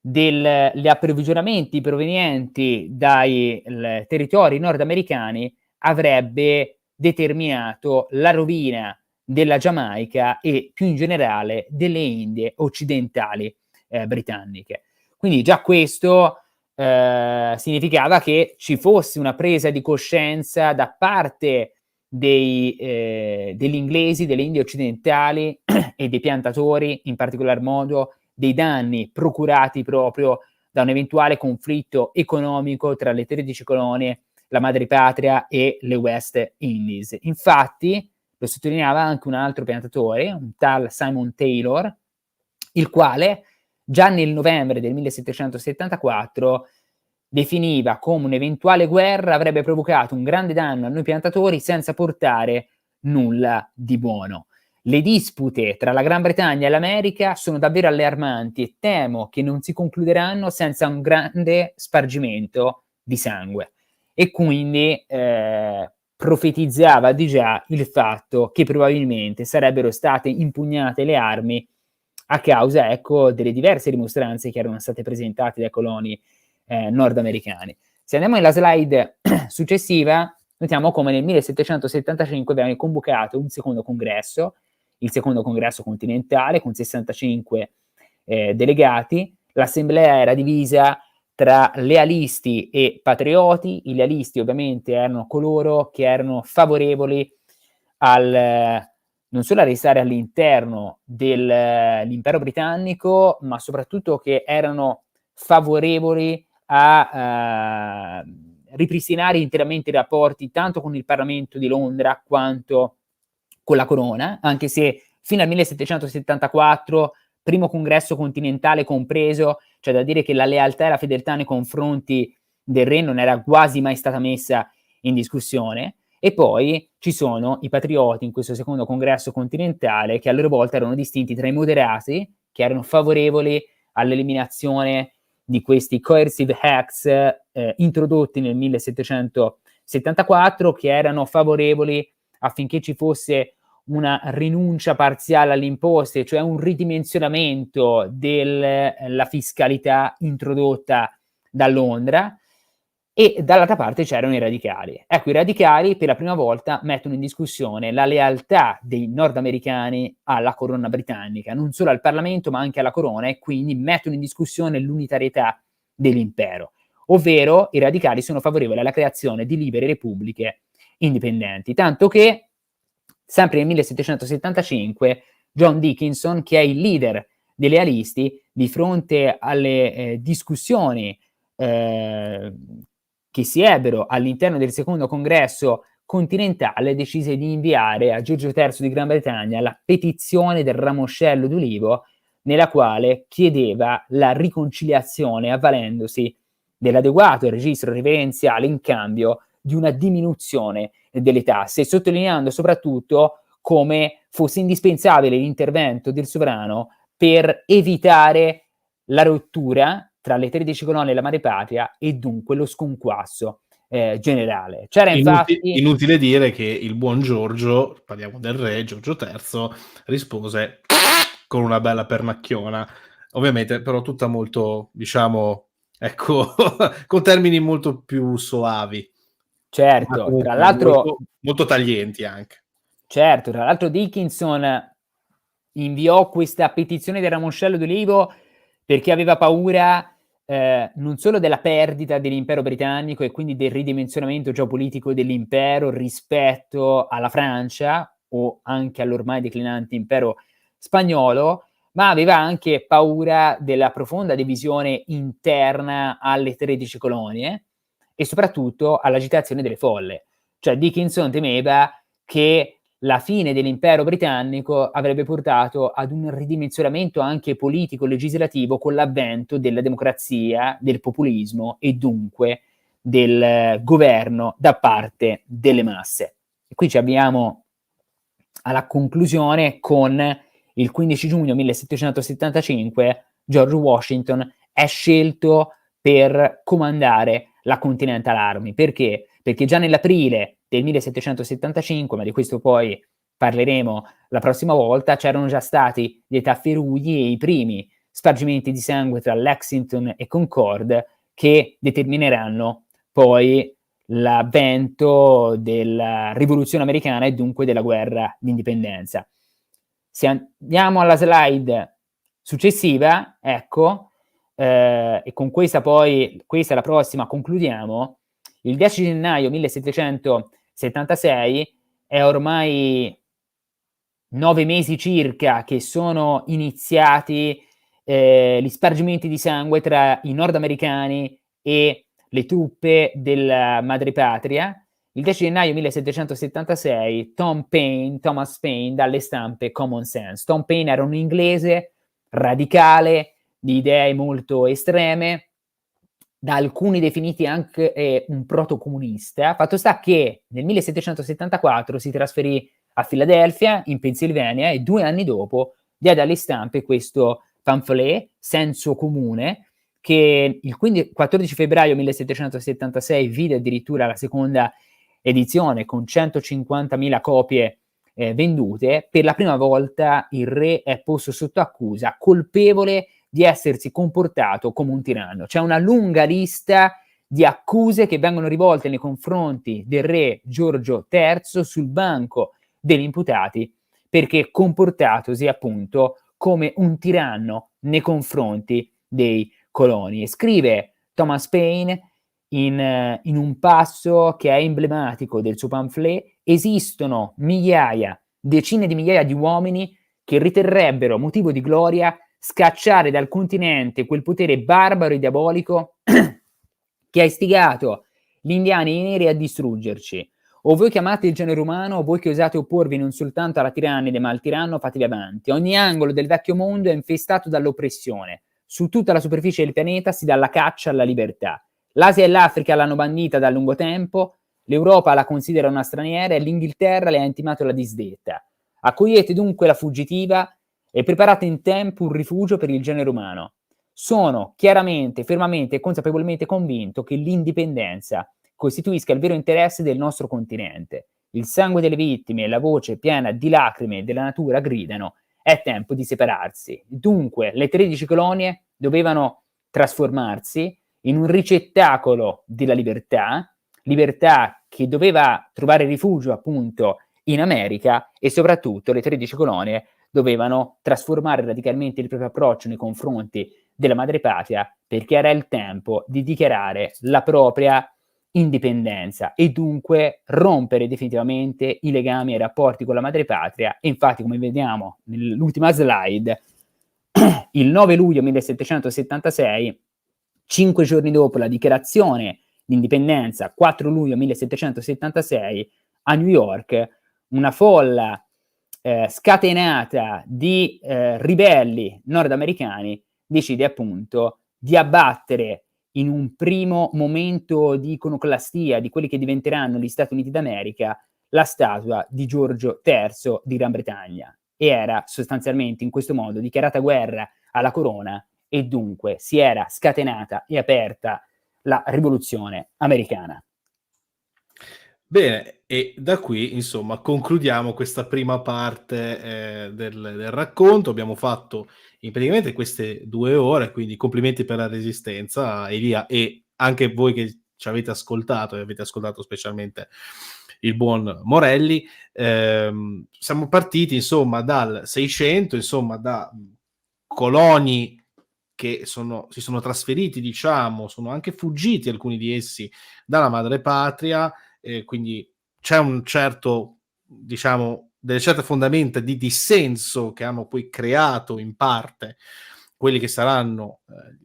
degli approvvigionamenti provenienti dai territori nordamericani avrebbe determinato la rovina della Giamaica e più in generale delle Indie occidentali britanniche. Quindi già questo significava che ci fosse una presa di coscienza da parte degli inglesi, delle Indie occidentali e dei piantatori, in particolar modo, dei danni procurati proprio da un eventuale conflitto economico tra le 13 colonie, la madrepatria e le West Indies. Infatti, lo sottolineava anche un altro piantatore, un tal Simon Taylor, il quale già nel novembre del 1774 definiva come un'eventuale guerra avrebbe provocato un grande danno a noi piantatori senza portare nulla di buono. Le dispute tra la Gran Bretagna e l'America sono davvero allarmanti e temo che non si concluderanno senza un grande spargimento di sangue. E quindi profetizzava di già il fatto che probabilmente sarebbero state impugnate le armi a causa, ecco, delle diverse dimostranze che erano state presentate dai coloni nordamericani. Se andiamo nella slide successiva, notiamo come nel 1775 viene convocato un secondo congresso, il secondo congresso continentale, con 65 delegati. L'assemblea era divisa tra lealisti e patrioti. I lealisti ovviamente erano coloro che erano favorevoli non solo a restare all'interno dell'impero britannico, ma soprattutto che erano favorevoli a ripristinare interamente i rapporti tanto con il Parlamento di Londra quanto con la corona, anche se fino al 1774, primo congresso continentale compreso, c'è da dire che la lealtà e la fedeltà nei confronti del re non era quasi mai stata messa in discussione. E poi ci sono i patrioti in questo secondo congresso continentale, che a loro volta erano distinti tra i moderati, che erano favorevoli all'eliminazione di questi coercive acts introdotti nel 1774, che erano favorevoli affinché ci fosse una rinuncia parziale alle imposte, cioè un ridimensionamento della fiscalità introdotta da Londra, e dall'altra parte c'erano i radicali. Ecco, i radicali per la prima volta mettono in discussione la lealtà dei nordamericani alla corona britannica, non solo al Parlamento ma anche alla corona, e quindi mettono in discussione l'unitarietà dell'impero, ovvero i radicali sono favorevoli alla creazione di libere repubbliche indipendenti, tanto che sempre nel 1775 John Dickinson, che è il leader dei lealisti, di fronte alle discussioni che si ebbero all'interno del secondo congresso continentale, decise di inviare a Giorgio III di Gran Bretagna la petizione del ramoscello d'ulivo, nella quale chiedeva la riconciliazione avvalendosi dell'adeguato registro reverenziale in cambio di una diminuzione delle tasse, sottolineando soprattutto come fosse indispensabile l'intervento del sovrano per evitare la rottura tra le 13 colonie e la madrepatria e dunque lo sconquasso generale. C'era infatti... Inutile dire che il buon Giorgio, parliamo del re Giorgio III, rispose con una bella pernacchiona, ovviamente però tutta molto, diciamo, ecco, con termini molto più soavi. Certo, tra l'altro... Molto, molto taglienti anche. Certo, tra l'altro Dickinson inviò questa petizione del ramoscello d'olivo perché aveva paura non solo della perdita dell'impero britannico e quindi del ridimensionamento geopolitico dell'impero rispetto alla Francia o anche all'ormai declinante impero spagnolo, ma aveva anche paura della profonda divisione interna alle 13 colonie e soprattutto all'agitazione delle folle. Cioè Dickinson temeva che la fine dell'impero britannico avrebbe portato ad un ridimensionamento anche politico-legislativo con l'avvento della democrazia, del populismo e dunque del governo da parte delle masse. E qui ci abbiamo alla conclusione con il 15 giugno 1775 George Washington è scelto per comandare la Continental Army. Perché? Perché già nell'aprile del 1775, ma di questo poi parleremo la prossima volta, c'erano già stati dei tafferugli e i primi spargimenti di sangue tra Lexington e Concord che determineranno poi l'avvento della rivoluzione americana e dunque della guerra d'indipendenza. Se andiamo alla slide successiva, ecco, e con questa poi, questa è la prossima, concludiamo. Il 10 gennaio 1776 è ormai 9 mesi circa che sono iniziati gli spargimenti di sangue tra i nordamericani e le truppe della madrepatria. Il 10 gennaio 1776 Thomas Paine, dalle stampe Common Sense. Tom Paine era un inglese radicale, di idee molto estreme, da alcuni definiti anche un protocomunista. Fatto sta che nel 1774 si trasferì a Filadelfia, in Pennsylvania, e 2 anni dopo diede alle stampe questo pamphlet, Senso comune, che il 14 febbraio 1776 vide addirittura la seconda edizione con 150.000 copie vendute. Per la prima volta il re è posto sotto accusa, colpevole di essersi comportato come un tiranno. C'è una lunga lista di accuse che vengono rivolte nei confronti del re Giorgio III sul banco degli imputati perché comportatosi appunto come un tiranno nei confronti dei coloni. E scrive Thomas Paine in un passo che è emblematico del suo pamphlet: esistono migliaia, decine di migliaia di uomini che riterrebbero motivo di gloria scacciare dal continente quel potere barbaro e diabolico che ha istigato gli indiani e i neri a distruggerci. O voi chiamate il genere umano, o voi che osate opporvi non soltanto alla tirannide ma al tiranno, fatevi avanti. Ogni angolo del vecchio mondo è infestato dall'oppressione. Su tutta la superficie del pianeta si dà la caccia alla libertà. L'Asia e l'Africa l'hanno bandita da lungo tempo, l'Europa la considera una straniera e l'Inghilterra le ha intimato la disdetta. Accogliete dunque la fuggitiva e preparate in tempo un rifugio per il genere umano. Sono chiaramente, fermamente e consapevolmente convinto che l'indipendenza costituisca il vero interesse del nostro continente. il sangue delle vittime e la voce piena di lacrime della natura gridano: è tempo di separarsi. Dunque, le 13 colonie dovevano trasformarsi in un ricettacolo della libertà, libertà che doveva trovare rifugio appunto in America, e soprattutto le 13 colonie dovevano trasformare radicalmente il proprio approccio nei confronti della madrepatria, perché era il tempo di dichiarare la propria indipendenza e dunque rompere definitivamente i legami e i rapporti con la madrepatria. E infatti, come vediamo nell'ultima slide, il 9 luglio 1776, 5 giorni dopo la dichiarazione di indipendenza, 4 luglio 1776, a New York, una folla scatenata di ribelli nordamericani decide appunto di abbattere, in un primo momento di iconoclastia di quelli che diventeranno gli Stati Uniti d'America, la statua di Giorgio III di Gran Bretagna. E era sostanzialmente in questo modo dichiarata guerra alla corona, e dunque si era scatenata e aperta la rivoluzione americana. Bene, e da qui, insomma, concludiamo questa prima parte del racconto. Abbiamo fatto in praticamente queste 2 ore, quindi complimenti per la resistenza, Elia, e anche voi che ci avete ascoltato e avete ascoltato specialmente il buon Morelli. Siamo partiti, insomma, dal 600, insomma, da coloni che si sono trasferiti, diciamo, sono anche fuggiti alcuni di essi dalla madrepatria. Quindi c'è un certo, diciamo, delle certe fondamenta di dissenso che hanno poi creato in parte quelli che saranno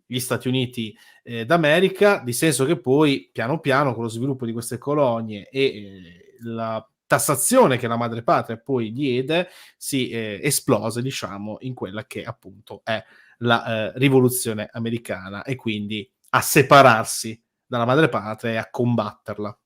gli Stati Uniti d'America, dissenso che poi piano piano con lo sviluppo di queste colonie e la tassazione che la madrepatria poi diede si esplose, diciamo, in quella che appunto è la rivoluzione americana, e quindi a separarsi dalla madrepatria e a combatterla.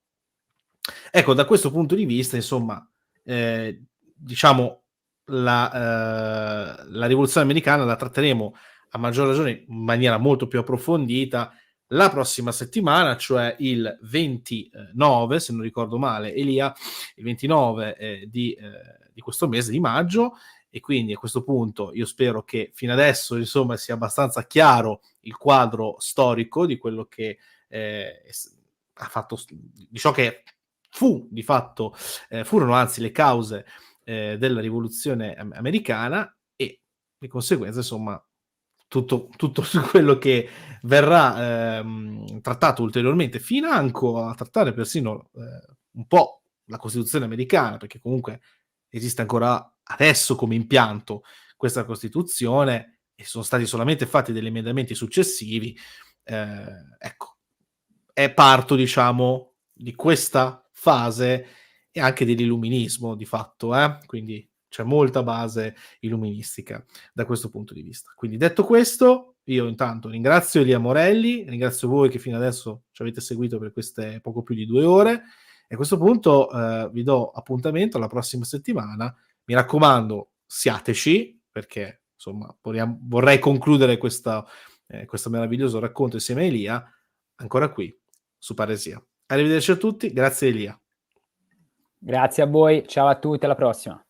Ecco, da questo punto di vista, insomma, diciamo, la rivoluzione americana la tratteremo a maggior ragione in maniera molto più approfondita la prossima settimana, cioè il 29, se non ricordo male, Elia, il 29 di questo mese di maggio. E quindi a questo punto io spero che fino adesso, insomma, sia abbastanza chiaro il quadro storico di quello che ha fatto, di ciò che fu di fatto, furono anzi le cause della rivoluzione americana, e di conseguenza, insomma, tutto su quello che verrà trattato ulteriormente, financo a trattare persino un po' la Costituzione americana, perché comunque esiste ancora adesso come impianto questa Costituzione e sono stati solamente fatti degli emendamenti successivi. Ecco, è parto, diciamo, di questa fase e anche dell'illuminismo di fatto, quindi c'è molta base illuministica da questo punto di vista. Quindi detto questo, io intanto ringrazio Elia Morelli, ringrazio voi che fino adesso ci avete seguito per queste poco più di 2 ore, e a questo punto vi do appuntamento alla prossima settimana. Mi raccomando, siateci, perché insomma vorrei concludere questo meraviglioso racconto insieme a Elia, ancora qui su Paresia. Arrivederci a tutti, grazie Elia. Grazie a voi, ciao a tutti, alla prossima.